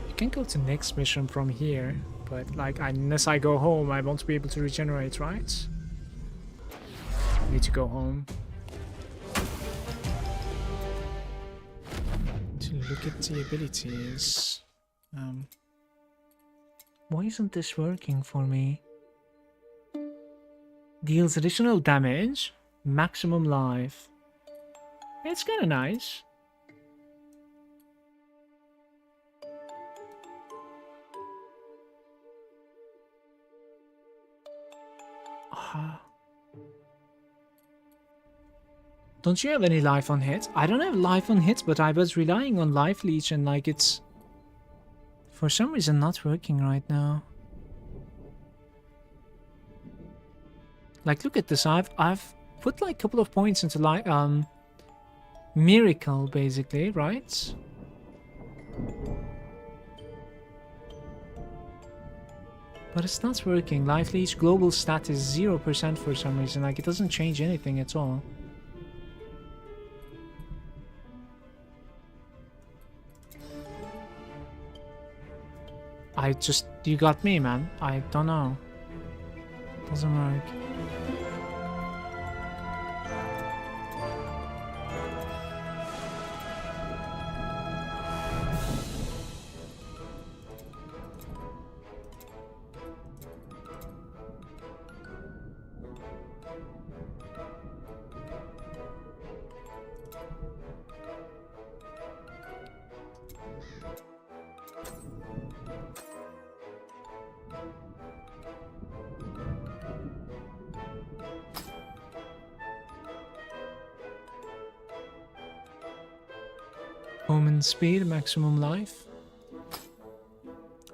You can go to next mission from here, but like unless I go home, I won't be able to regenerate, right? I need to go home. To look at the abilities. Why isn't this working for me? Deals additional damage, maximum life. It's kind of nice. Don't you have any life on hit? I don't have life on hit, but I was relying on life leech and like it's for some reason not working right now. Like look at this, I've put like a couple of points into like miracle basically, right? But it's not working. Life leech global stat is 0% for some reason, like it doesn't change anything at all. You got me, man. I don't know. Doesn't work. Movement speed, maximum life.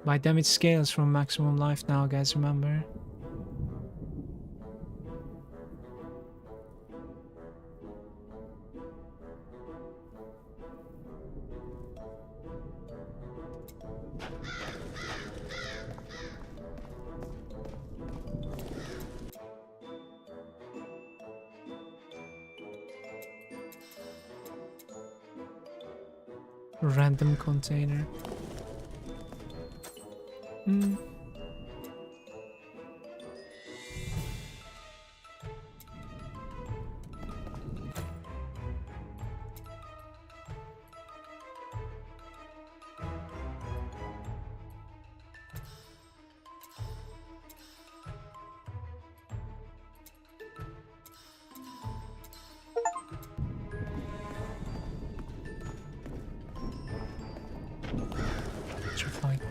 My damage scales from maximum life now, guys, remember. Random container.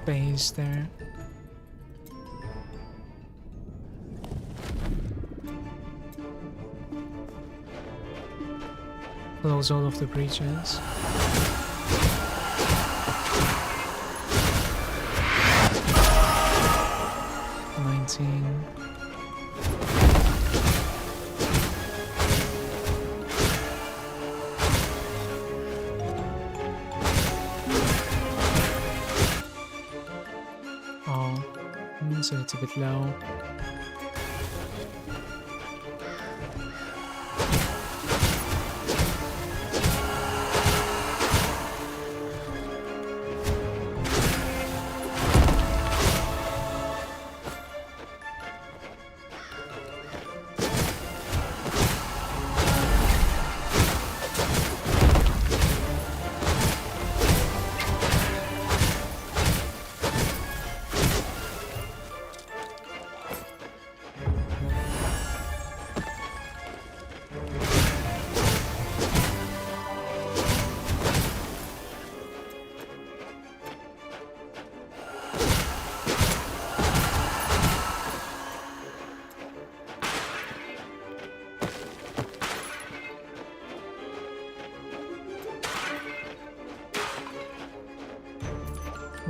Base there. Close all of the breaches. So it's a bit low.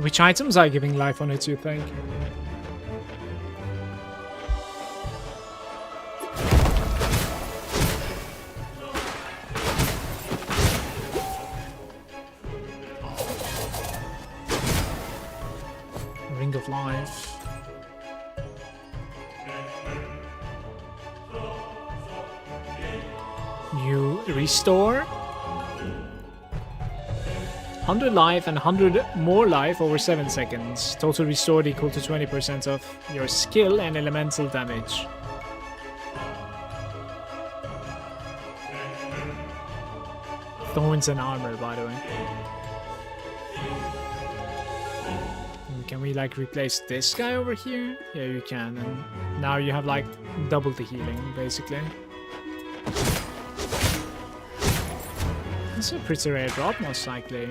Which items are giving life on it, you think? Ring of Life. You restore. 100 life and 100 more life over 7 seconds. Total restored equal to 20% of your skill and elemental damage. Thorns and armor, by the way. Can we like replace this guy over here? Yeah, you can. And now you have like double the healing, basically. It's a pretty rare drop, most likely.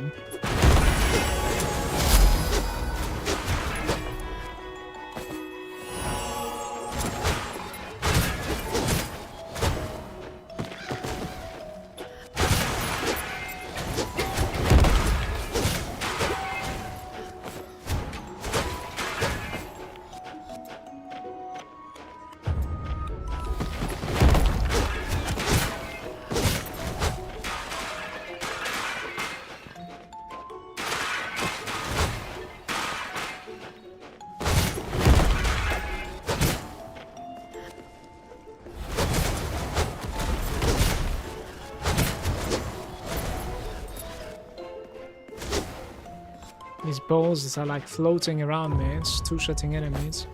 These balls that are like floating around me, it's two-shotting enemies.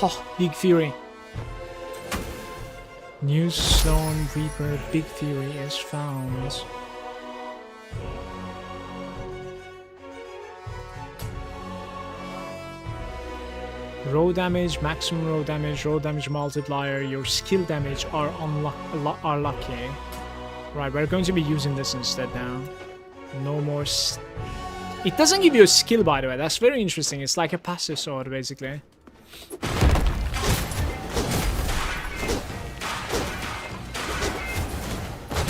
Oh, Big Fury. New Stone Reaper Big Fury is found. Raw damage, maximum raw damage multiplier, your skill damage are lucky. Right, we're going to be using this instead now. No more... It doesn't give you a skill, by the way. That's very interesting. It's like a passive sword, basically.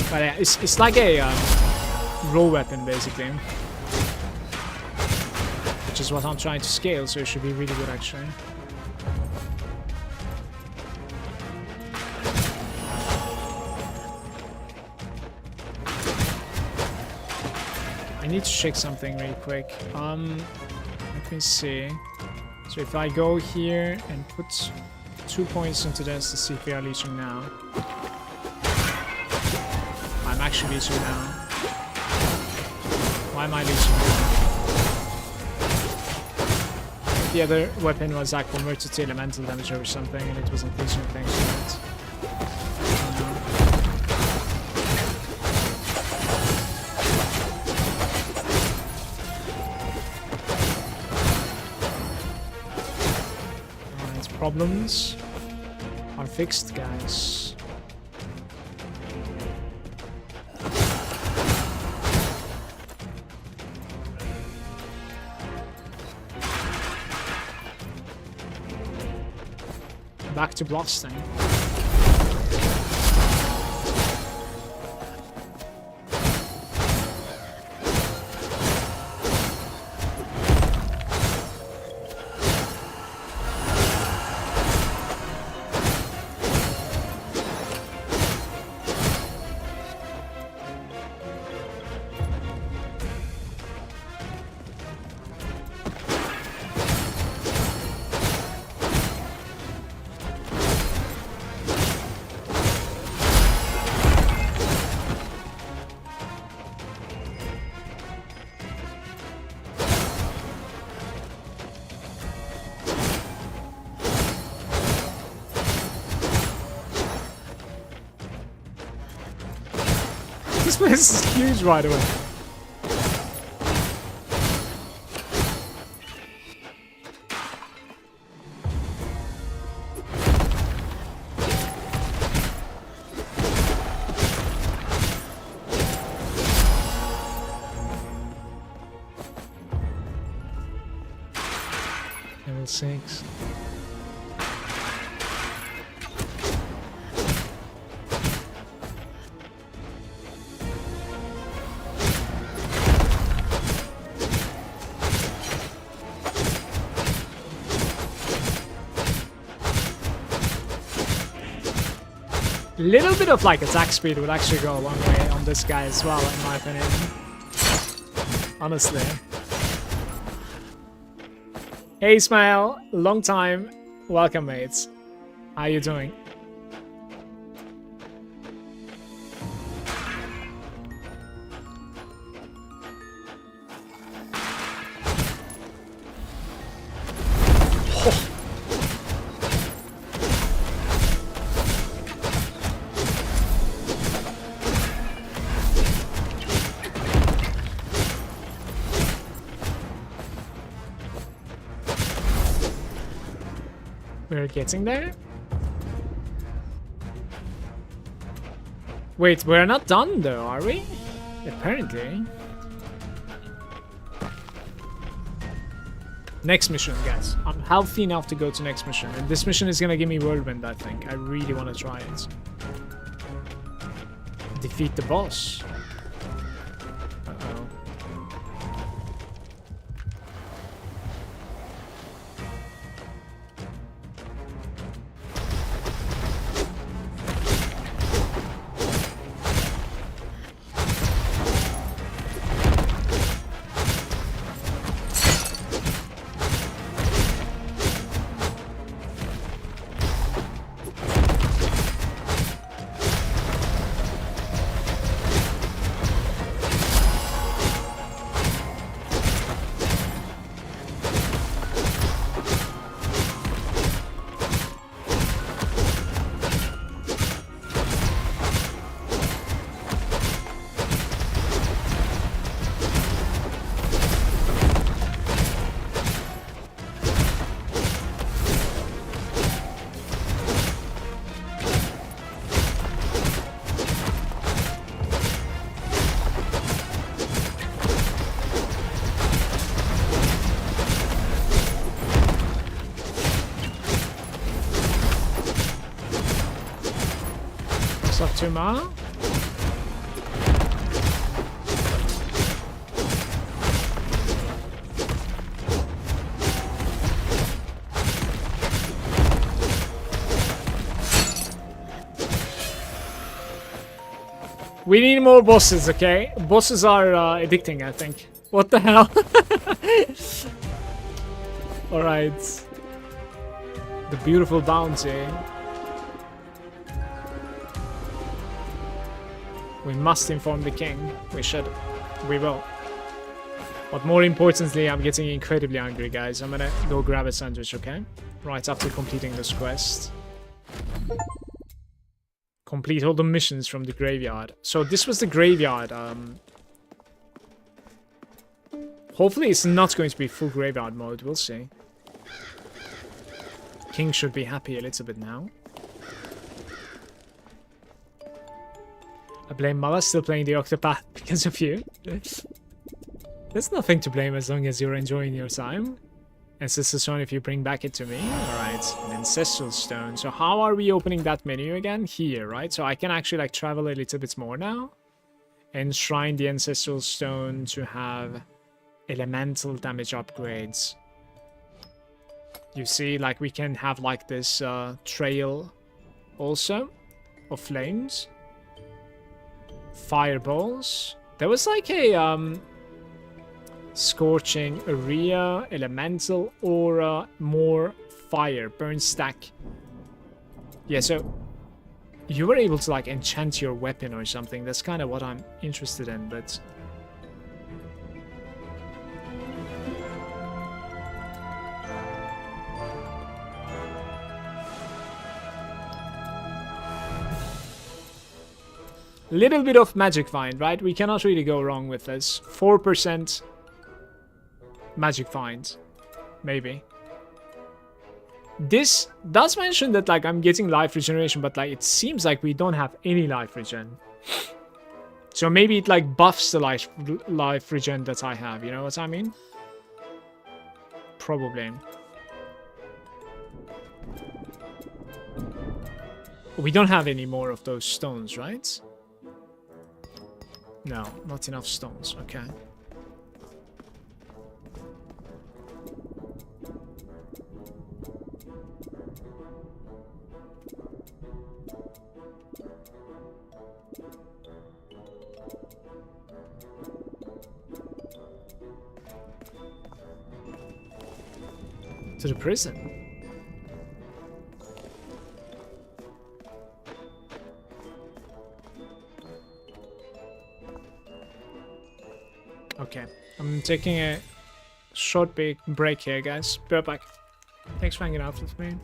But yeah, it's like a raw weapon, basically. Which is what I'm trying to scale, so it should be really good, actually. I need to check something really quick. Let me see. So if I go here and put 2 points into this to see if we are leeching now. I'm actually leeching now. Why am I leeching now? The other weapon was like converted to elemental damage or something, and it wasn't leeching thanks to that. Problems are fixed, guys. Back to blasting. This place is huge, right away. Level 6. Little bit of like attack speed would actually go a long way on this guy as well, in my opinion. Honestly. Hey Ismail, long time. Welcome, mates. How you doing? We're getting there. Wait, we're not done though, are we? Apparently. Next mission, guys. I'm healthy enough to go to next mission. And this mission is gonna give me whirlwind, I think. I really want to try it. Defeat the boss. Uh-oh. What's up, Tuma? We need more bosses, okay? Bosses are addicting, I think. What the hell? Alright. The beautiful bounty. We must inform the king. We should. We will. But more importantly, I'm getting incredibly hungry, guys. I'm gonna go grab a sandwich, okay? Right after completing this quest. Complete all the missions from the graveyard. So this was the graveyard. Hopefully it's not going to be full graveyard mode. We'll see. King should be happy a little bit now. I blame Mala still playing the Octopath because of you. There's nothing to blame as long as you're enjoying your time. Ancestral Stone if you bring back it to me. Alright, an Ancestral Stone. So how are we opening that menu again? Here, right? So I can actually like travel a little bit more now. Enshrine the Ancestral Stone to have elemental damage upgrades. You see, like we can have like this trail also of flames. Fireballs. There was like a scorching area, elemental aura, more fire, burn stack. Yeah, so you were able to like enchant your weapon or something. That's kind of what I'm interested in, but little bit of magic find, right? We cannot really go wrong with this. 4% magic find, maybe. This does mention that like I'm getting life regeneration, but like it seems like we don't have any life regen. So maybe it like buffs the life regen that I have, you know what I mean? Probably. We don't have any more of those stones, right? No, not enough stones. Okay. To the prison. Okay, I'm taking a short break here, guys. Be right back. Thanks for hanging out with me.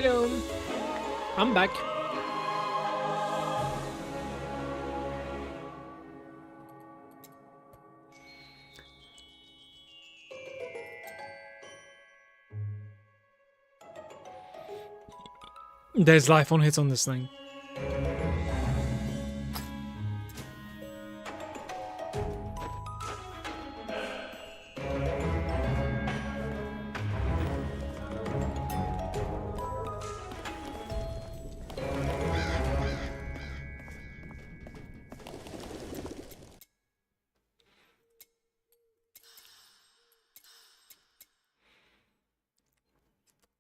Hello. I'm back. There's life on hit on this thing.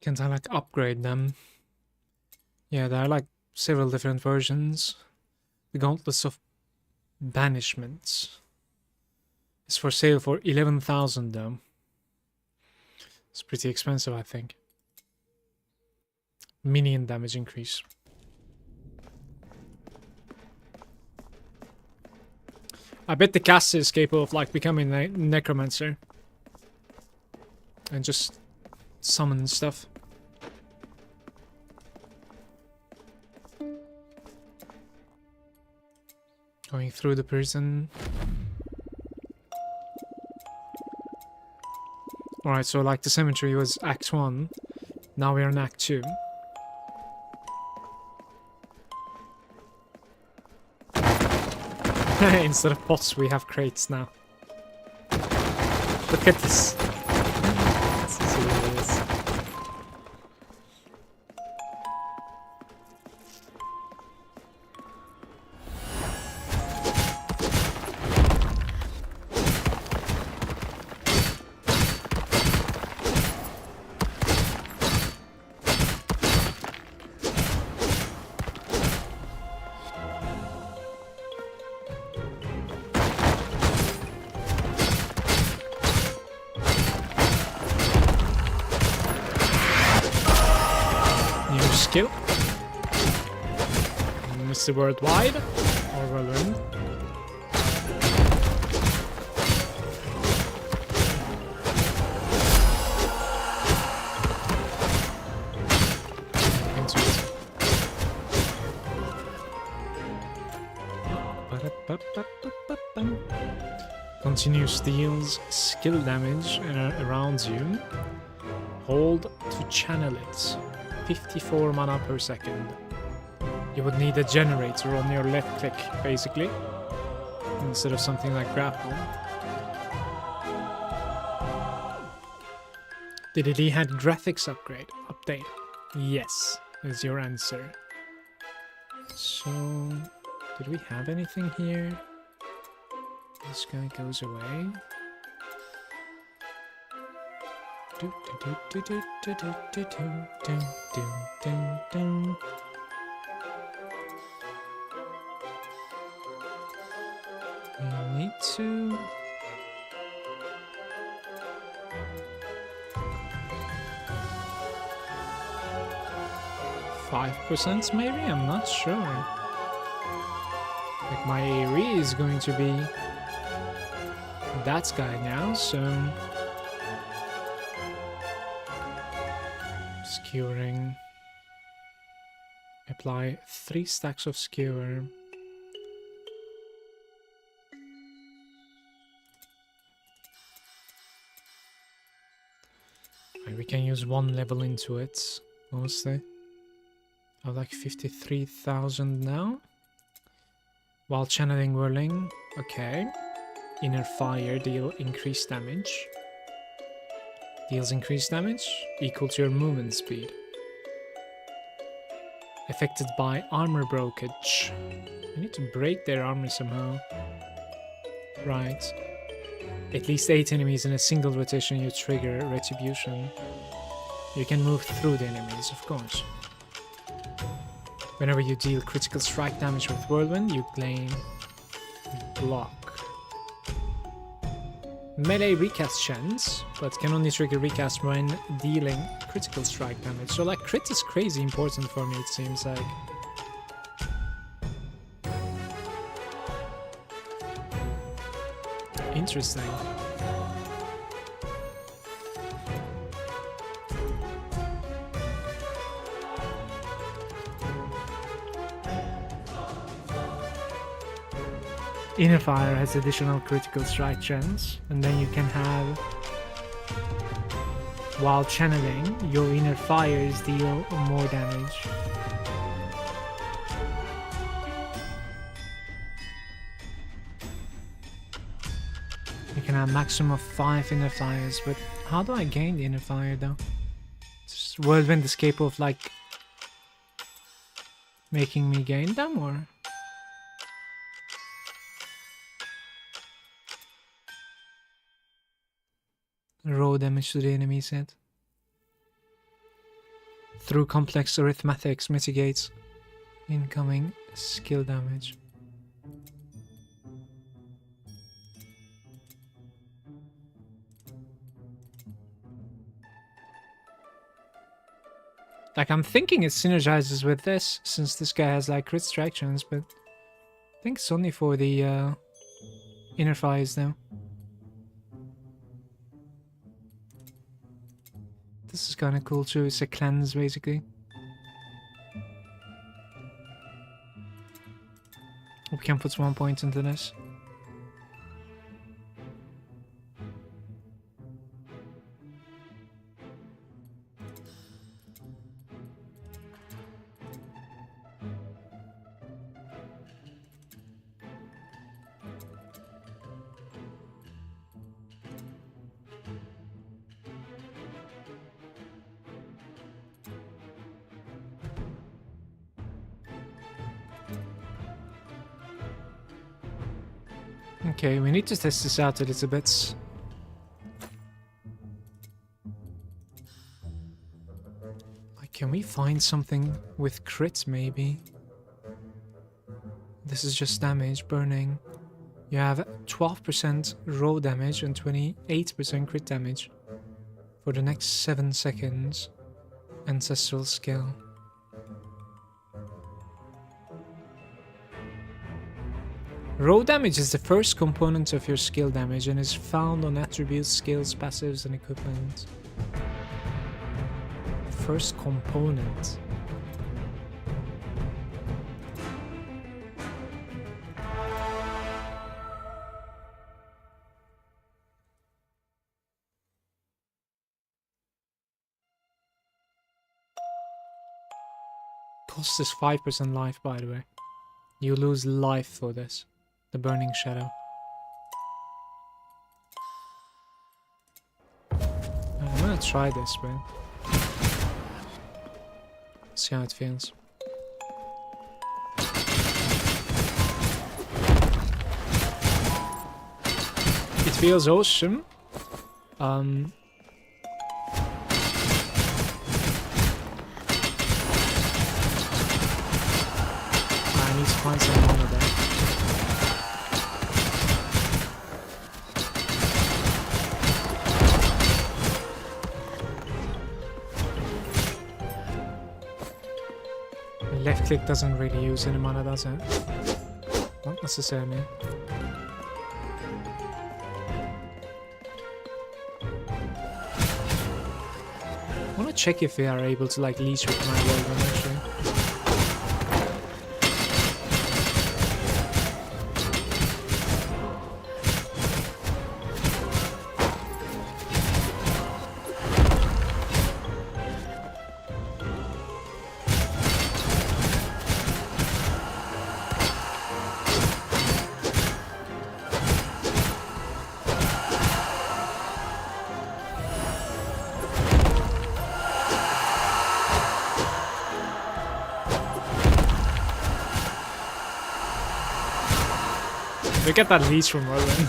Can't I like upgrade them? Yeah, there are like several different versions. The Gauntlets of Banishment is for sale for 11,000 though. It's pretty expensive, I think. Minion damage increase. I bet the caster is capable of like becoming a necromancer and just summon stuff. Going through the prison. Alright, so like the cemetery was Act 1. Now we're in Act 2. Instead of pots, we have crates now. Look at this. This is hilarious. Skill. Mr. Worldwide or Whirlwind. Into it. Continuous deals skill damage around you. Hold to channel it. 54 mana per second. You would need a generator on your left click, basically, instead of something like grapple. Did it had graphics update? Yes, is your answer. So, did we have anything here? This guy goes away. We need to... 5% maybe? I'm not sure. Like my AoE is going to be that guy now, so... Skewering. Apply 3 stacks of skewer. Right, we can use 1 level into it, mostly. So like 53,000 now. While channeling whirling. Okay. Inner fire deal increased damage. Deals increased damage equal to your movement speed. Affected by armor breakage. You need to break their armor somehow. Right. At least 8 enemies in a single rotation you trigger retribution. You can move through the enemies, of course. Whenever you deal critical strike damage with whirlwind, you gain block. Melee recast chance, but can only trigger recast when dealing critical strike damage. So like crit is crazy important for me, it seems like. Interesting. Inner fire has additional critical strike chance, and then you can have, while channeling, your inner fires deal more damage. You can have maximum of 5 inner fires, but how do I gain the inner fire though? Is whirlwind is capable of like making me gain them, or? Raw damage to the enemy set. Through complex arithmetics mitigates incoming skill damage. Like, I'm thinking it synergizes with this, since this guy has like crit strike chance, but I think it's only for the inner fires though. This is kind of cool too, it's a cleanse basically. We can put 1 point into this. Okay, we need to test this out a little bit. Like, can we find something with crit, maybe? This is just damage, burning. You have 12% raw damage and 28% crit damage for the next 7 seconds. Ancestral skill. Raw damage is the first component of your skill damage and is found on attributes, skills, passives, and equipment. First component. Cost is 5% life, by the way. You lose life for this. The Burning Shadow. I'm gonna try this, man. See how it feels. It feels awesome. I need to find some mana there. Left click doesn't really use any mana, does it? Not necessarily. I wanna check if we are able to like leech with my Whirlwind actually. Look at that leech from Whirlwind.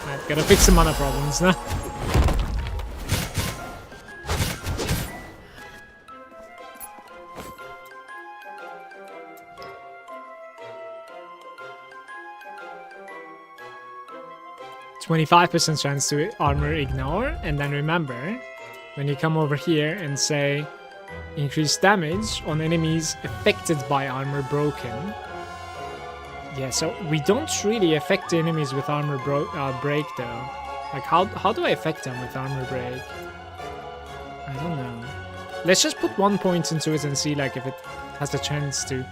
Right, gotta fix some mana problems now. %25% chance to armor ignore, and then remember, when you come over here and say increase damage on enemies affected by armor broken. Yeah, so we don't really affect the enemies with armor break though. Like how do I affect them with armor break? I don't know. Let's just put 1 point into it and see like if it has the chance to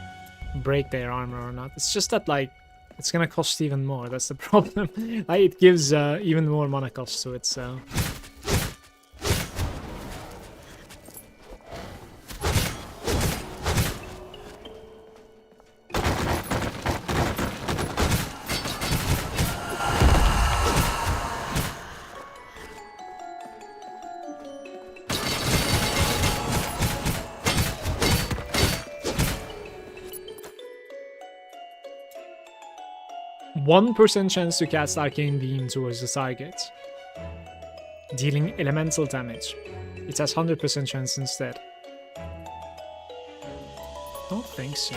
break their armor or not. It's just that like it's gonna cost even more, that's the problem. Like, it gives even more mana cost to it, so... 1% chance to cast Arcane Beam towards the target, dealing elemental damage. It has 100% chance instead. Don't think so.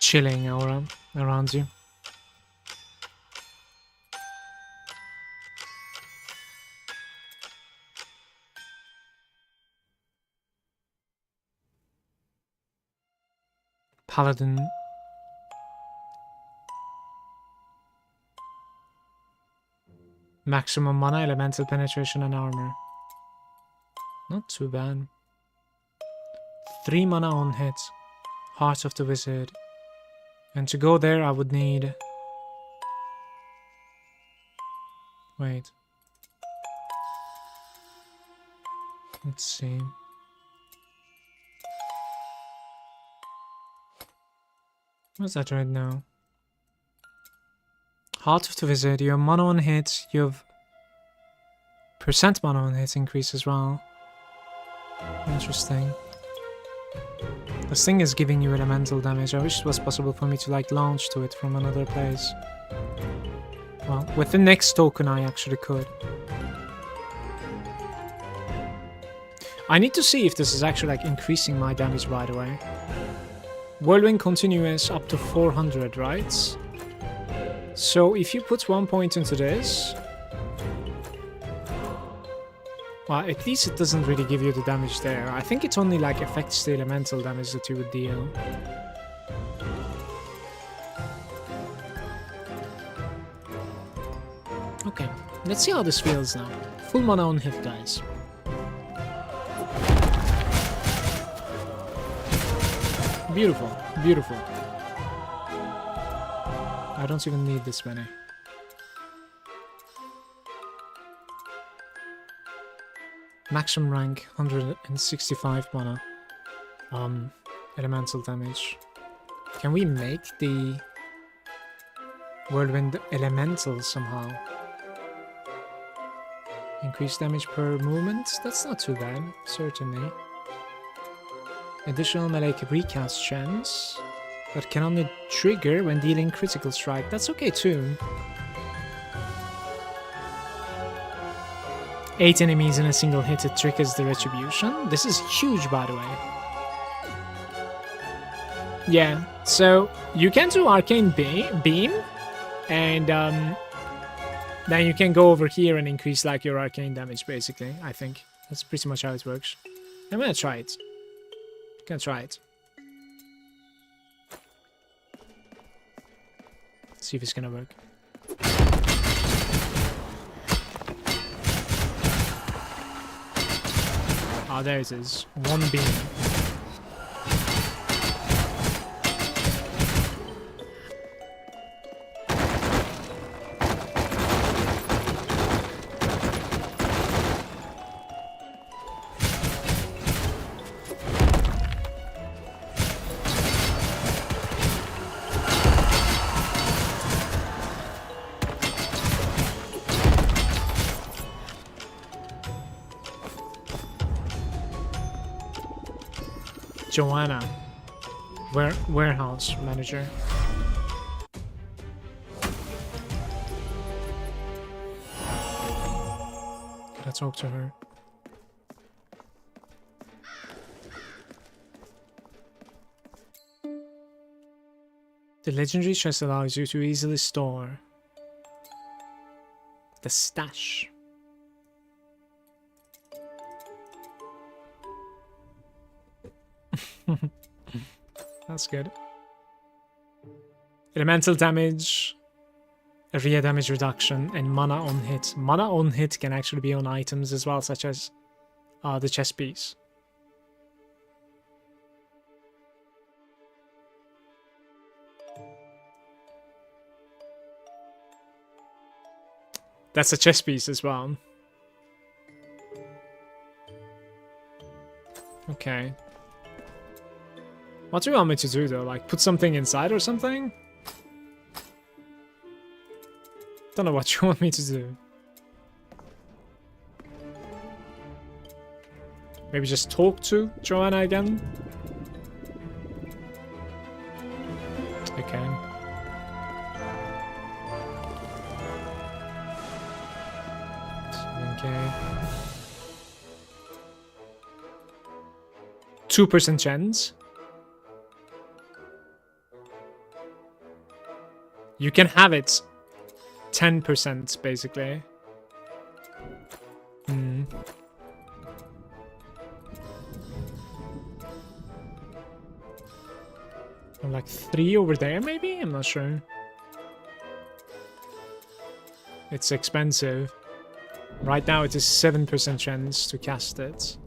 Chilling aura around you. Paladin. Maximum mana, elemental penetration, and armor. Not too bad. 3 mana on hit. Heart of the Wizard. And to go there, I would need... Wait. Let's see. What's that right now? Heart of the Wizard, your mana on hit, your percent mana on hit increase as well. Interesting. This thing is giving you elemental damage. I wish it was possible for me to like launch to it from another place. Well, with the next token I actually could. I need to see if this is actually like increasing my damage right away. Whirlwind continuous up to 400, right? So if you put 1 point into this... Well, at least it doesn't really give you the damage there. I think it only like affects the elemental damage that you would deal. Okay, let's see how this feels now. Full mana on hit, guys. Beautiful, beautiful. I don't even need this many. Maximum rank, 165 mana. Elemental damage. Can we make the Whirlwind elemental somehow? Increase damage per movement? That's not too bad, certainly. Additional melee recast chance, but can only trigger when dealing critical strike. That's okay too. 8 enemies in a single hit, it triggers the retribution. This is huge, by the way. Yeah, so you can do Arcane Beam, and then you can go over here and increase like your arcane damage, basically. I think that's pretty much how it works. I'm gonna try it. Gonna try it. See if it's gonna work. Oh, there it is. One beam. Joanna, warehouse manager. Can I talk to her? The legendary chest allows you to easily store the stash. That's good. Elemental damage, area damage reduction, and mana on hit. Mana on hit can actually be on items as well, such as the chest piece. That's a chest piece as well. Okay. What do you want me to do though? Like put something inside or something? Don't know what you want me to do. Maybe just talk to Joanna again? Okay. Okay. 2% chance. You can have it 10% basically. Like 3 over there maybe? I'm not sure. It's expensive. Right now it is 7% chance to cast it.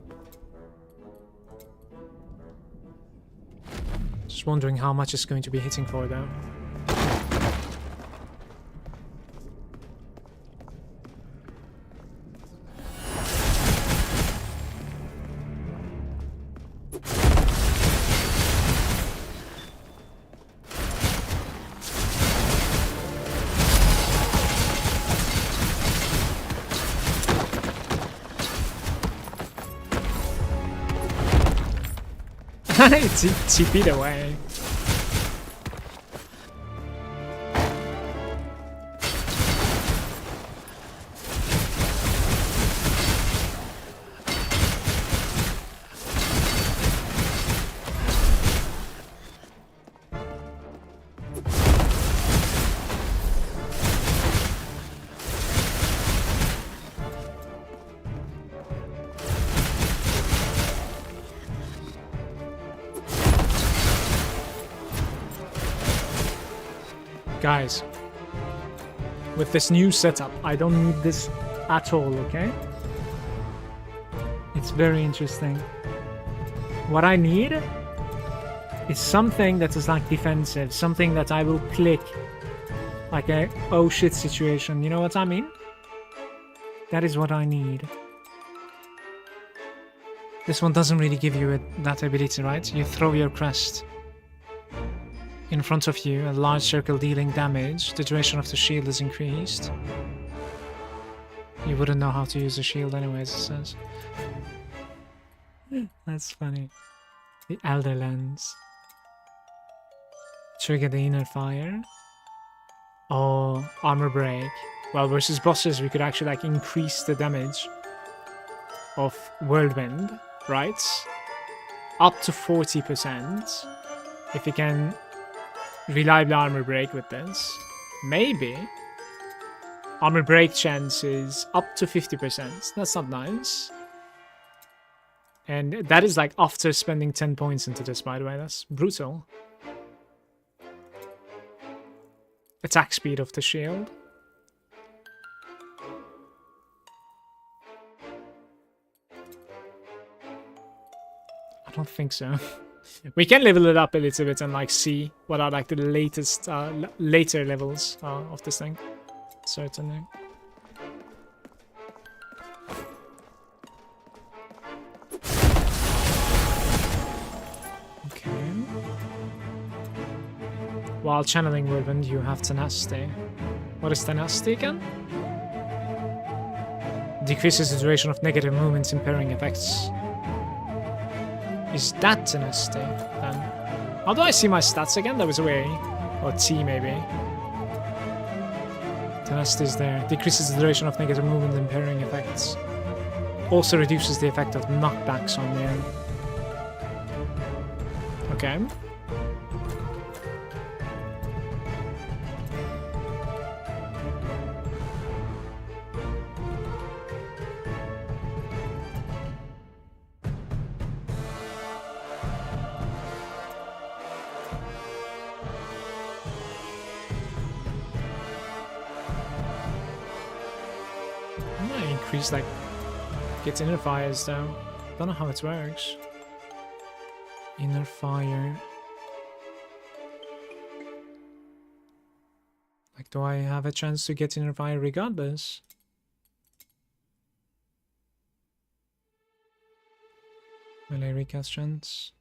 Just wondering how much it's going to be hitting for though. It's TP'd away. Guys, with this new setup, I don't need this at all, okay? It's very interesting. What I need is something that is like defensive, something that I will click like a oh shit situation, you know what I mean? That is what I need. This one doesn't really give you that ability, right? You throw your crest in front of you, a large circle dealing damage. The duration of the shield is increased. You wouldn't know how to use a shield anyways, it says. That's funny. The Elder Lens. Trigger the inner fire. Oh, armor break. Well, versus bosses, we could actually like increase the damage of Whirlwind, right? Up to 40%. If he can reliably armor break with this, maybe. Armor break chance is up to 50%. That's not nice. And that is like after spending 10 points into this, by the way. That's brutal. Attack speed of the shield. I don't think so. We can level it up a little bit and like see what are like the latest, later levels of this thing. Certainly. Okay. While channeling Whirlwind, you have Tenacity. What is Tenacity again? Decreases the duration of negative movements, impairing effects. Is that Tenacity then? How do I see my stats again? That was a way. Or T maybe. Tenacity is there. Decreases the duration of negative movement, impairing effects. Also reduces the effect of knockbacks on you. Okay. Increase like gets inner fires though. Don't know how it works. Inner fire. Like, do I have a chance to get inner fire regardless? Melee recast chance.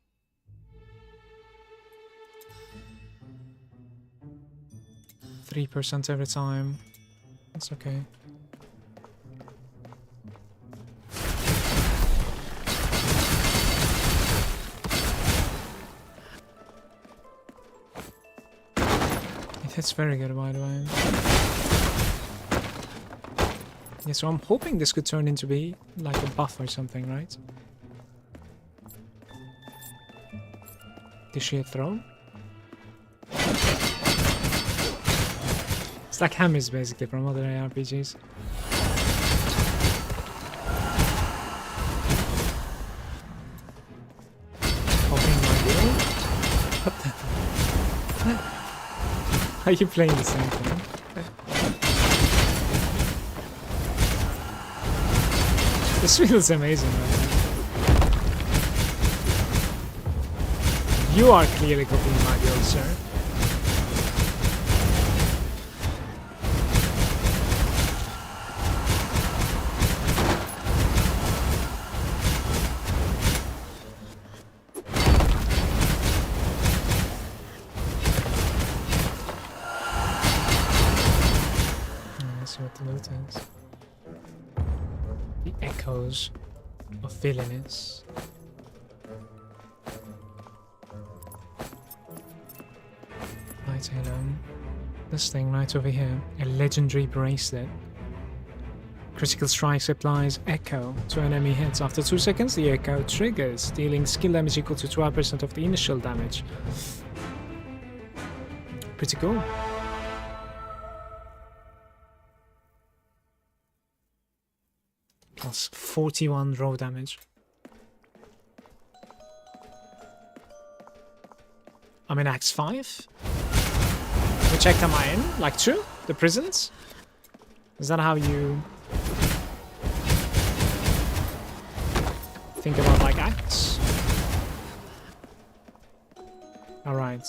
%3 every time. That's okay. That's very good, by the way. Yeah, so I'm hoping this could turn into be like a buff or something, right? The sheer throw. It's like Hammers basically from other ARPGs. Popping my wheel? What the? Are you playing the same thing? This feels amazing right now. You are clearly copying my build, sir. The echoes of villainous. Light halo. This thing right over here. A legendary bracelet. Critical strikes applies echo to enemy hits. After 2 seconds, the echo triggers, dealing skill damage equal to 12% of the initial damage. Pretty cool. Plus 41 raw damage. I'm in Act 5. Which act am I in? Like 2? The prisons? Is that how you think about like acts? Alright.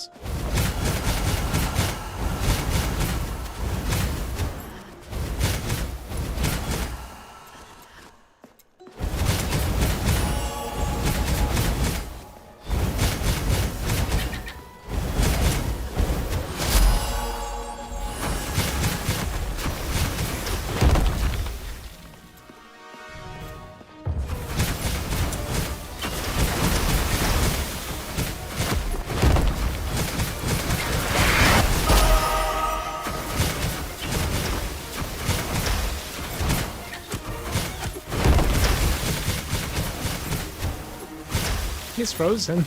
He's frozen.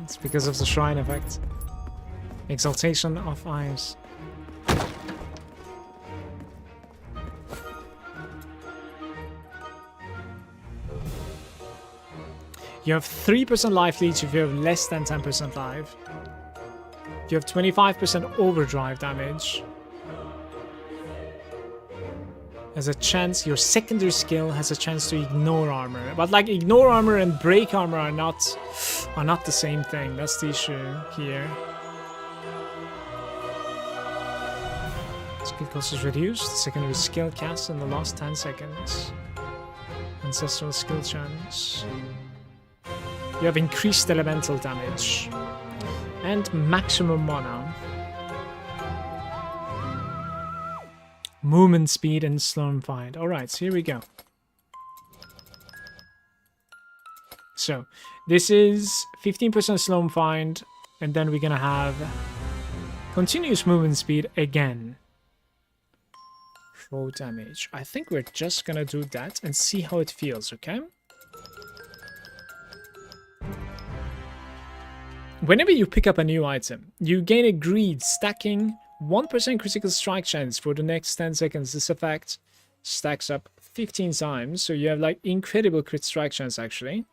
It's because of the shrine effect. Exaltation of eyes. You have 3% life leech if you have less than 10% life. You have 25% overdrive damage. Has a chance, your secondary skill has a chance to ignore armor. But like ignore armor and break armor are not the same thing. That's the issue here. Skill cost is reduced. Secondary skill cast in the last 10 seconds. Ancestral skill chance. You have increased elemental damage. And maximum mana. Movement speed and Slorm find. Alright, so here we go. So, this is 15% Slorm find, and then we're gonna have continuous movement speed again. Throw damage. I think we're just gonna do that and see how it feels, okay? Whenever you pick up a new item, you gain a greed stacking 1% critical strike chance for the next 10 seconds. This effect stacks up 15 times, so you have like incredible crit strike chance actually.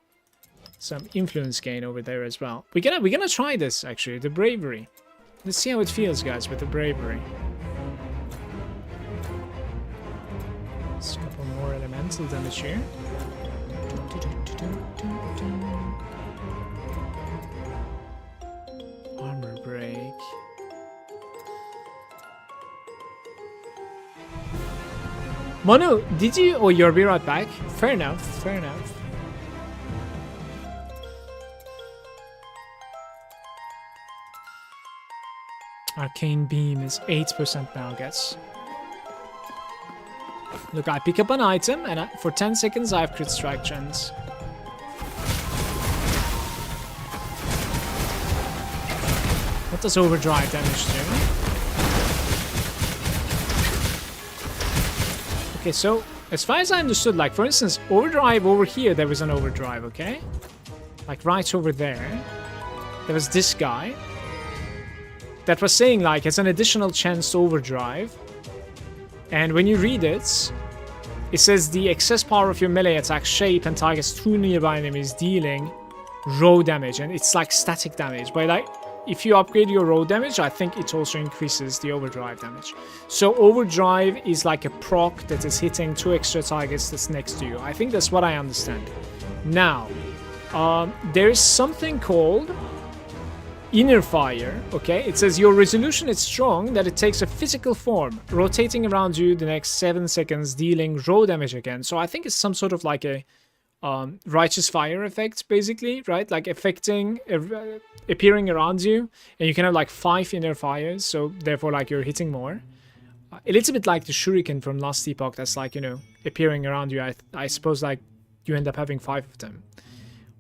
Some influence gain over there as well. We're gonna try this actually, the bravery. Let's see how it feels, guys, with the bravery. Let's a couple more elemental damage here. Armor break. Mono, did you? Oh, you'll be right back. Fair enough, fair enough. Arcane Beam is 8% now, guys. Look, I pick up an item, and for 10 seconds I have crit strike chance. What does overdrive damage do? Okay, so as far as I understood, like for instance, overdrive over here, there was an overdrive, okay? Like right over there. There was this guy that was saying like it's an additional chance to overdrive. And when you read it, it says the excess power of your melee attack shape and targets 2 nearby enemies, dealing raw damage. And it's like static damage. But like, if you upgrade your raw damage, I think it also increases the overdrive damage. So overdrive is like a proc that is hitting 2 extra targets that's next to you. I think that's what I understand. Now, there is something called Inner Fire, okay? It says your resolution is strong, that it takes a physical form, rotating around you the next 7 seconds, dealing raw damage again. So I think it's some sort of like a righteous fire effect, basically, right? Like affecting, appearing around you, and you can have like 5 inner fires, so therefore like you're hitting more. A little bit like the shuriken from last epoch, that's like, you know, appearing around you. I suppose like you end up having 5 of them.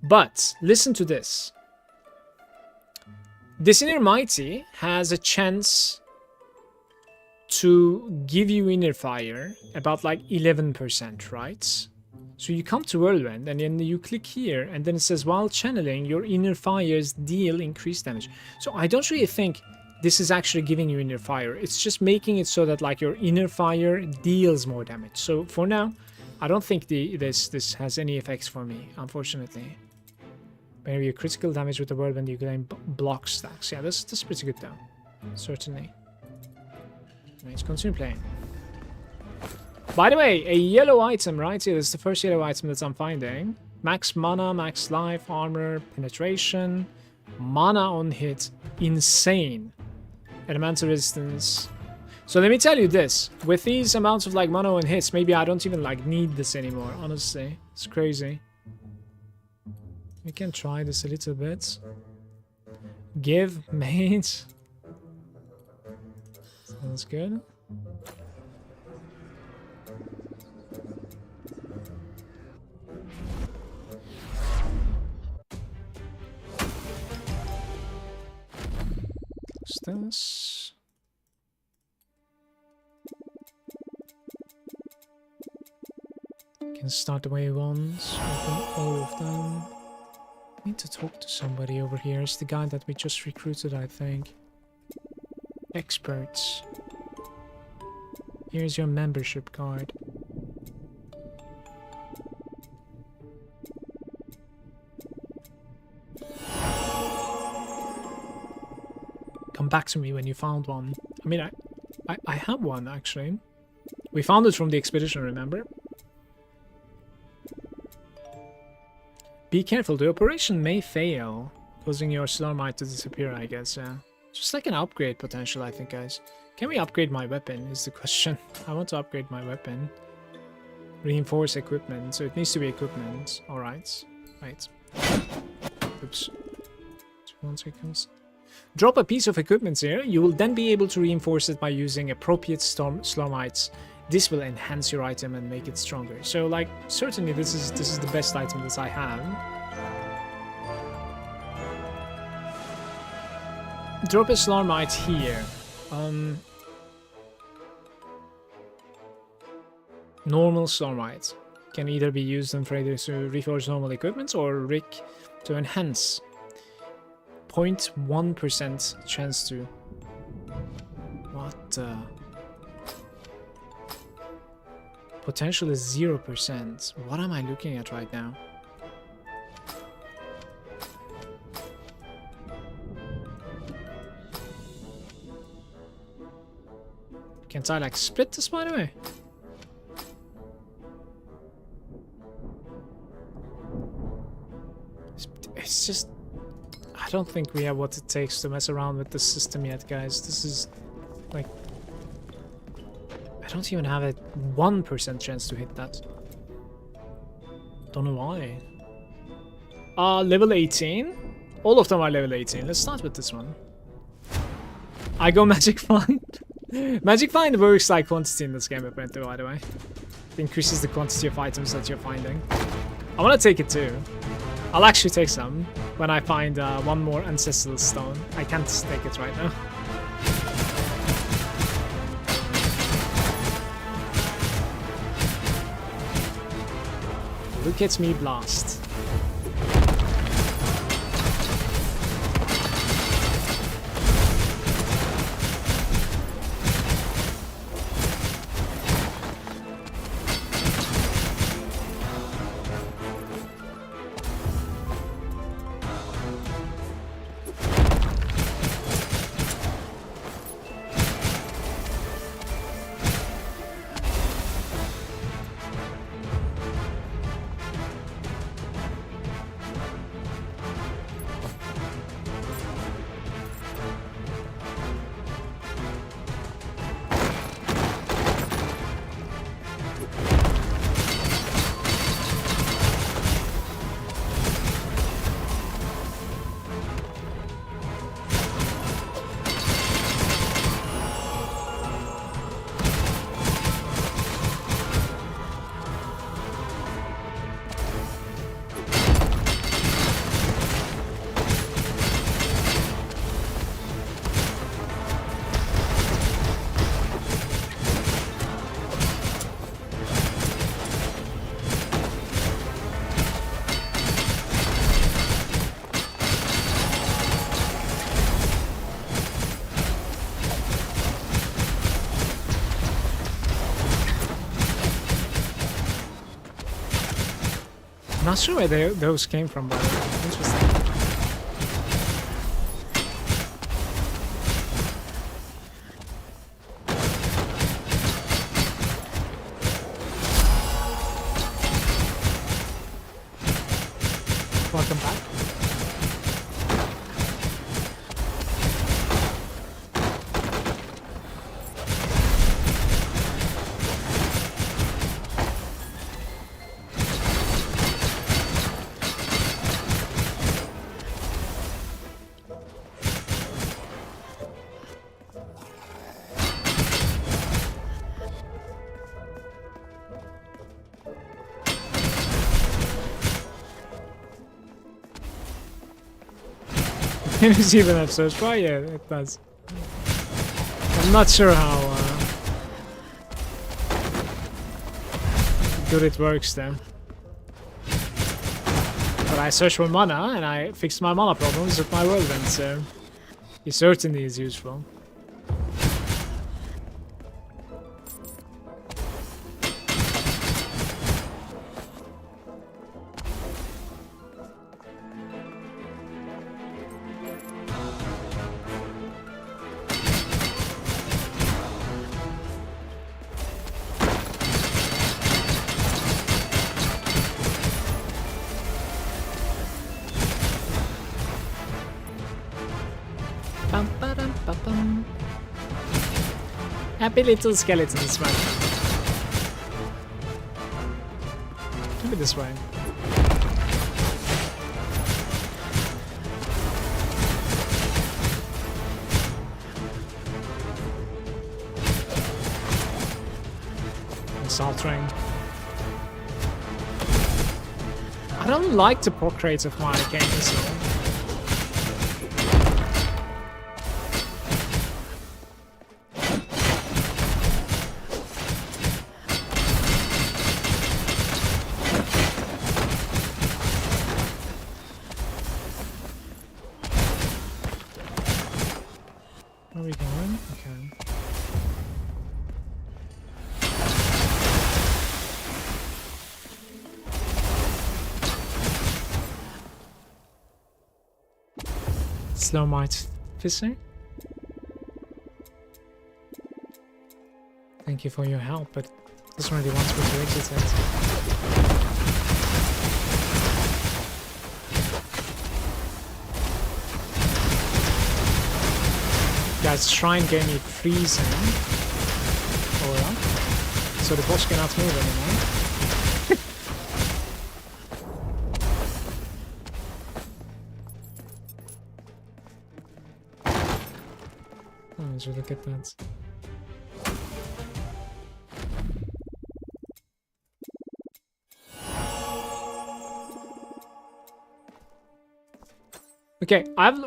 But listen to this. This Inner Mighty has a chance to give you inner fire about like 11%, right? So you come to Whirlwind and then you click here and then it says while channeling, your inner fires deal increased damage. So I don't really think this is actually giving you inner fire. It's just making it so that like your inner fire deals more damage. So for now, I don't think this has any effects for me, unfortunately. Maybe your critical damage with the Whirlwind, you gain block stacks. Yeah, that's pretty good though. Certainly. Let's continue playing. By the way, a yellow item right here. This is the first yellow item that I'm finding. Max mana, max life, armor, penetration, mana on hit, insane. Elemental resistance. So let me tell you this. With these amounts of like mana on hits, maybe I don't even like need this anymore, honestly. It's crazy. We can try this a little bit. Give mate. Sounds good. What's this? Can start the way once. Open all of them. Need to talk to somebody over here. It's the guy that we just recruited, I think. Experts. Here's your membership card. Come back to me when you found one. I mean, I have one, actually. We found it from the expedition, remember? Be careful, the operation may fail, causing your Slormite to disappear, I guess, yeah. Just like an upgrade potential, I think, guys. Can we upgrade my weapon, is the question. I want to upgrade my weapon. Reinforce equipment, so it needs to be equipment. Alright. Right. Oops. 1 second. Drop a piece of equipment here. You will then be able to reinforce it by using appropriate Slormites. This will enhance your item and make it stronger. So, like, certainly this is the best item that I have. Drop a Slormite here. Normal Slormite can either be used on traders to reforge normal equipment or rig to enhance. 0.1% chance to. What? Potential is 0%. What am I looking at right now? Can't I like split this, by the way? It's just... I don't think we have what it takes to mess around with the system yet, guys. This is like... I don't even have a 1% chance to hit that. Don't know why. Level 18? All of them are level 18. Let's start with this one. I go Magic Find. Magic Find works like quantity in this game, apparently, by the way. It increases the quantity of items that you're finding. I want to take it too. I'll actually take some when I find one more Ancestral Stone. I can't take it right now. Look at me blast. Not sure where those came from, but interesting. Welcome back. It's even have search bar? Yeah, it does. I'm not sure how good it works there. But I searched for mana and I fixed my mana problems with my whirlwind, so he certainly is useful. Happy little skeletons, man. Come this way. Assault train. I don't like the proc rate of my game missile. Where are we going? Okay. Slormancer fishing. Thank you for your help, but this already wants me to exit it. Guys, Shrine gave me freezing aura, so the boss cannot move anymore. Oh, let's look at that. Okay, I have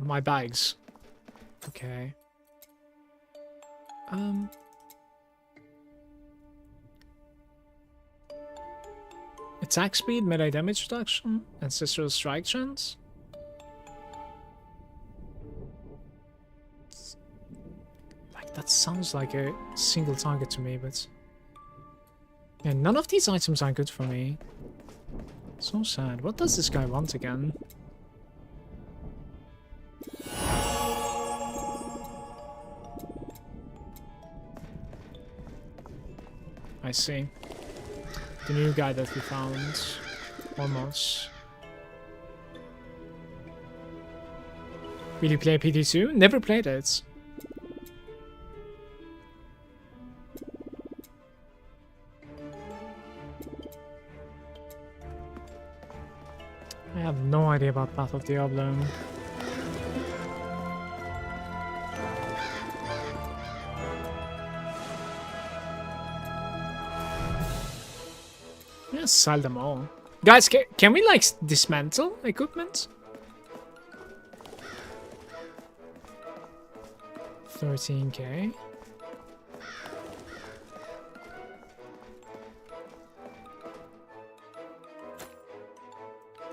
my bags. Okay. Attack speed, melee damage reduction, ancestral strike chance. Like that sounds like a single target to me, but yeah, none of these items are good for me. So sad. What does this guy want again? I see. The new guy that we found. Almost. Will you play PT2? Never played it. I have no idea about Path of Diablo. Sell them all. Guys, can we like dismantle equipment? 13k.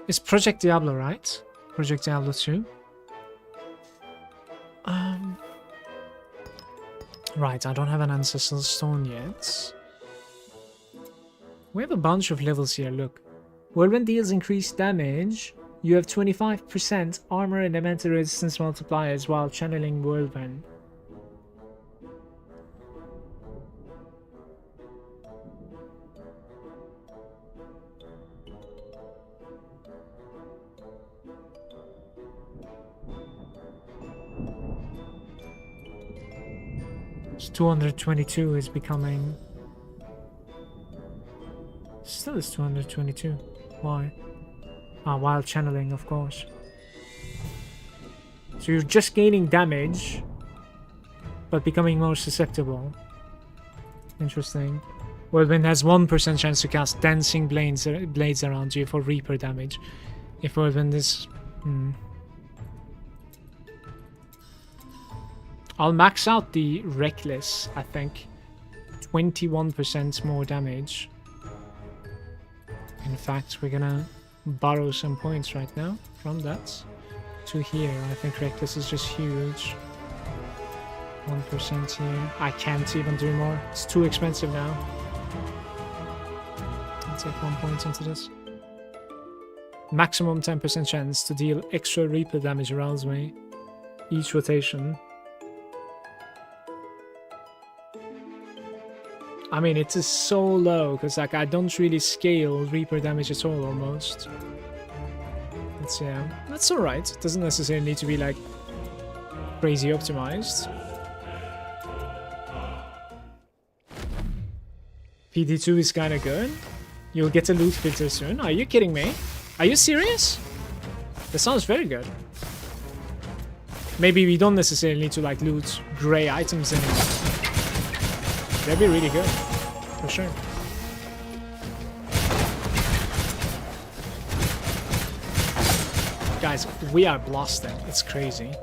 It's Project Diablo, right? Project Diablo 2. Right, I don't have an ancestral stone yet. We have a bunch of levels here, look. Whirlwind deals increased damage. You have 25% armor and elemental resistance multipliers while channeling Whirlwind. It's 222 is becoming... Still is 222. Why? Ah, while channeling, of course. So you're just gaining damage, but becoming more susceptible. Interesting. Whirlwind has 1% chance to cast dancing blades around you for Reaper damage. If Whirlwind is... I'll max out the Reckless, I think. 21% more damage. In fact, we're gonna borrow some points right now from that to here. I think reckless is just huge. 1% here. I can't even do more. It's too expensive now. I'll take 1 point into this. Maximum 10% chance to deal extra Reaper damage around me each rotation. I mean, it is so low because like I don't really scale Reaper damage at all almost. It's, yeah, that's alright. It doesn't necessarily need to be like crazy optimized. PD2 is kinda good. You'll get a loot filter soon. Are you kidding me? Are you serious? That sounds very good. Maybe we don't necessarily need to like loot grey items anymore. That'd be really good. For sure. Guys, we are blasting. It's crazy.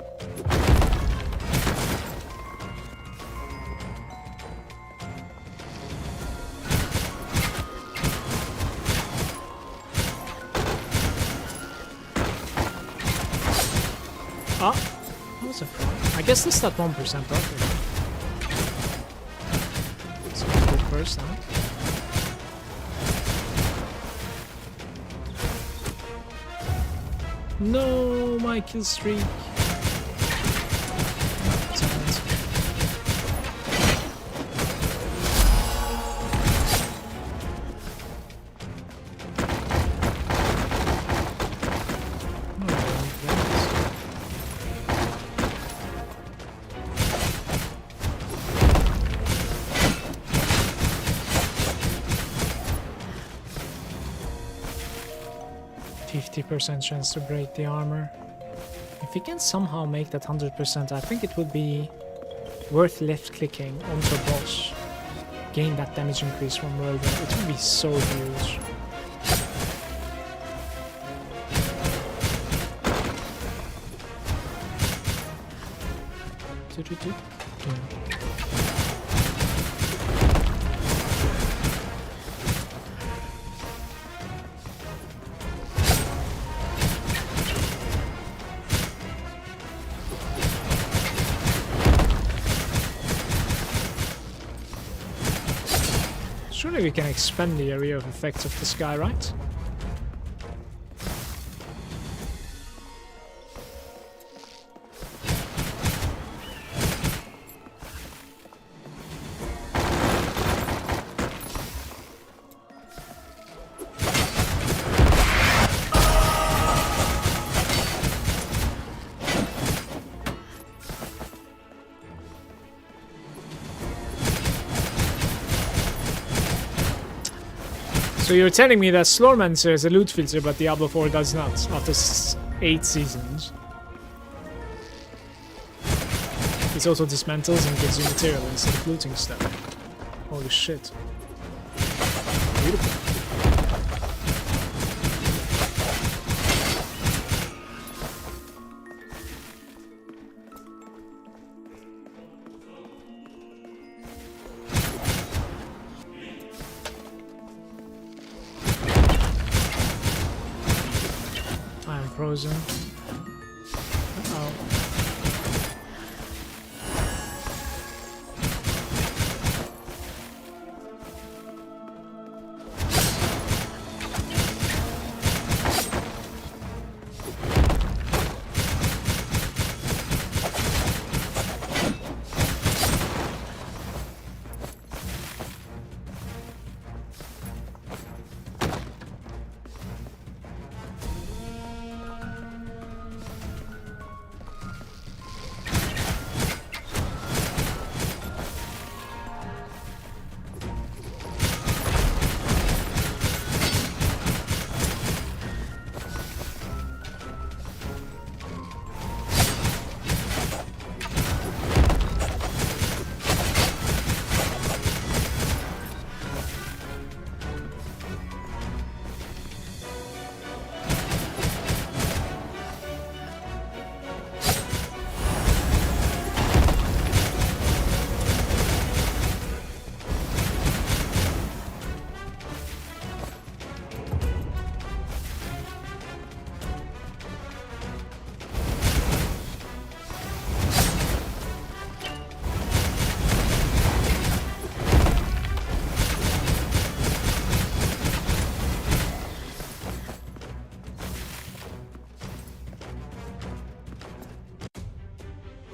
Oh, that was a fraud. I guess this is that 1% profit. So go first now. No, my kill streak. % chance to break the armor. If we can somehow make that 100%, I think it would be worth left clicking onto a boss. Gain that damage increase from whirlwind. It would be so huge. Surely we can expand the area of effects of this guy, right? So you're telling me that Slormancer is a loot filter, but Diablo 4 does not, after 8 seasons. It also dismantles and gives you material instead of looting stuff. Holy shit. Beautiful. Frozen. Uh-oh.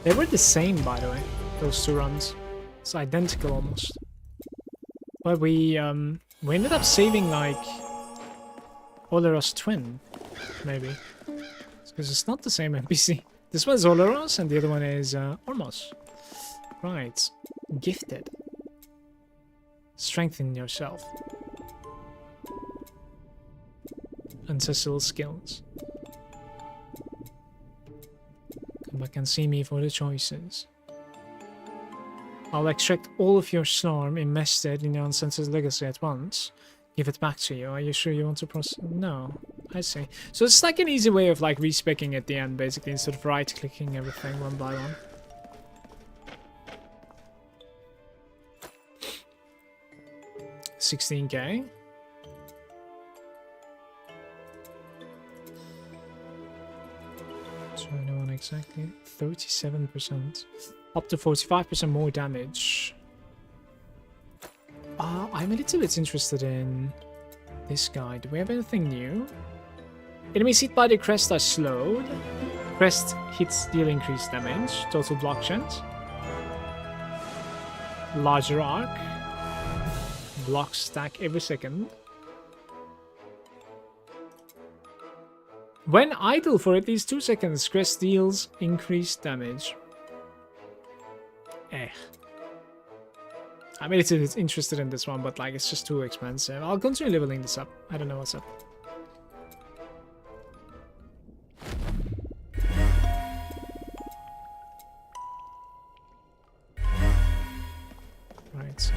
They were the same, by the way, those two runs. It's identical almost. But we ended up saving like Oleros twin, maybe. Because it's not the same NPC. This one's Oleros and the other one is Ormos. Right. Gifted. Strengthen yourself. Ancestral skills. Come back and see me for the choices. I'll extract all of your Slorm invested in your Ancestral Legacy at once. Give it back to you. Are you sure you want to process? No. I see. So it's like an easy way of like respecing at the end, basically, instead of right-clicking everything one by one. $16K. So I know exactly. 37%. Up to 45% more damage. I'm a little bit interested in this guy. Do we have anything new? Enemies hit by the crest are slowed. Crest hits deal increased damage. Total block chance. Larger arc. Block stack every second. When idle for at least 2 seconds, crest deals increased damage. I'm a little bit interested in this one, but like it's just too expensive. I'll continue leveling this up. I don't know what's up. Right.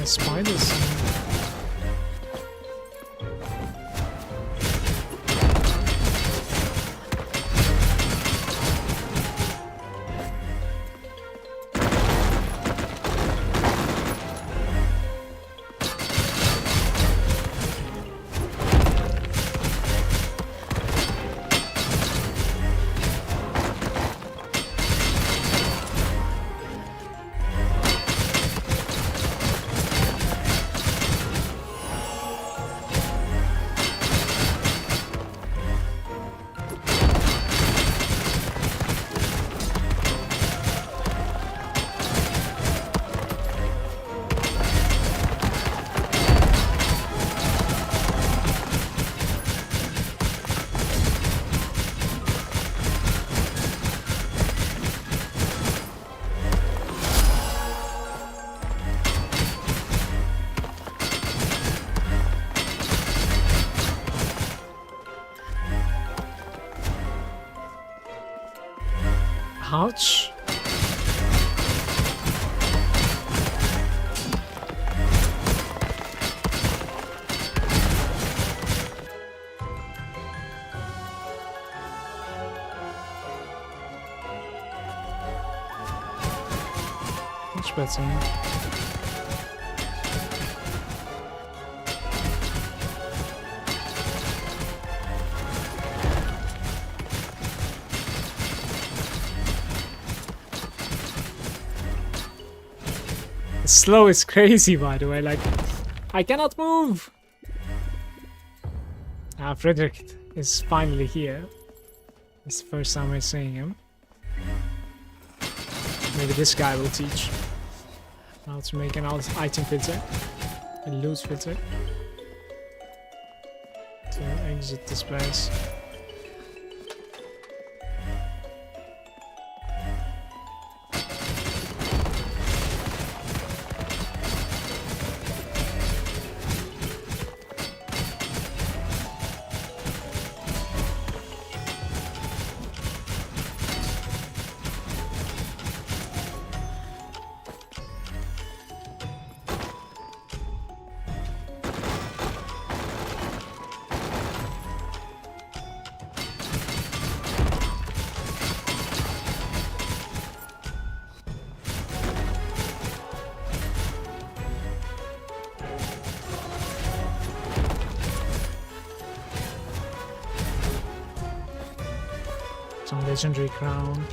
Spiders. Ouch. Much better. Slow is crazy, by the way, like, I cannot move! Frederick is finally here. It's the first time we're seeing him. Maybe this guy will teach how to make an item filter, a loot filter, to exit this place. Legendary crown.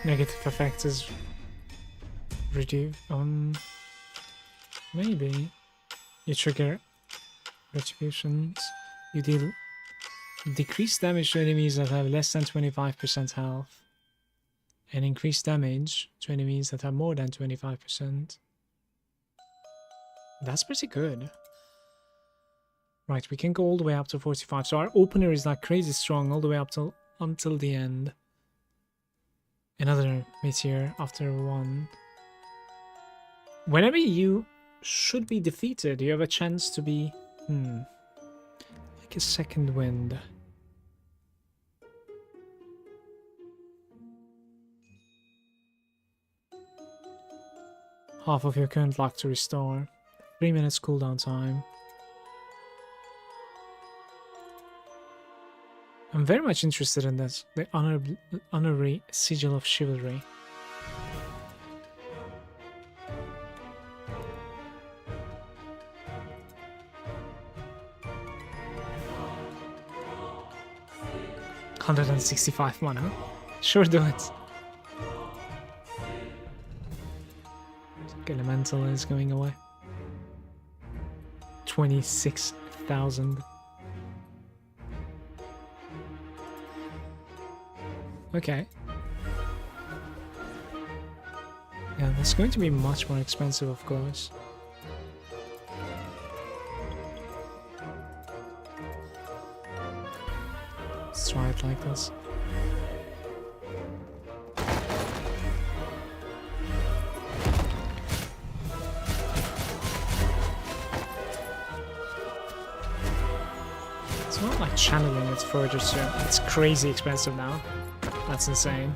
Negative effect is reduced. Maybe you trigger retributions. You deal decreased damage to enemies that have less than 25% health, and increased damage to enemies that have more than 25%. That's pretty good. Right, we can go all the way up to 45. So our opener is like crazy strong all the way up till until the end. Another meteor after one. Whenever you should be defeated, you have a chance to be like a second wind. Half of your current luck to restore. 3 minutes cooldown time. I'm very much interested in this. The honorary sigil of chivalry. $165 mana. Sure, do it. Elemental is going away. 26,000. Okay. Yeah, that's going to be much more expensive, of course. Let's try it like this. It's not like channeling it further, so it's crazy expensive now. That's insane.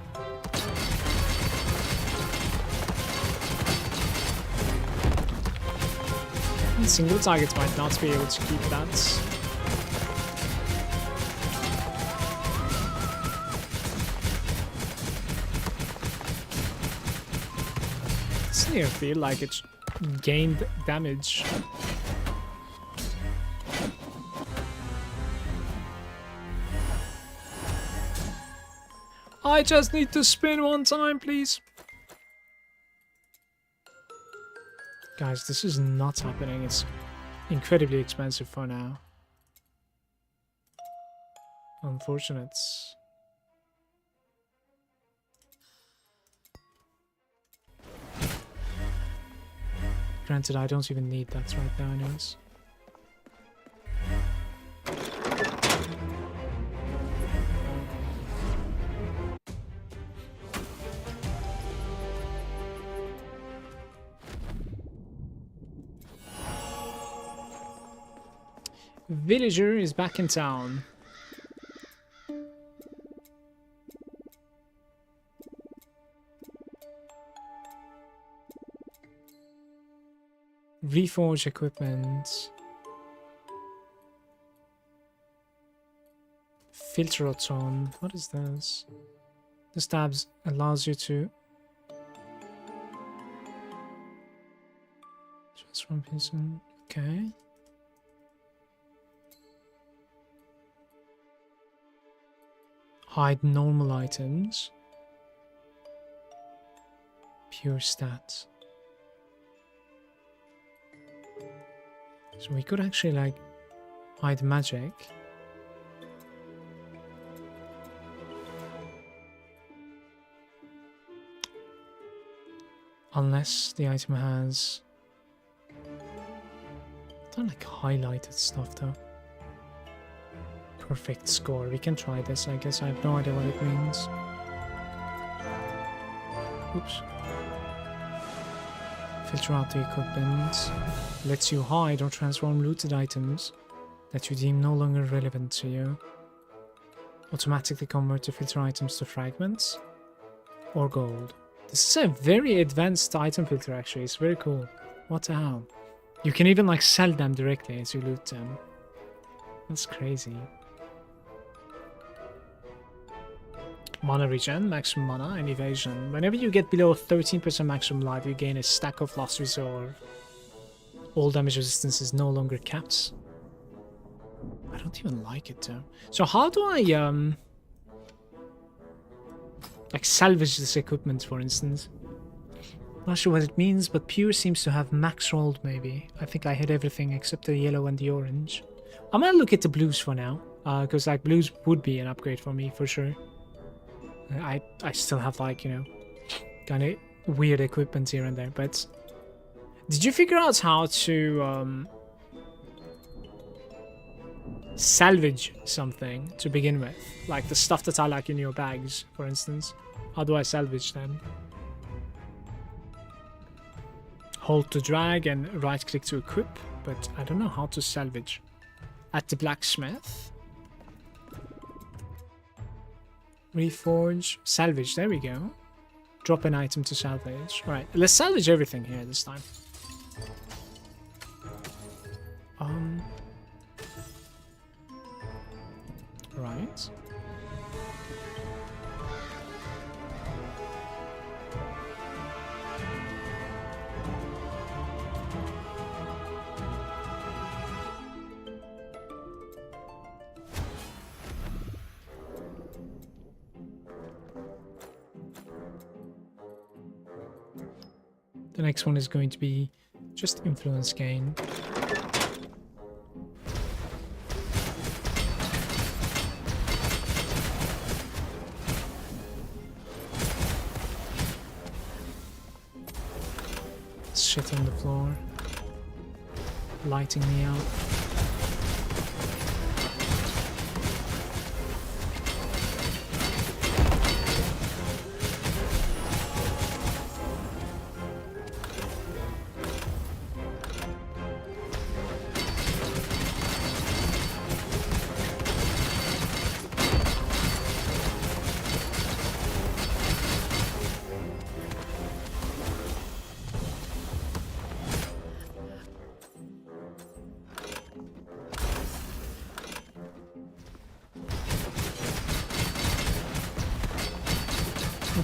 And single targets might not be able to keep that. Doesn't even feel like it gained damage. I just need to spin one time, please. Guys, this is not happening. It's incredibly expensive for now. Unfortunate. Granted, I don't even need that right now, anyways. Villager is back in town. Reforge equipment. Filteroton. What is this? The stabs allows you to transform person. Okay. Hide normal items. Pure stats. So we could actually like hide magic. Unless the item has... I don't like highlighted stuff though. Perfect score. We can try this, I guess. I have no idea what it means. Oops. Filter out the equipment. Lets you hide or transform looted items that you deem no longer relevant to you. Automatically convert the filter items to fragments or gold. This is a very advanced item filter actually. It's very cool. What the hell? You can even like sell them directly as you loot them. That's crazy. Mana regen, maximum mana, and evasion. Whenever you get below 13% maximum life, you gain a stack of last resort. All damage resistance is no longer capped. I don't even like it though. So how do I like salvage this equipment, for instance? Not sure what it means, but pure seems to have max rolled maybe. I think I hit everything except the yellow and the orange. I'm gonna look at the blues for now, because like blues would be an upgrade for me for sure. I still have like, you know, kind of weird equipment here and there, but did you figure out how to salvage something to begin with? Like the stuff that are like in your bags, for instance. How do I salvage them? Hold to drag and right click to equip, but I don't know how to salvage. At the blacksmith. Reforge, salvage, there we go. Drop an item to salvage. Right, let's salvage everything here this time. Right. The next one is going to be just influence gain. Shit on the floor. Lighting me out.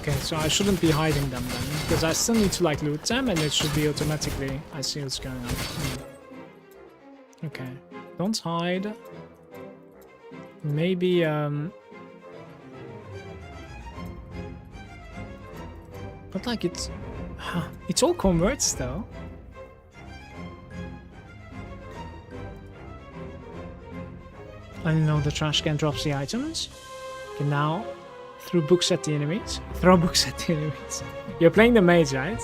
Okay, so I shouldn't be hiding them then, because I still need to like loot them and it should be automatically. I see what's going on. Okay, don't hide. Maybe but like it's all converts though. I know the trash can drops the items. Okay, now throw books at the enemies. Throw books at the enemies. You're playing the mage, right?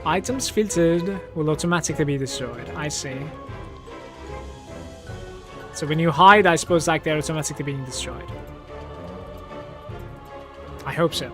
Items filtered will automatically be destroyed. I see. So when you hide, I suppose like they're automatically being destroyed. I hope so.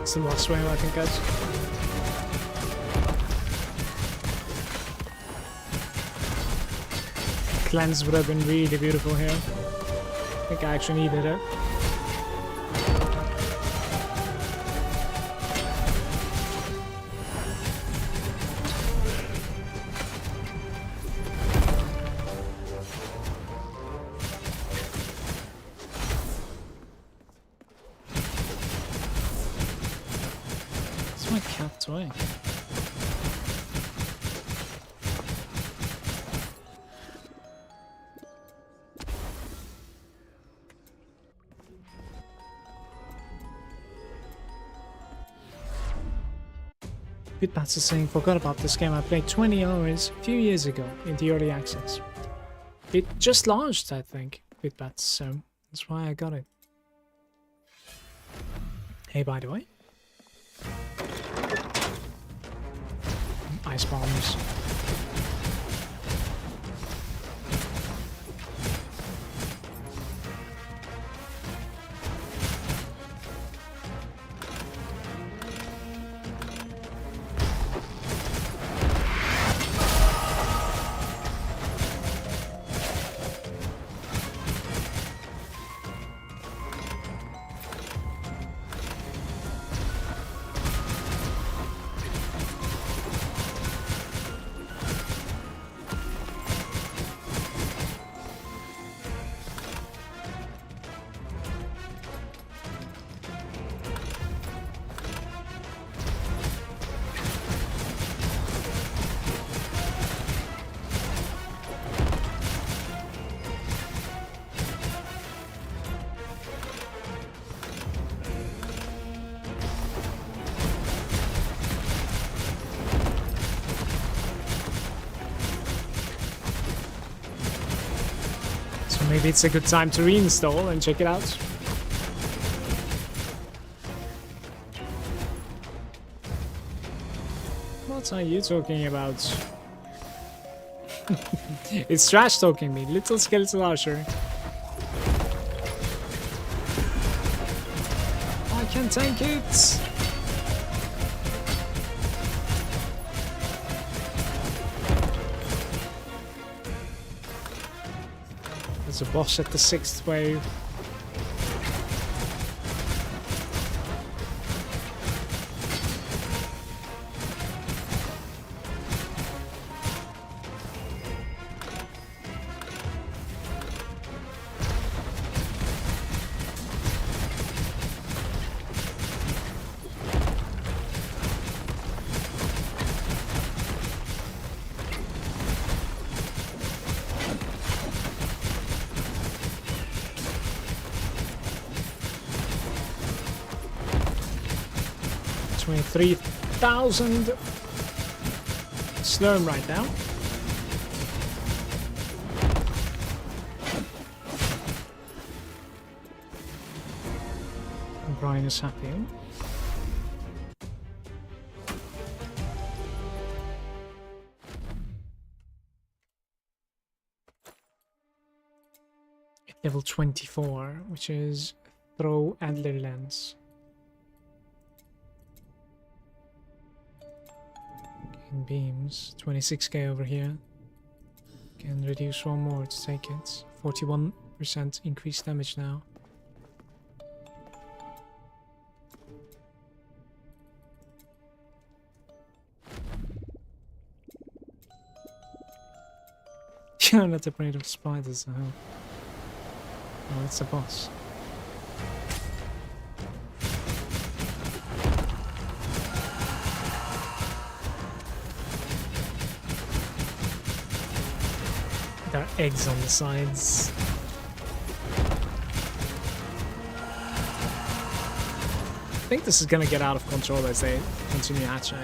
It's the last wave I think, guys. Cleanse would have been really beautiful here. I think I actually needed it. cat toy. Bitbats is saying, forgot about this game. I played 20 hours a few years ago in the early access. It just launched, I think, Bitbats, so that's why I got it. Hey, by the way. Ice bombs. Maybe it's a good time to reinstall and check it out. What are you talking about? It's trash talking me, little skeletal archer. I can tank it! There's a boss at the 6th wave. $23,000 Slurm right now. And Brian is happy. Level 24, which is throw Adler lens. Beams, 26k over here. Can reduce one more to take it. 41% increased damage now. You're not afraid of spiders, I hope. Oh, it's a boss. There are eggs on the sides. I think this is gonna get out of control as they continue hatching.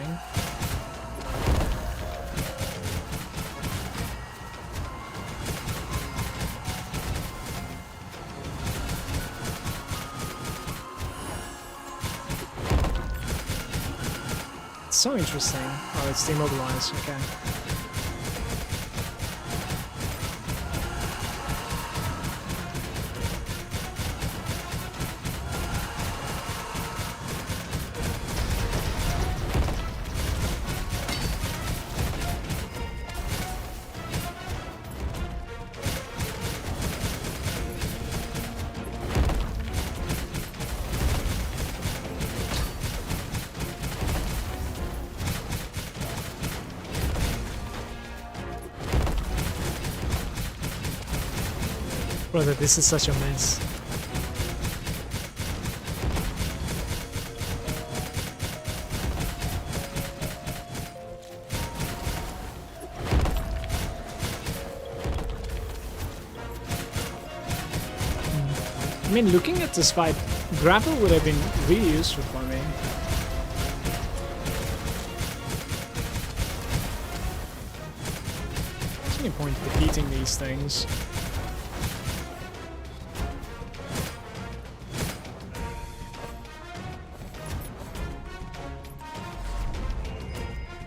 It's so interesting. Oh, it's demobilized, okay. Brother, this is such a mess. I mean, looking at this fight, grapple would have been really useful for me. There's no point defeating these things.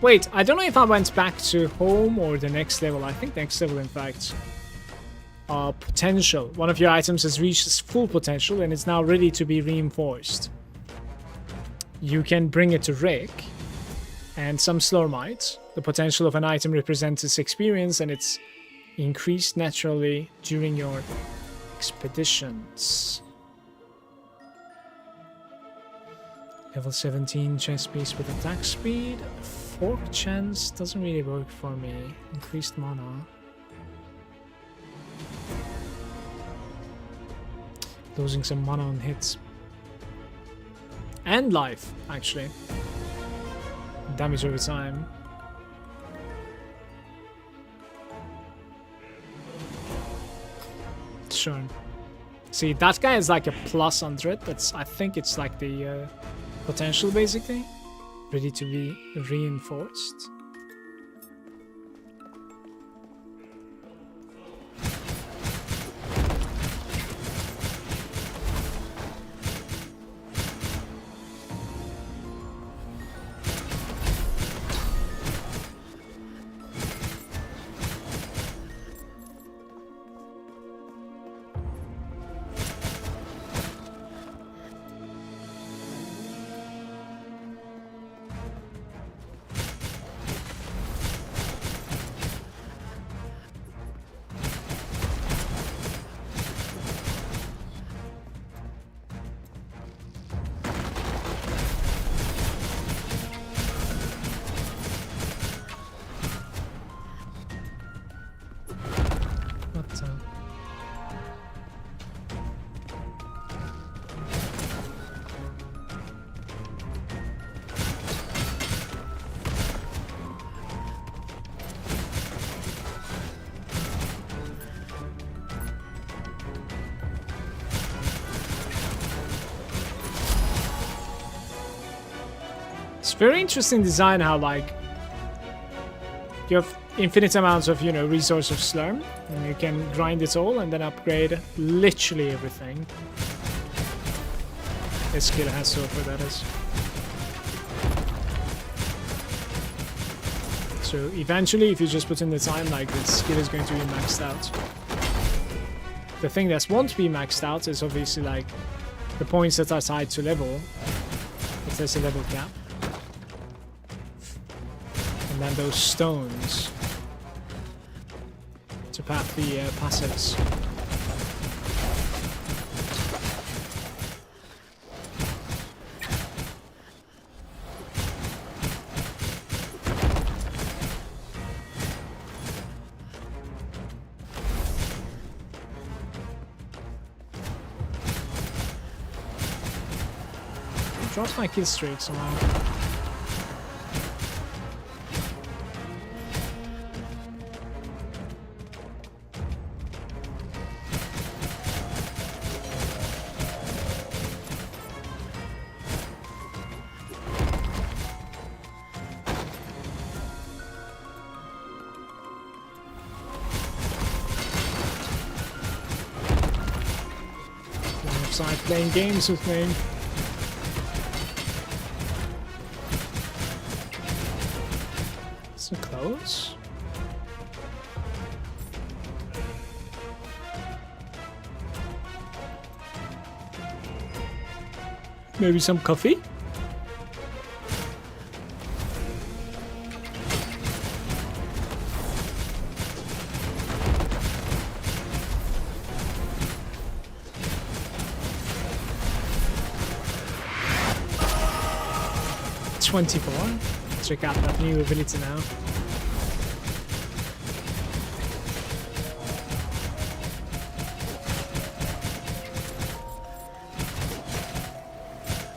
Wait, I don't know if I went back to home or the next level. I think next level, in fact. Potential. One of your items has reached its full potential and is now ready to be reinforced. You can bring it to Rick and some Slormite. The potential of an item represents its experience and it's increased naturally during your expeditions. Level 17 chest piece with attack speed. Fork chance doesn't really work for me. Increased mana. Losing some mana on hits. And life, actually. Damage over time. Sure. See, that guy is like a plus 100. That's, I think it's like the potential, basically. Ready to be reinforced. It's very interesting design how, like, you have infinite amounts of, you know, resource of Slurm, and you can grind it all and then upgrade literally everything. This skill has to offer, that is. So eventually, if you just put in the time, like, this skill is going to be maxed out. The thing that won't be maxed out is obviously, like, the points that are tied to level. If there's a level cap. And then those stones to path the passives. Dropped my kill streak somehow. Playing games with me. So close. Maybe some coffee? Check out that new ability now.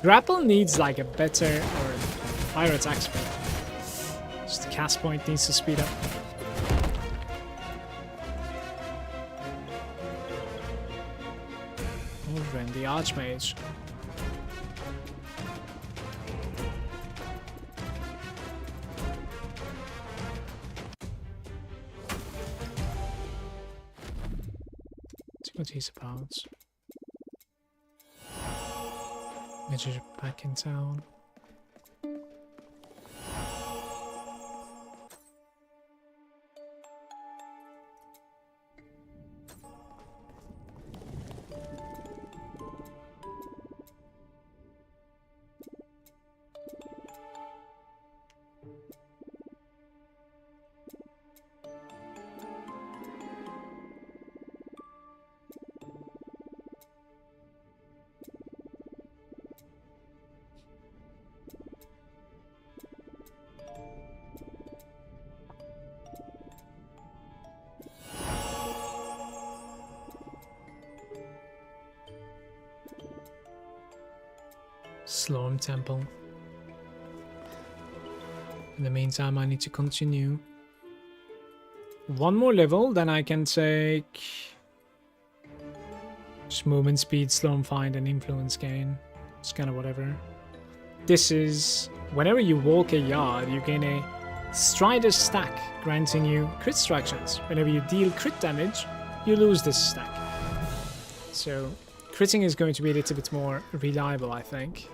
Grapple needs like a better or higher attack speed. Just the cast point needs to speed up. Ren, the Archmage. See what he's about. Major back in town. Slorm Temple. In the meantime, I need to continue. One more level, then I can take just movement speed, Slorm Find, and influence gain. It's kind of whatever. This is whenever you walk a yard, you gain a Strider stack, granting you crit strike chance. Whenever you deal crit damage, you lose this stack. So critting is going to be a little bit more reliable, I think.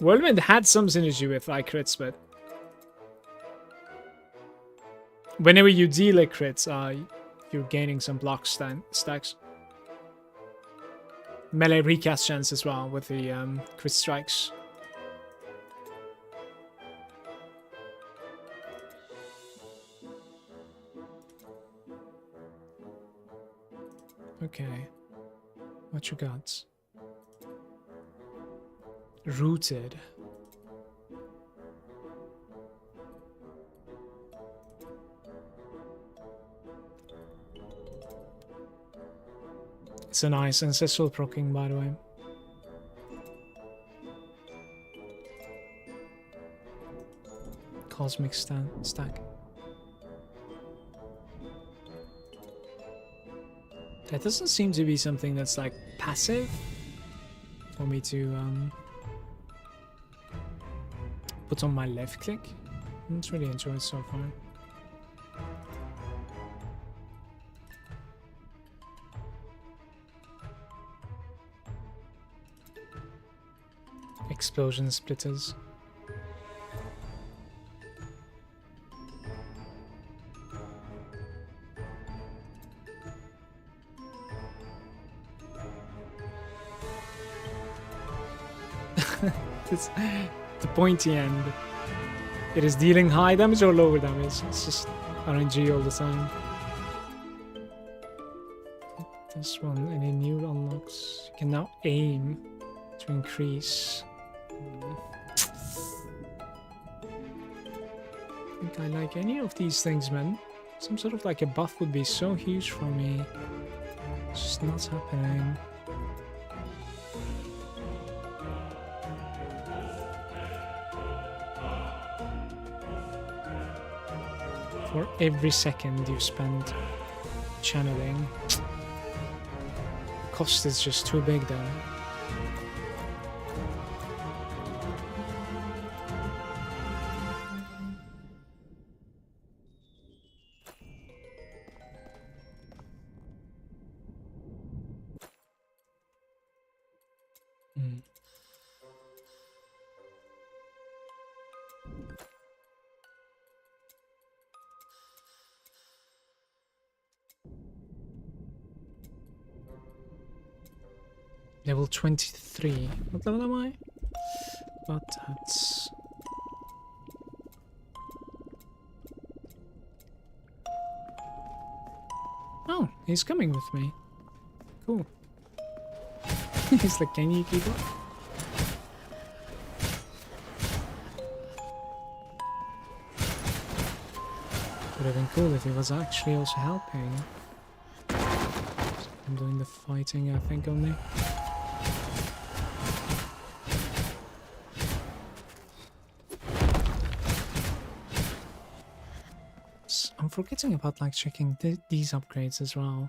Whirlwind had some synergy with like crits, but whenever you deal a crit, you're gaining some block stacks. Melee recast chance as well with the crit strikes. Okay. What you got? Rooted. It's a nice ancestral proccing, by the way. Cosmic stack. That doesn't seem to be something that's like passive for me to put on my left click. It's really enjoyed so far. Explosion splitters. It's the pointy end. It is dealing high damage or lower damage. It's just RNG all the time. This one, any new unlocks? You can now aim to increase. I think I like any of these things, man. Some sort of like a buff would be so huge for me. It's just not happening. For every second you spend channeling, the cost is just too big though. Level 23. What level am I? But that's... Oh, he's coming with me. Cool. He's like, can you keep up? Would have been cool if he was actually also helping. I'm doing the fighting, I think, only. I'm forgetting about like checking these upgrades as well.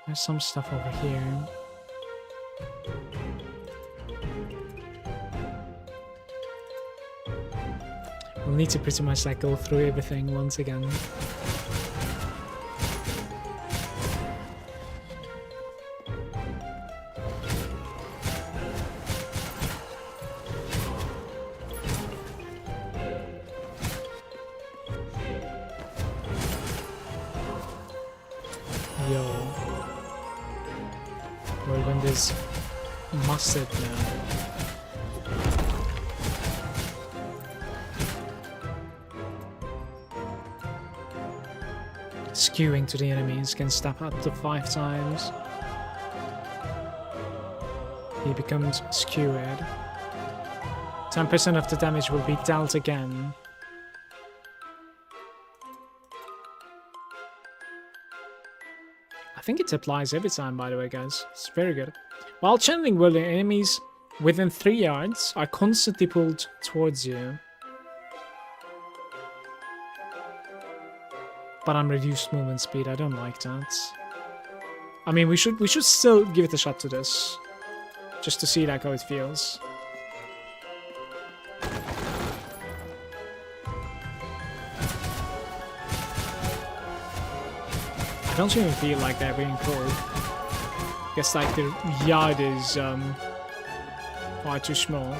There's some stuff over here. We'll need to pretty much like go through everything once again. Yo. Whirlwind is mustard now. Skewing to the enemies can step up to 5 times. He becomes skewered. 10% of the damage will be dealt again. I think it applies every time, by the way, guys. It's very good. While channeling whirling, enemies within 3 yards are constantly pulled towards you. But I'm reduced movement speed. I don't like that. I mean, we should still give it a shot to this, just to see like how it feels. I don't even feel like they're being pulled. Guess like the yard is far too small.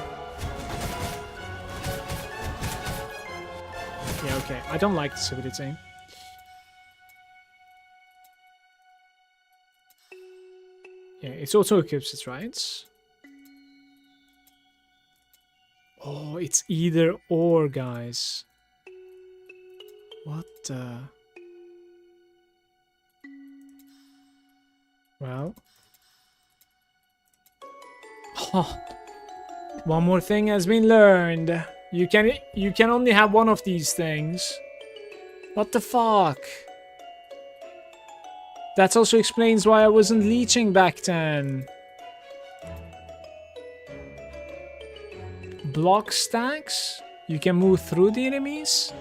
Yeah, okay. I don't like this ability. Yeah, it's auto equips it, right? Oh, it's either or, guys. What the... Well... Oh. One more thing has been learned. You can only have one of these things. What the fuck? That also explains why I wasn't leeching back then. Block stacks? You can move through the enemies?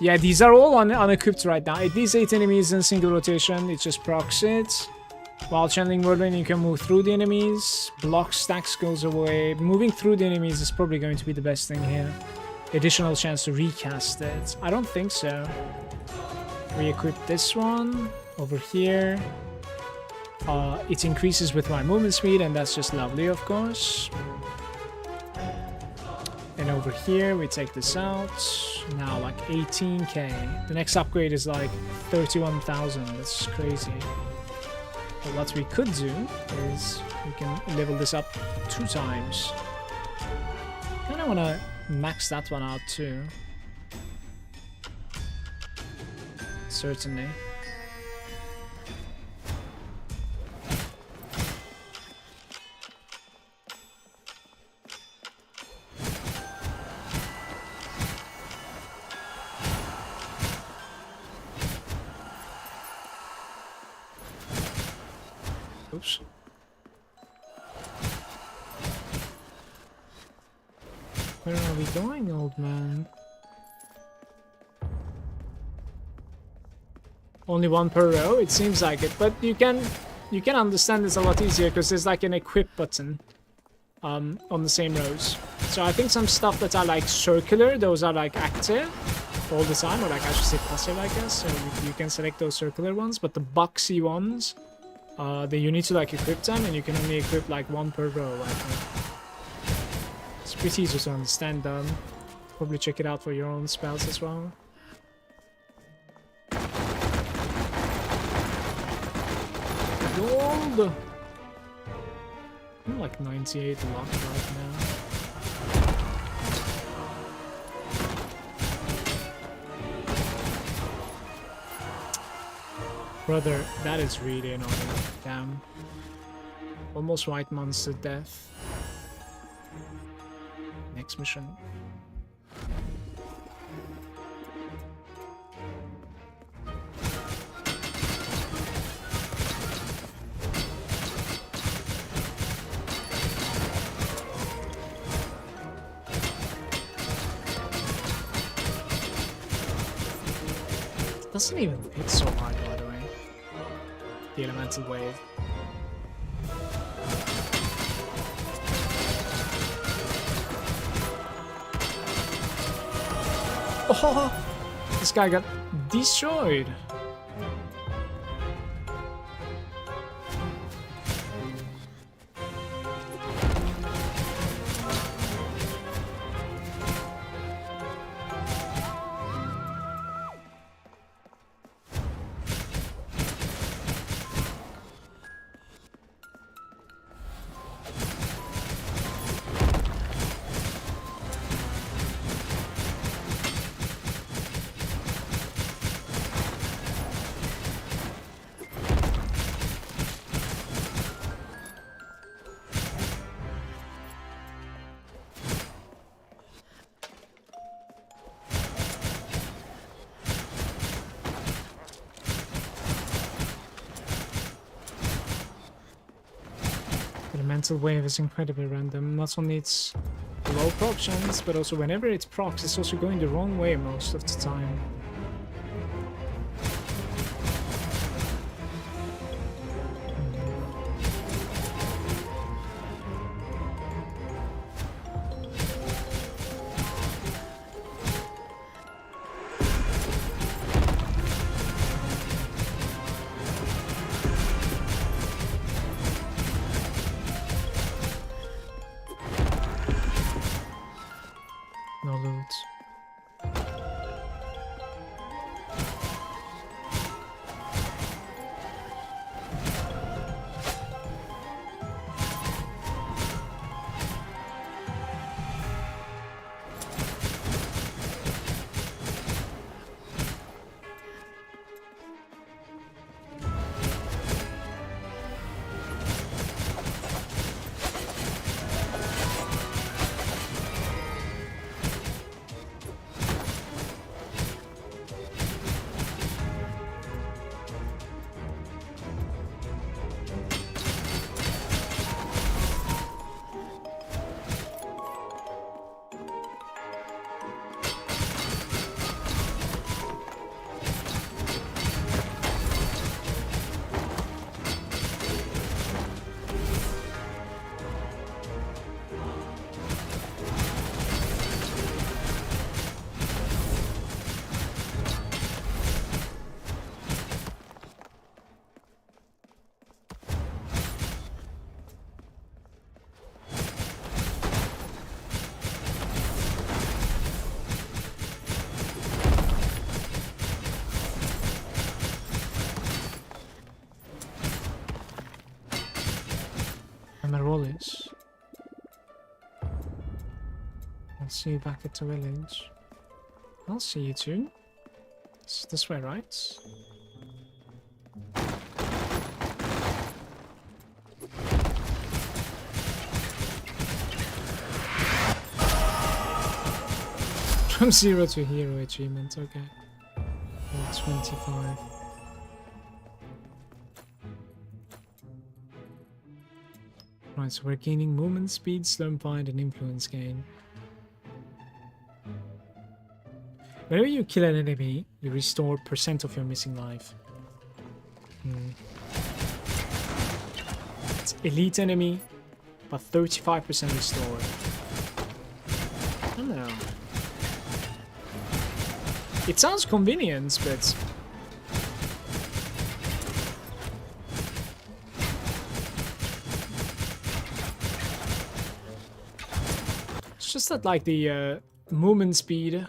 Yeah, these are all unequipped right now. These 8 enemies in single rotation, it just procs it. While channeling Whirlwind, you can move through the enemies. Block stacks goes away. Moving through the enemies is probably going to be the best thing here. Additional chance to recast it. I don't think so. Re-equip this one over here. It increases with my movement speed, and that's just lovely, of course. And over here, we take this out. Now, like 18k. The next upgrade is like 31,000. That's crazy. But what we could do is we can level this up 2 times. And I want to max that one out too. Certainly. Oops. Where are we going, old man? Only 1 per row? It seems like it, but you can understand this a lot easier because there's like an equip button on the same rows. So I think some stuff that are like circular, those are like active all the time, or like I should say passive, I guess. So you can select those circular ones, but the boxy ones, you need to like equip them, and you can only equip like 1 per row, I think. It's pretty easy to understand. Probably check it out for your own spells as well. Gold! I'm like 98 locked right now. Brother, that is really annoying. Damn. Almost white monster death. Next mission. Doesn't even hit so hard, by the way. The elemental wave. Oh, this guy got destroyed. The mental wave is incredibly random. Not only its low proc chance, but also whenever it procs, it's also going the wrong way most of the time. No loot. And my roll is. I'll see you back at the village. I'll see you too. It's this way, right? From 0 to hero achievement, okay. 25. Right, so we're gaining movement speed, slurm point, and influence gain. Whenever you kill an enemy, you restore % of your missing life. It's elite enemy, but 35% restored. I don't know. It sounds convenient, but it's just that, like, the movement speed.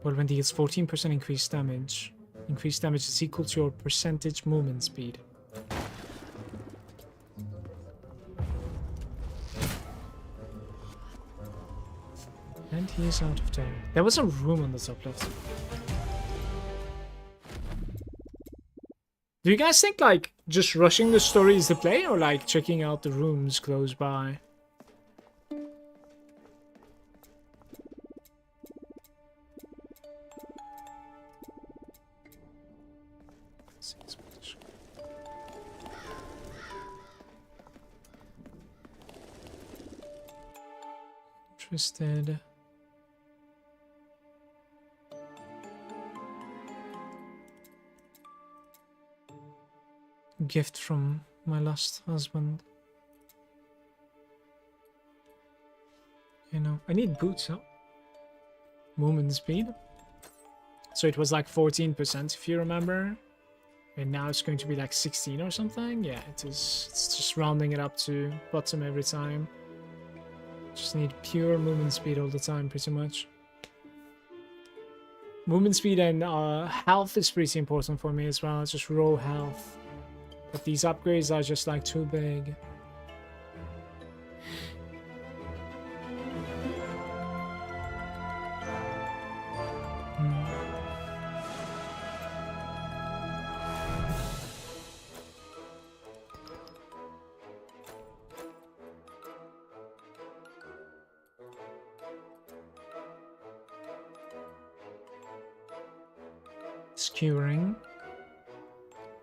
Well, when deals 14% increased damage. Increased damage is equal to your percentage movement speed. And he is out of time. There was a room on the top left. Do you guys think, like, just rushing the story is the play, or, like, checking out the rooms close by? Interested. gift from my last husband. You know, I need boots, huh? Movement speed. So it was like 14% if you remember. And now it's going to be like 16 or something. Yeah, it is. It's just rounding it up to bottom every time. Just need pure movement speed all the time, pretty much. Movement speed and health is pretty important for me as well. It's just raw health. But these upgrades are just like too big. Skewering,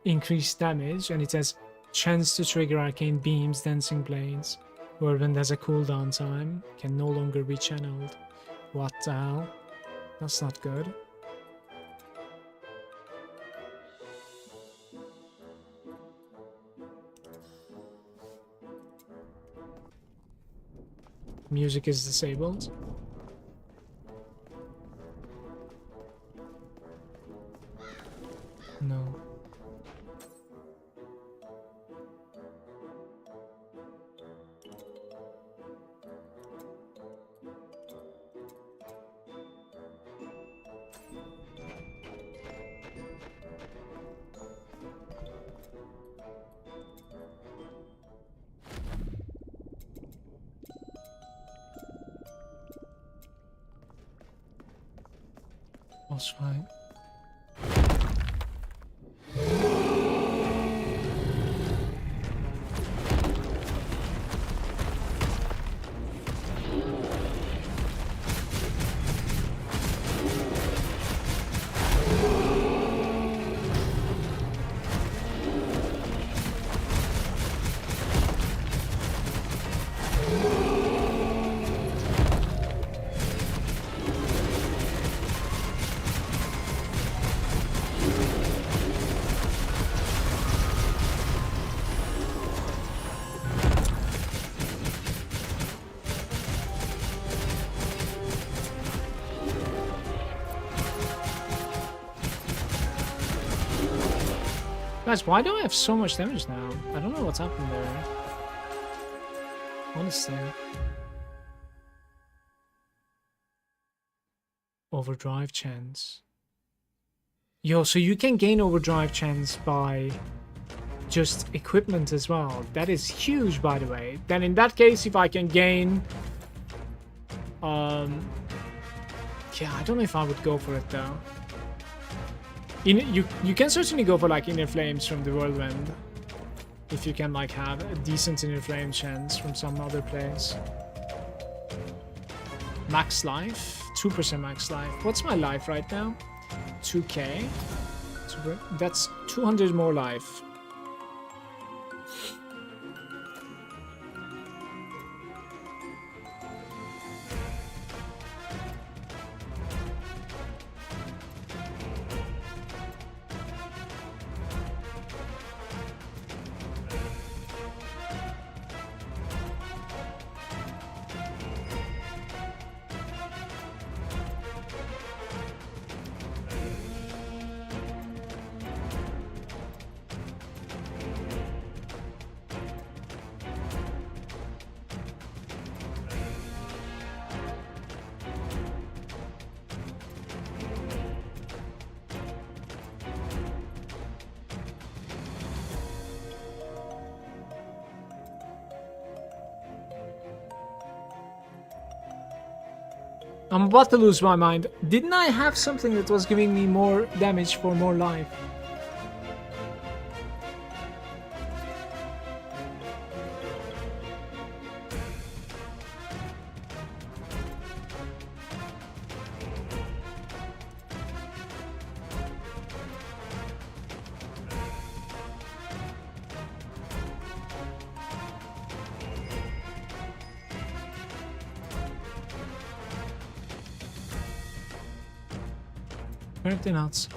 increased damage, and it has chance to trigger arcane beams, dancing blades. Whirlwind has a cooldown time, can no longer be channeled. What the hell? That's not good. Music is disabled. No. Boss fight. Guys, why do I have so much damage now? I don't know what's happened there. Honestly. Overdrive chance. Yo, so you can gain overdrive chance by just equipment as well. That is huge, by the way. Then in that case, if I can gain... yeah, I don't know if I would go for it though. You can certainly go for like inner flames from the whirlwind if you can like have a decent inner flame chance from some other place. Max life, 2% max life. What's my life right now? 2k. That's 200 more life. I'm about to lose my mind. Didn't I have something that was giving me more damage for more life? Apparently not.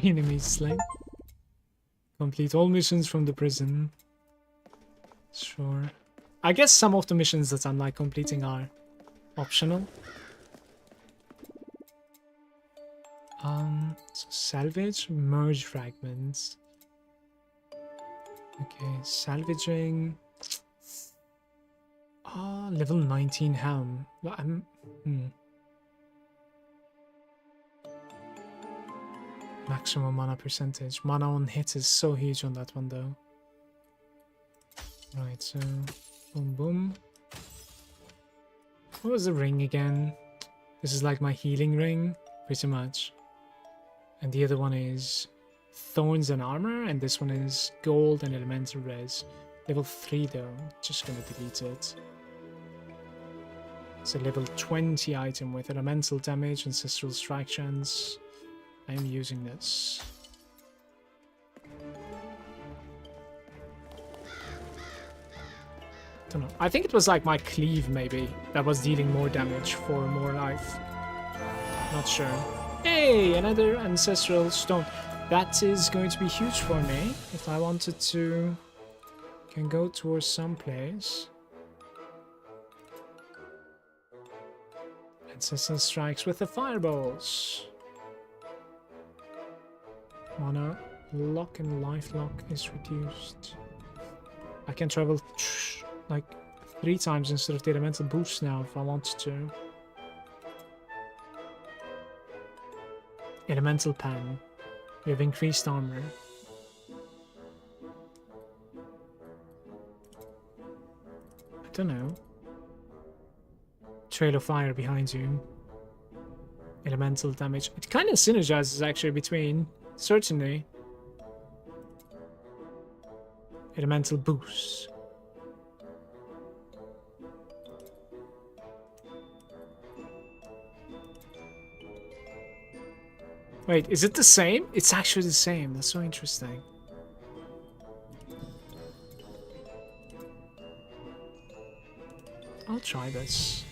enemies slain. Complete all missions from the prison. Sure. I guess some of the missions that I'm like completing are optional. So salvage, merge fragments. Okay, salvaging. Ah, level 19 helm. Well, Maximum mana percentage. Mana on hit is so huge on that one though. Right, so boom boom. What was the ring again? This is like my healing ring, pretty much. And the other one is thorns and armor, and this one is gold and elemental res. Level 3 though, just gonna delete it. It's a level 20 item with elemental damage, ancestral strike chance. I am using this. Don't know. I think it was like my cleave maybe that was dealing more damage for more life. Not sure. Hey, another ancestral stone. That is going to be huge for me if I wanted to. Can go towards some place. Ancestral strikes with the fireballs. Mana lock and life lock is reduced. I can travel like 3 times instead of the elemental boost now if I wanted to. Elemental pan. We have increased armor. I don't know. Trail of fire behind you. Elemental damage. It kind of synergizes actually between. Certainly. Elemental boost. Wait, is it the same? It's actually the same. That's so interesting. I'll try this.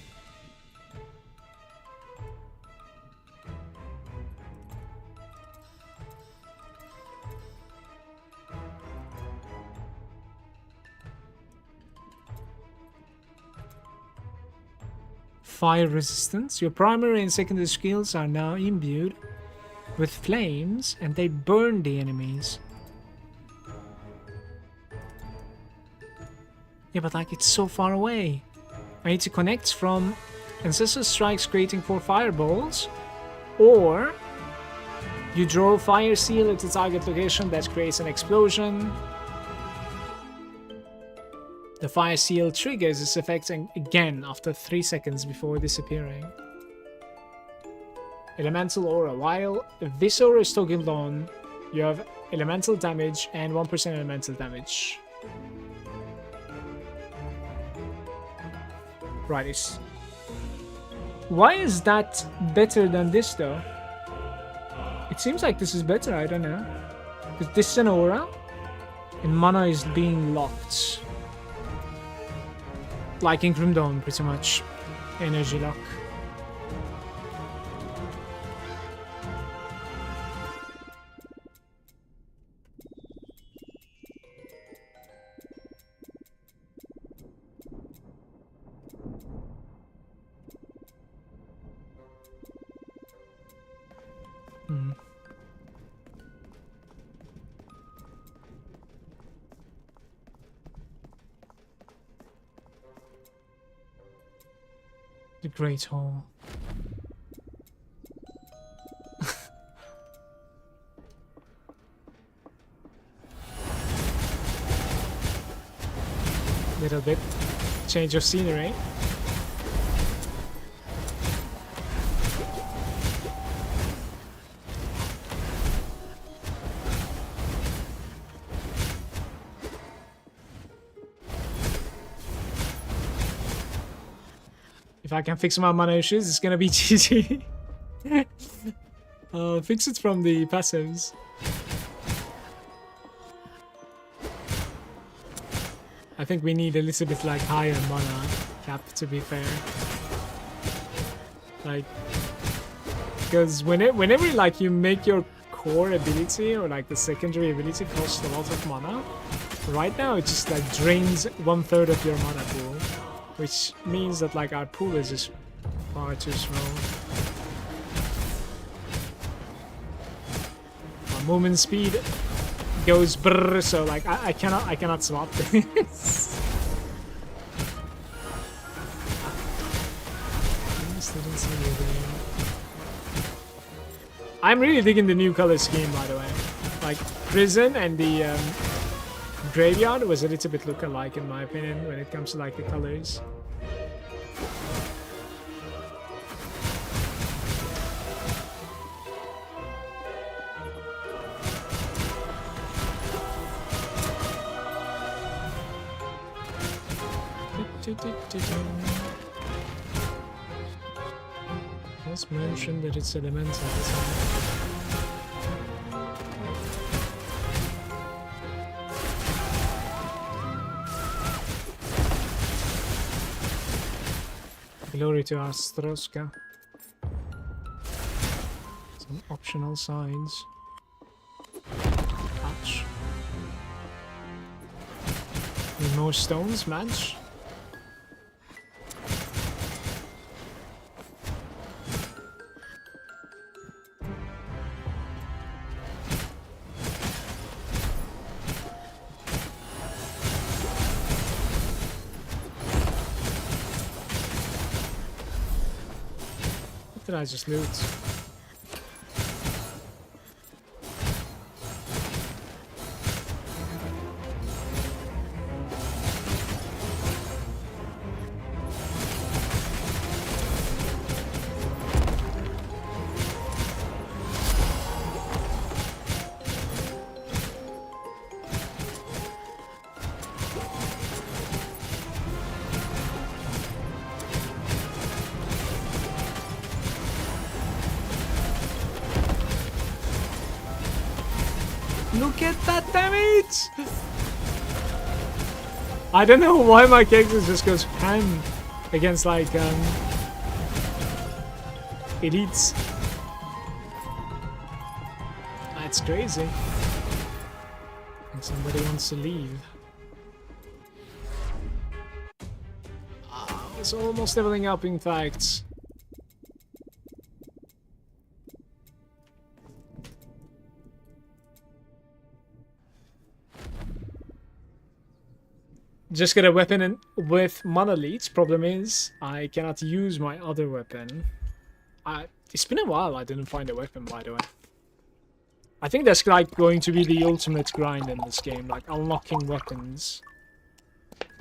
Fire resistance. Your primary and secondary skills are now imbued with flames and they burn the enemies. Yeah, but like it's so far away. I need to connect from ancestral strikes creating 4 fireballs, or you draw fire seal at the target location that creates an explosion. The fire seal triggers its effect again after 3 seconds before disappearing. Elemental aura. While this aura is toggled on, you have elemental damage and 1% elemental damage. Right. Why is that better than this though? It seems like this is better, I don't know. Because this is an aura, and mana is being locked. Like in Grim Dawn, pretty much. Energy lock. The Great Hall. Little bit change of scenery. If I can fix my mana issues, it's gonna be GG. Fix it from the passives. I think we need a little bit like higher mana cap, to be fair. Like, because whenever like you make your core ability or like the secondary ability costs a lot of mana. Right now it just like drains 1/3 of your mana pool, which means that like our pool is just far too small. Our movement speed goes brrr, so like I cannot swap this. I'm really digging the new color scheme, by the way. Like prison and the graveyard was a little bit look-alike in my opinion when it comes to like the colors. Let's mention that it's elemental. Glory to Astroska. Some optional signs. Patch. Need more stones, match. Did I just loot? Look at that damage! I don't know why my character just goes ham against like elites. That's crazy. And somebody wants to leave. It's almost leveling up in fact. Just get a weapon with mana leech. Problem is, I cannot use my other weapon. It's been a while I didn't find a weapon, by the way. I think that's like going to be the ultimate grind in this game, like unlocking weapons.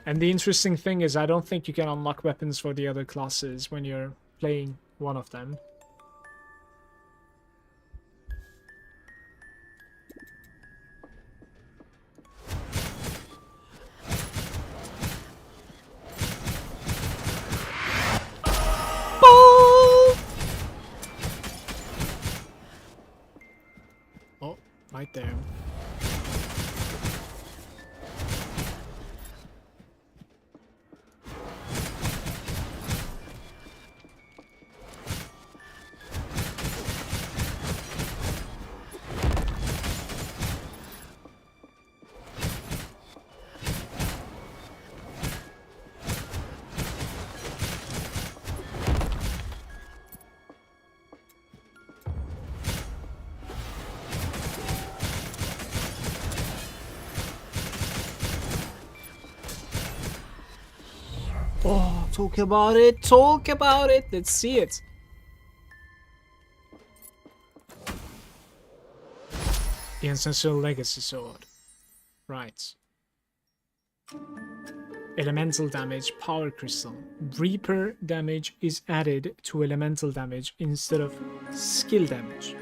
And the interesting thing is, I don't think you can unlock weapons for the other classes when you're playing one of them. Right there. Oh, talk about it, talk about it. Let's see it. The Ancestral Legacy Sword. Right. Elemental damage, Power Crystal. Reaper damage is added to elemental damage instead of skill damage.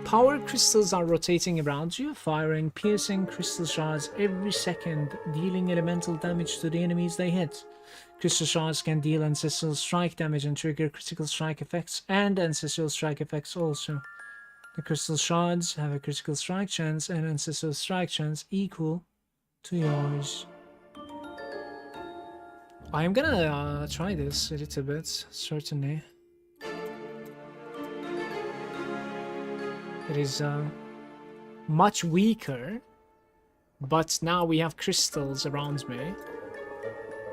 Power crystals are rotating around you, firing piercing crystal shards every second, dealing elemental damage to the enemies they hit. Crystal shards can deal ancestral strike damage and trigger critical strike effects and ancestral strike effects also. The crystal shards have a critical strike chance and ancestral strike chance equal to yours. I am gonna try this a little bit, certainly. It is much weaker, but now we have crystals around me.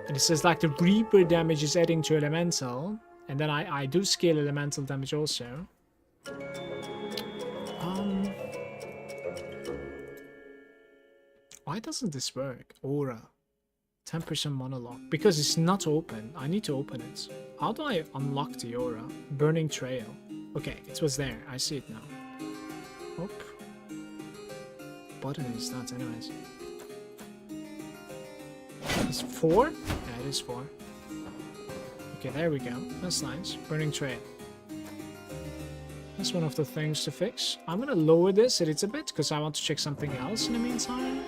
And it says like the Reaper damage is adding to elemental, and then I do scale elemental damage also. Why doesn't this work? Aura. 10% monologue. Because it's not open. I need to open it. How do I unlock the aura? Burning Trail. Okay, it was there. I see it now. Oh. Button is that anyways. It's 4? Yeah, it is 4. Okay, there we go. That's nice. Burning Trail. That's one of the things to fix. I'm gonna lower this a little bit because I want to check something else in the meantime.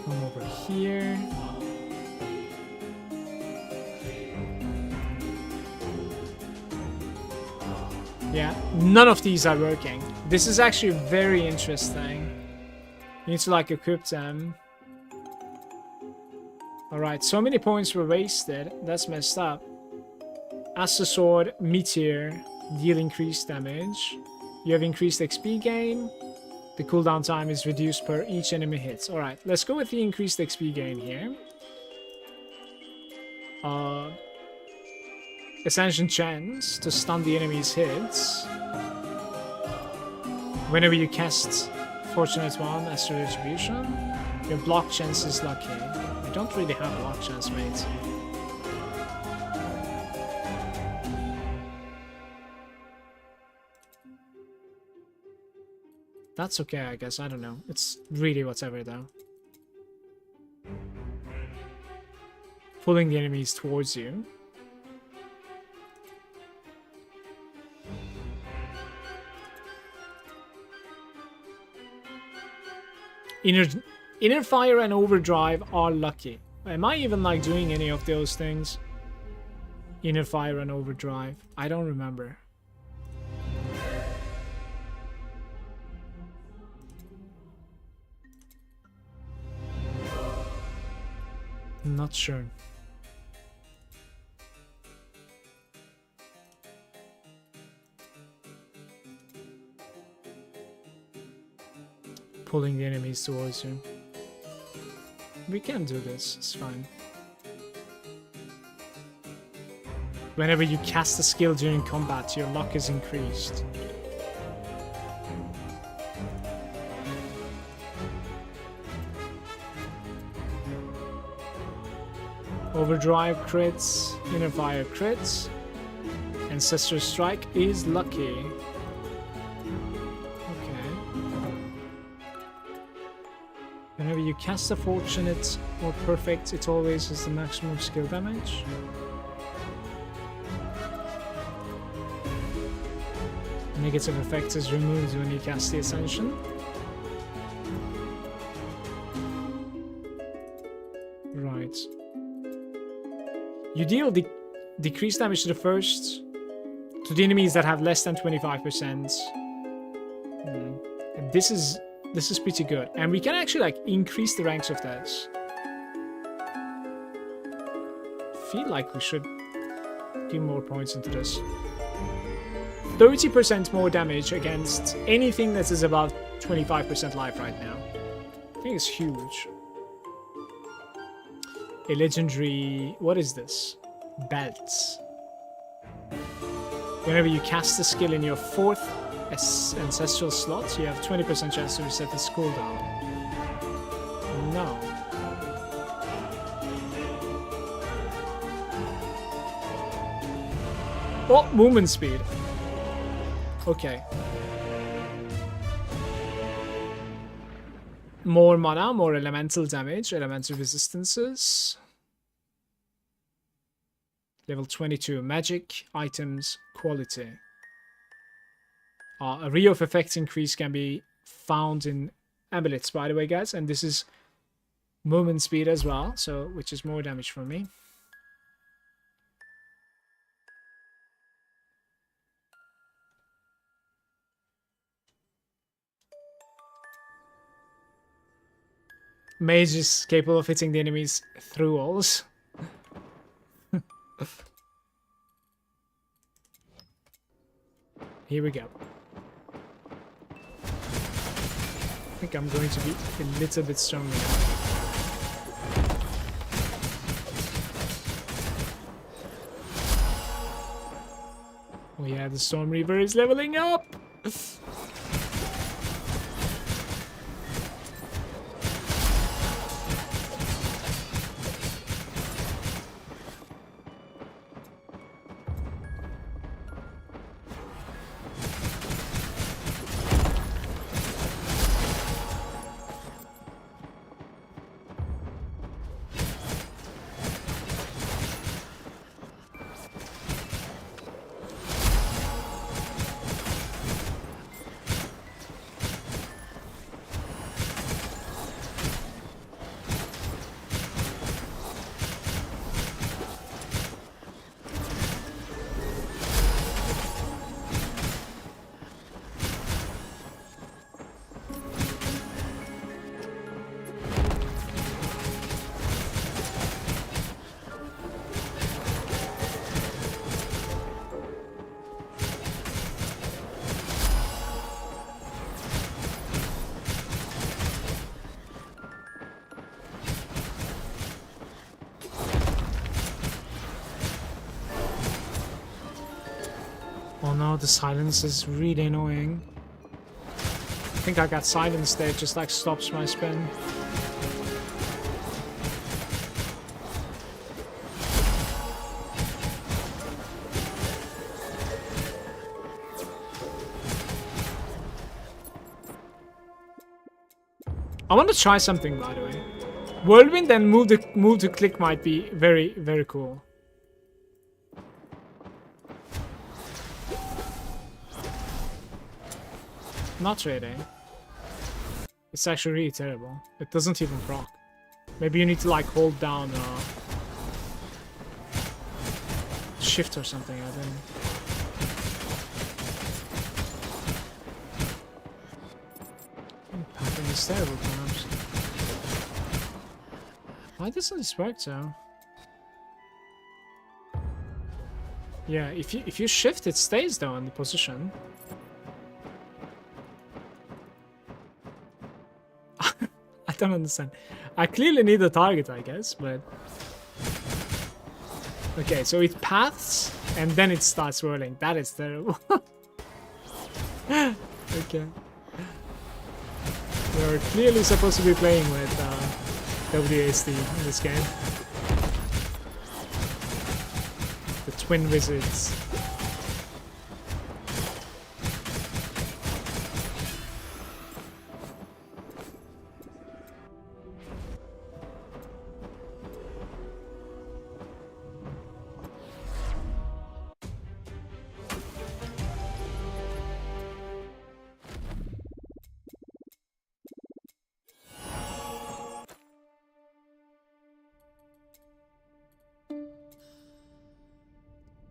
Come over here. Yeah, none of these are working. This is actually very interesting. You need to like equip them. Alright, so many points were wasted. That's messed up. Aster Sword, Meteor, deal increased damage. You have increased XP gain. The cooldown time is reduced per each enemy hit. Alright, let's go with the increased XP gain here. Ascension chance to stun the enemy's hits. Whenever you cast Fortunate One, Astral Retribution, your block chance is lucky. I don't really have block chance, mate. That's okay, I guess. I don't know. It's really whatever, though. Pulling the enemies towards you. Inner Fire and Overdrive are lucky. Am I even like doing any of those things? Inner Fire and Overdrive. I don't remember. Not sure. Pulling the enemies towards you. We can do this, it's fine. Whenever you cast a skill during combat, your luck is increased. Overdrive crits, Inner Fire crits. Ancestor Strike is lucky. Whenever you cast a Fortunate or Perfect, it always has the maximum skill damage. Negative effect is removed when you cast the Ascension. Right. You deal decreased damage to the enemies that have less than 25%. And this is pretty good. And we can actually like increase the ranks of this. Feel like we should give more points into this. 30% more damage against anything that is above 25% life right now. I think it's huge. A legendary... what is this? Belts. Whenever you cast a skill in your 4th ancestral slot, you have 20% chance to reset the cooldown. No. Oh, movement speed. Okay. More mana, more elemental damage, elemental resistances. Level 22. Magic, items, quality. A Ray of Effects increase can be found in amulets, by the way, guys. And this is movement speed as well, so which is more damage for me. Mage is capable of hitting the enemies through walls. Here we go. think I'm going to be a little bit stronger now. Oh yeah, the Storm Reaver is leveling up! Oh no, the silence is really annoying. I think I got silence there, it just like stops my spin. I want to try something, by the way. Whirlwind and move to click might be very, very cool. Not really. It's actually really terrible. It doesn't even proc. Maybe you need to like hold down shift or something, I think. Pathing is terrible, perhaps. Why doesn't this work though? Yeah, if you shift, it stays though in the position. I don't understand. I clearly need a target, I guess, but... Okay, so it paths, and then it starts whirling. That is terrible. Okay. We're clearly supposed to be playing with WASD in this game. The Twin Wizards.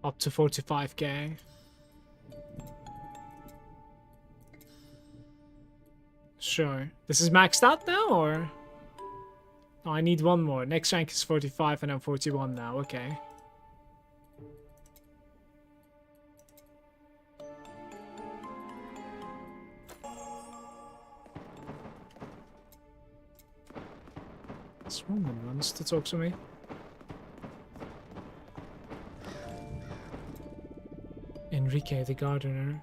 Up to 45k. Sure. This is maxed out now, or? Oh, I need one more. Next rank is 45 and I'm 41 now. Okay. This woman wants to talk to me. Enrique the gardener.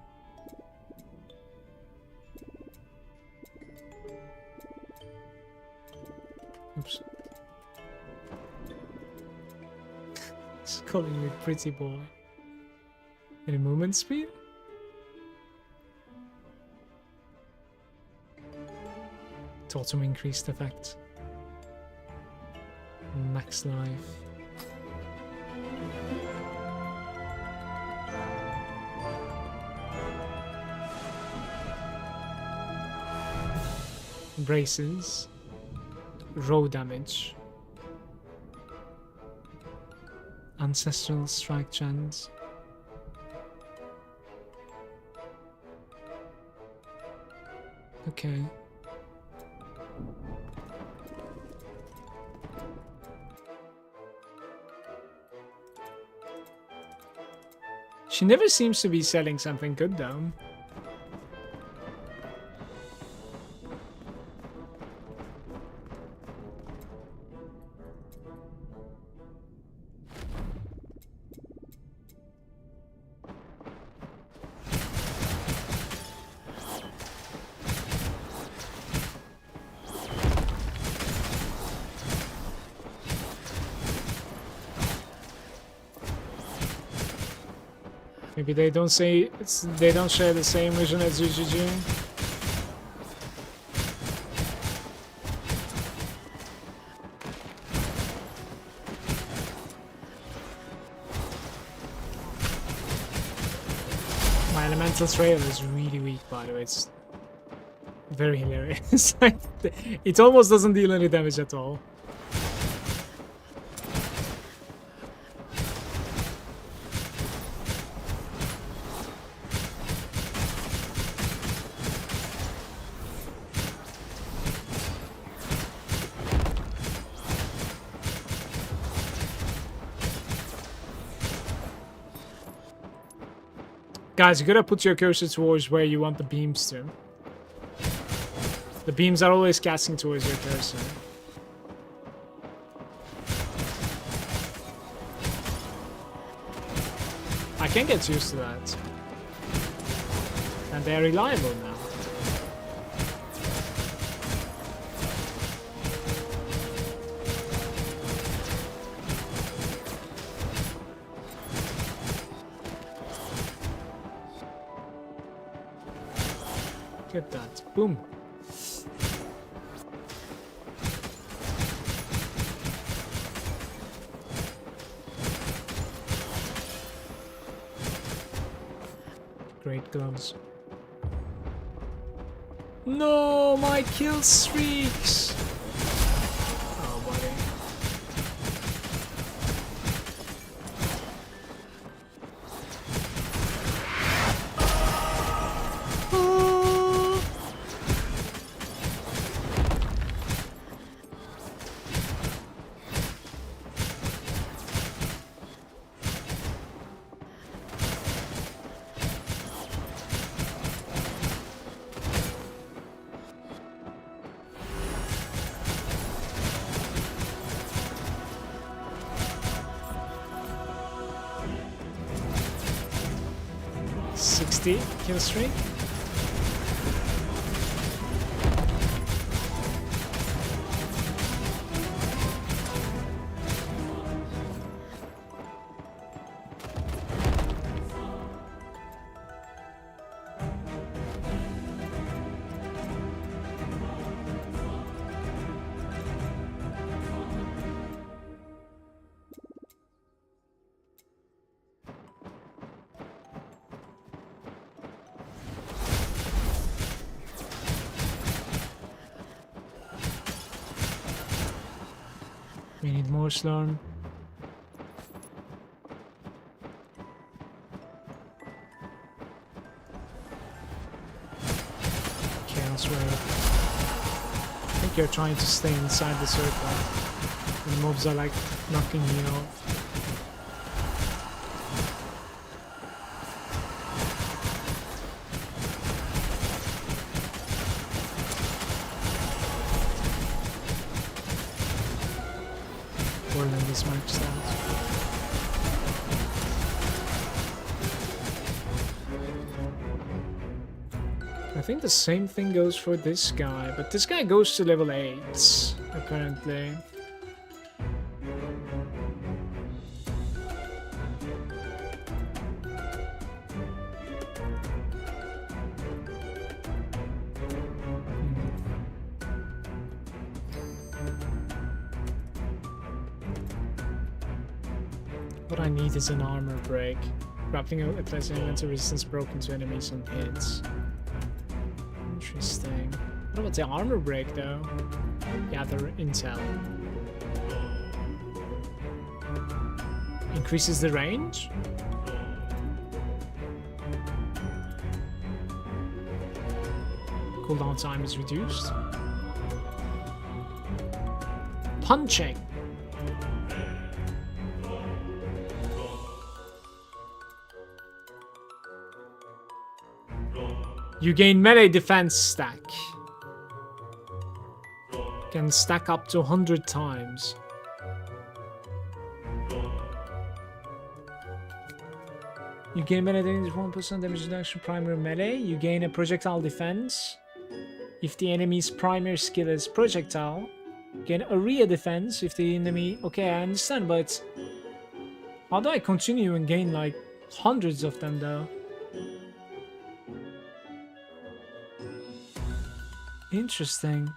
Oops. He's calling me pretty boy. Any movement speed? Totem increased effect. Max life. Braces, row damage, ancestral strike chance, okay. She never seems to be selling something good though. Maybe they don't say they don't share the same vision as UGG. My elemental trail is really weak, by the way. It's very hilarious. It almost doesn't deal any damage at all. Guys, you gotta put your cursor towards where you want the beams to. The beams are always casting towards your cursor. I can get used to that. And they're reliable now. Get that. Boom. Great gloves. No, my kill streaks. Oh, buddy. Kill streak. We need more Slorm. Chaos Wave. I think you're trying to stay inside the circle. And mobs are like knocking me off. This maxed out. I think the same thing goes for this guy, but this guy goes to level 8, apparently. What I need is an armor break. Grappling applies elemental resistance broken to enemies on hits. Interesting. What about the armor break though? Gather intel. Increases the range? Cooldown time is reduced. Punching. You gain melee defense stack. Can stack up to 100 times. You gain melee damage 1% damage reduction primary melee. You gain a projectile defense. If the enemy's primary skill is projectile. Gain area defense if the enemy... Okay, I understand, but... How do I continue and gain like Hundreds of them though. Interesting.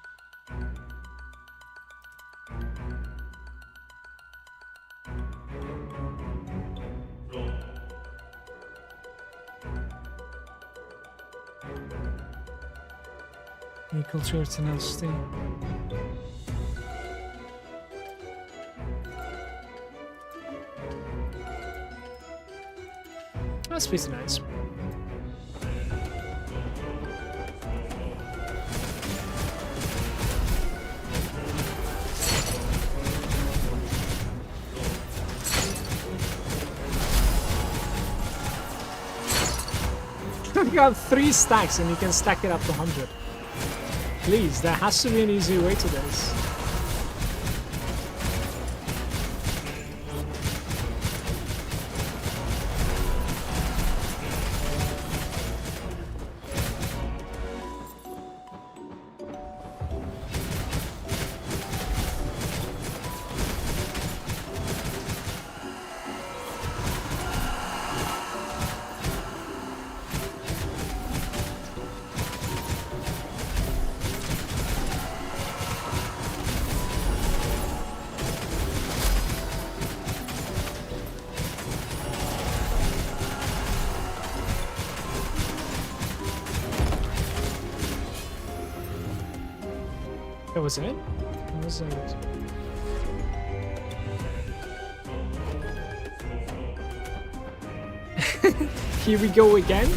Equal to your tenacity. That's pretty nice. You have 3 stacks and you can stack it up to 100. Please, there has to be an easy way to this. That was it? That was it. Here we go again.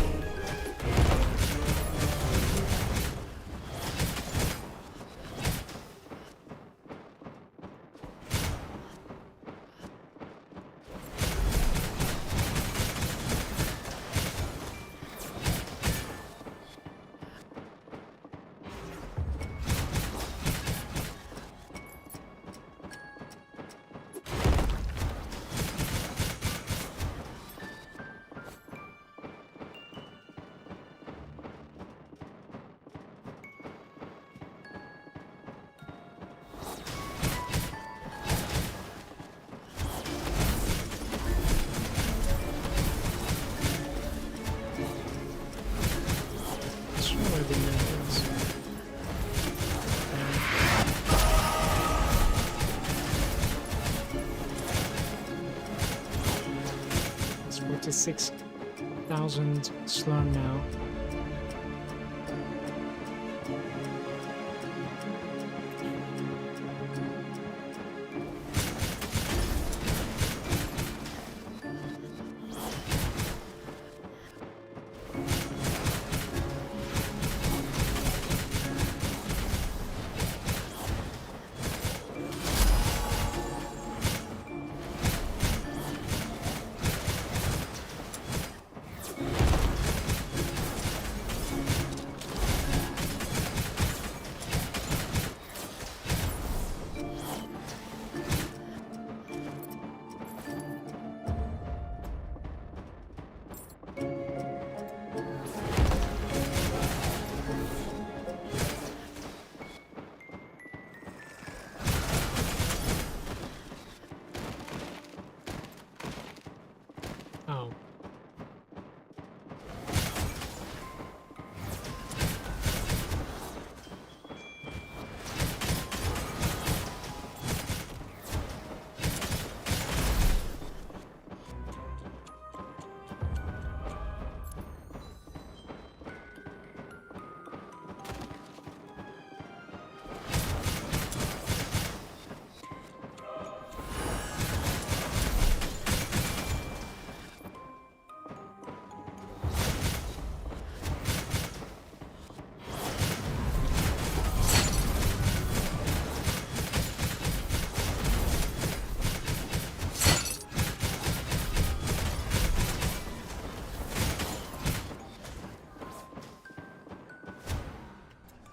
It's 46,000 Slorm now. Oh.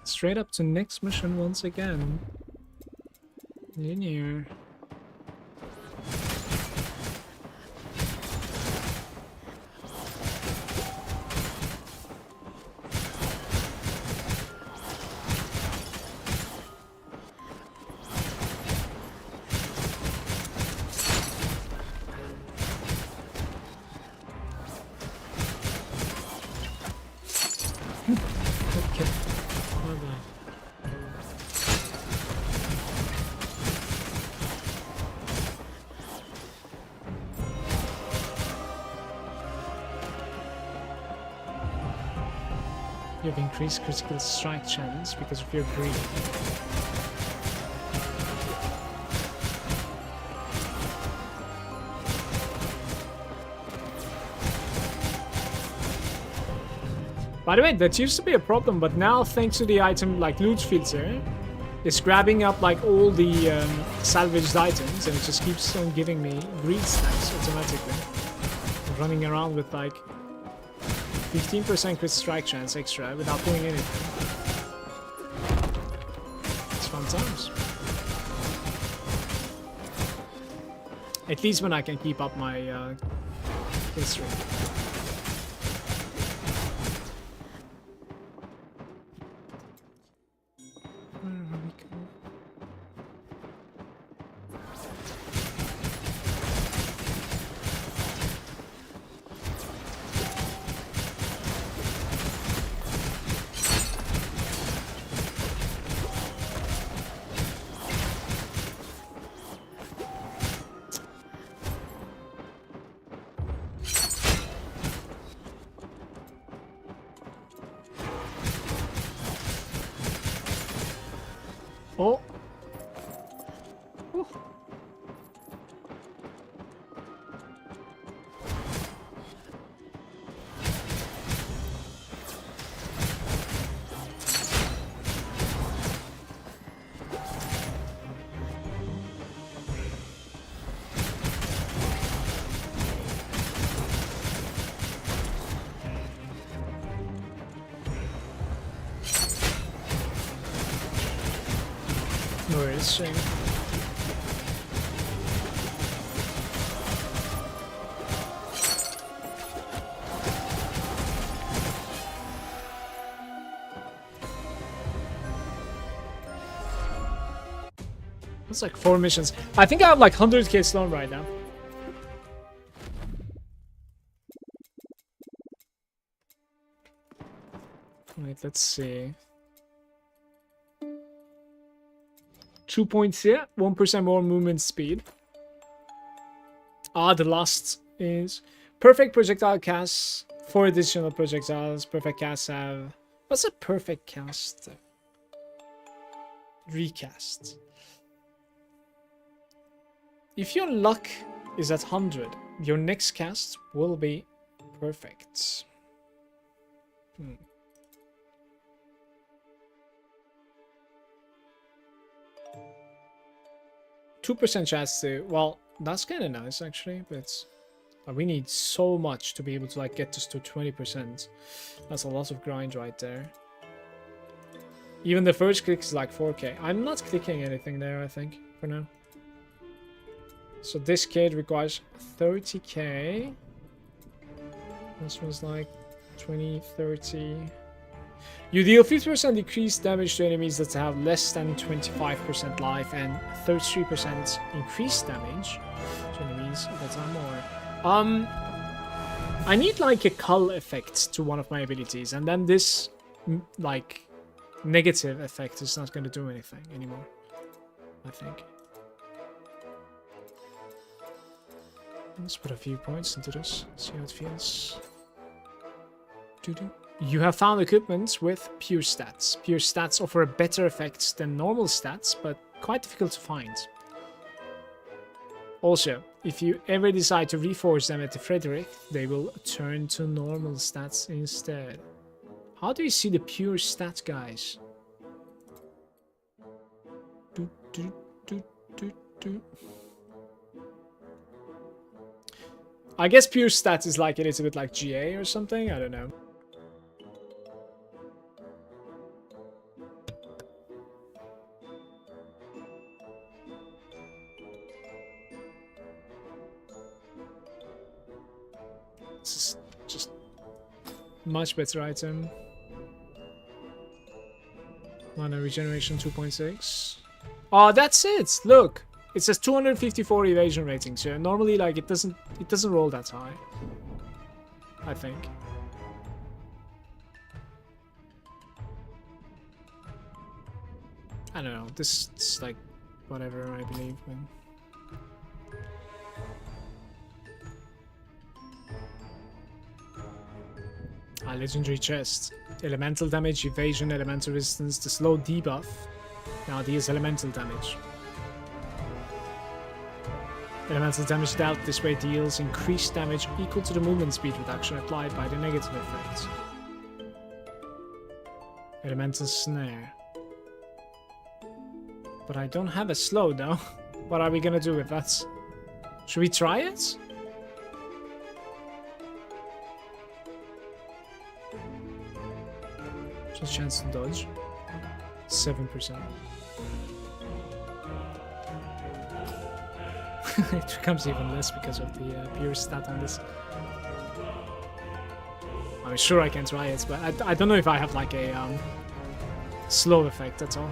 Straight up to next mission once again. Linear. You have increased critical strike chance because of your greed. By the way, that used to be a problem, but now thanks to the item like loot filter, it's grabbing up like all the salvaged items and it just keeps on giving me greed stacks automatically. I'm running around with like 15% crit strike chance extra without doing anything. It's fun times. At least when I can keep up my history. Oh. Ooh. Where is she? That's like 4 missions. I think I have like 100k Slorm right now. Wait, let's see. 2 points here, 1% more movement speed. Ah, the last is perfect projectile cast, 4 additional projectiles. Perfect casts have... What's a perfect cast? Recast. If your luck is at 100, your next cast will be perfect. 2% chance to... Well, that's kind of nice actually, but we need so much to be able to like get this to 20%. That's a lot of grind right there. Even the first click is like 4k. I'm not clicking anything there, I think, for now. So this kid requires 30k. This was like 20, 30... You deal 50% decreased damage to enemies that have less than 25% life and 33% increased damage to enemies that have more. I need like a cull effect to one of my abilities, and then this like negative effect is not going to do anything anymore, I think. Let's put a few points into this, see how it feels. Doo-doo. You have found equipment with pure stats. Pure stats offer better effects than normal stats, but quite difficult to find. Also, if you ever decide to reforge them at the Frederick, they will turn to normal stats instead. How do you see the pure stat, guys? Do, do, do, do, do. I guess pure stats is like a little bit like GA or something, I don't know. This is just much better item. Mana regeneration 2.6. Oh, that's it. Look, it says 254 evasion rating. So normally, like it doesn't roll that high, I think. I don't know. This is like whatever, I believe. Man. Legendary chest. Elemental damage, evasion, elemental resistance, the slow debuff. Now deals elemental damage. Elemental damage dealt this way deals increased damage equal to the movement speed reduction applied by the negative effects. Elemental snare. But I don't have a slow though. What are we gonna do with that? Should we try it? Just chance to dodge. 7%. It becomes even less because of the pure stat on this. I mean, sure I can try it, but I don't know if I have like a slow effect, that's all.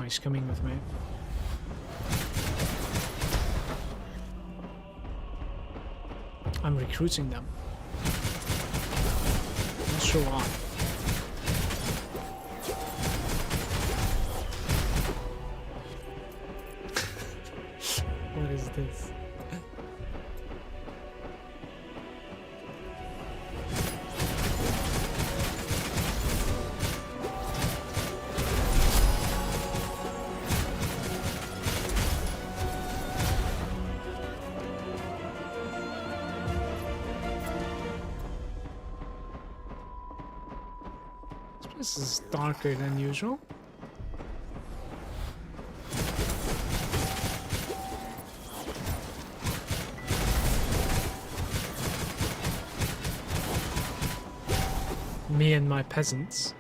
He's coming with me. I'm recruiting them. Not sure why. What is this? This is darker than usual. Me and my peasants.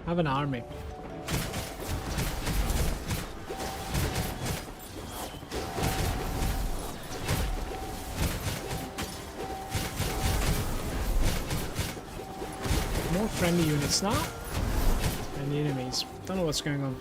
I have an army. More friendly units now. And the enemies. Don't know what's going on.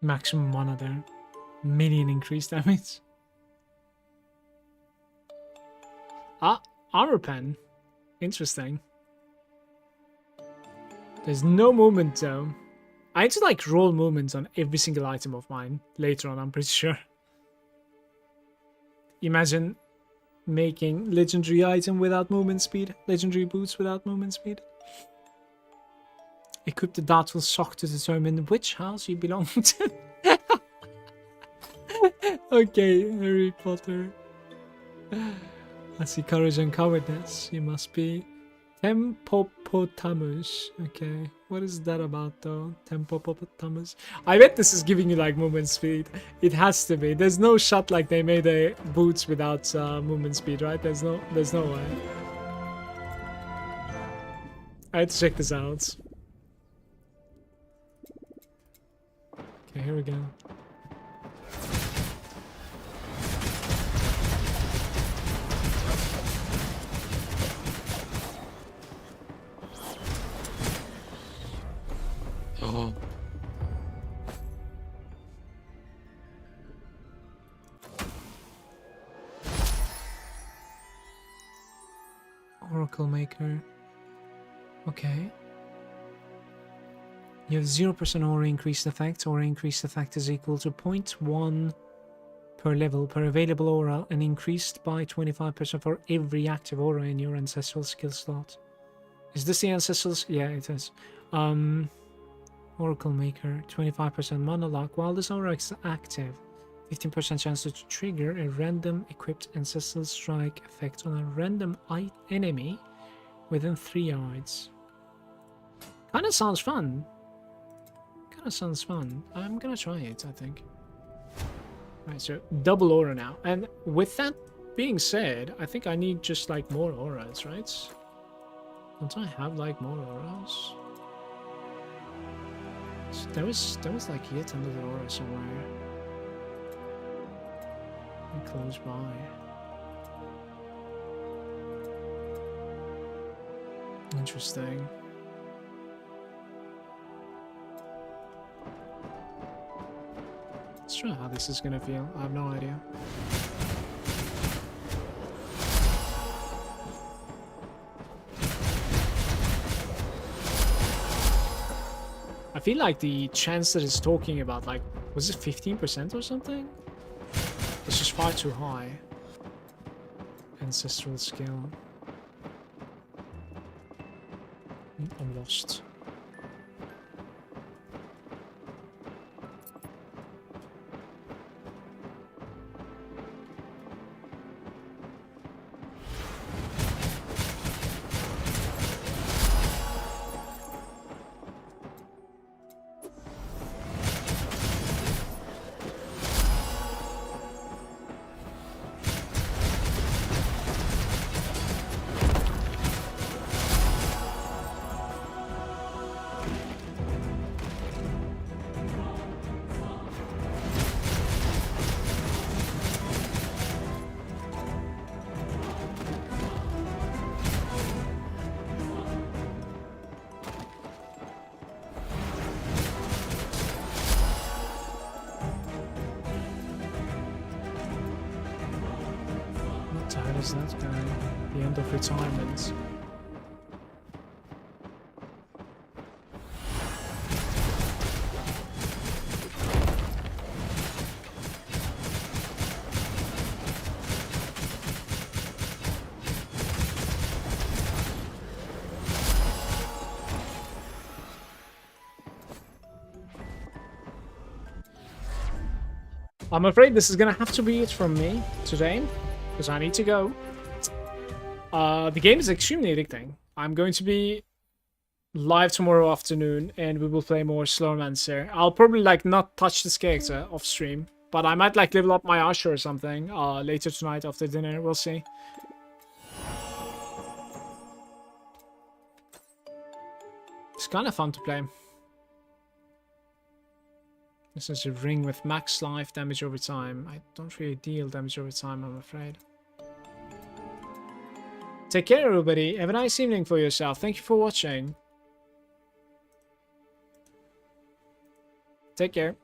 Maximum mana there. Minion increased damage. Ah, armor pen. Interesting. There's no movement though. I need to like roll movements on every single item of mine later on, I'm pretty sure. Imagine making legendary item without movement speed. Legendary boots without movement speed. Equip the doubtful sock to determine which house you belong to. Okay, Harry Potter. I see courage and cowardness. You must be Tempopotamus. Okay, what is that about though? Tempopotamus. I bet this is giving you like movement speed. It has to be. There's no shot like they made a boots without movement speed, right? There's no way. I had to check this out. Okay, here we go. Oh. Oracle Maker. Okay. You have 0% aura increased effect. Aura increased effect is equal to 0.1 per level per available aura and increased by 25% for every active aura in your ancestral skill slot. Is this the ancestral? Yeah, it is. Oracle Maker, 25% monologue. While this aura is active, 15% chance to trigger a random equipped ancestral strike effect on a random enemy within 3 yards. Kinda sounds fun. Sounds fun. I'm gonna try it, I think. Right, so double aura now. And with that being said, I think I need just like more auras, right? Don't I have like more auras? So there was like yet another aura somewhere. Close by. Interesting. Let's try how this is gonna feel. I have no idea. I feel like the chance that it's talking about, like, was it 15% or something? It's just far too high. Ancestral skill. I'm lost. Is that guy? The end of retirement. I'm afraid this is gonna have to be it from me today, because I need to go. The game is extremely addicting. I'm going to be live tomorrow afternoon, and we will play more Slormancer. I'll probably like not touch this character off stream, but I might like level up my Usher or something later tonight after dinner. We'll see. It's kind of fun to play. This is a ring with max life damage over time. I don't really deal damage over time, I'm afraid. Take care, everybody. Have a nice evening for yourself. Thank you for watching. Take care.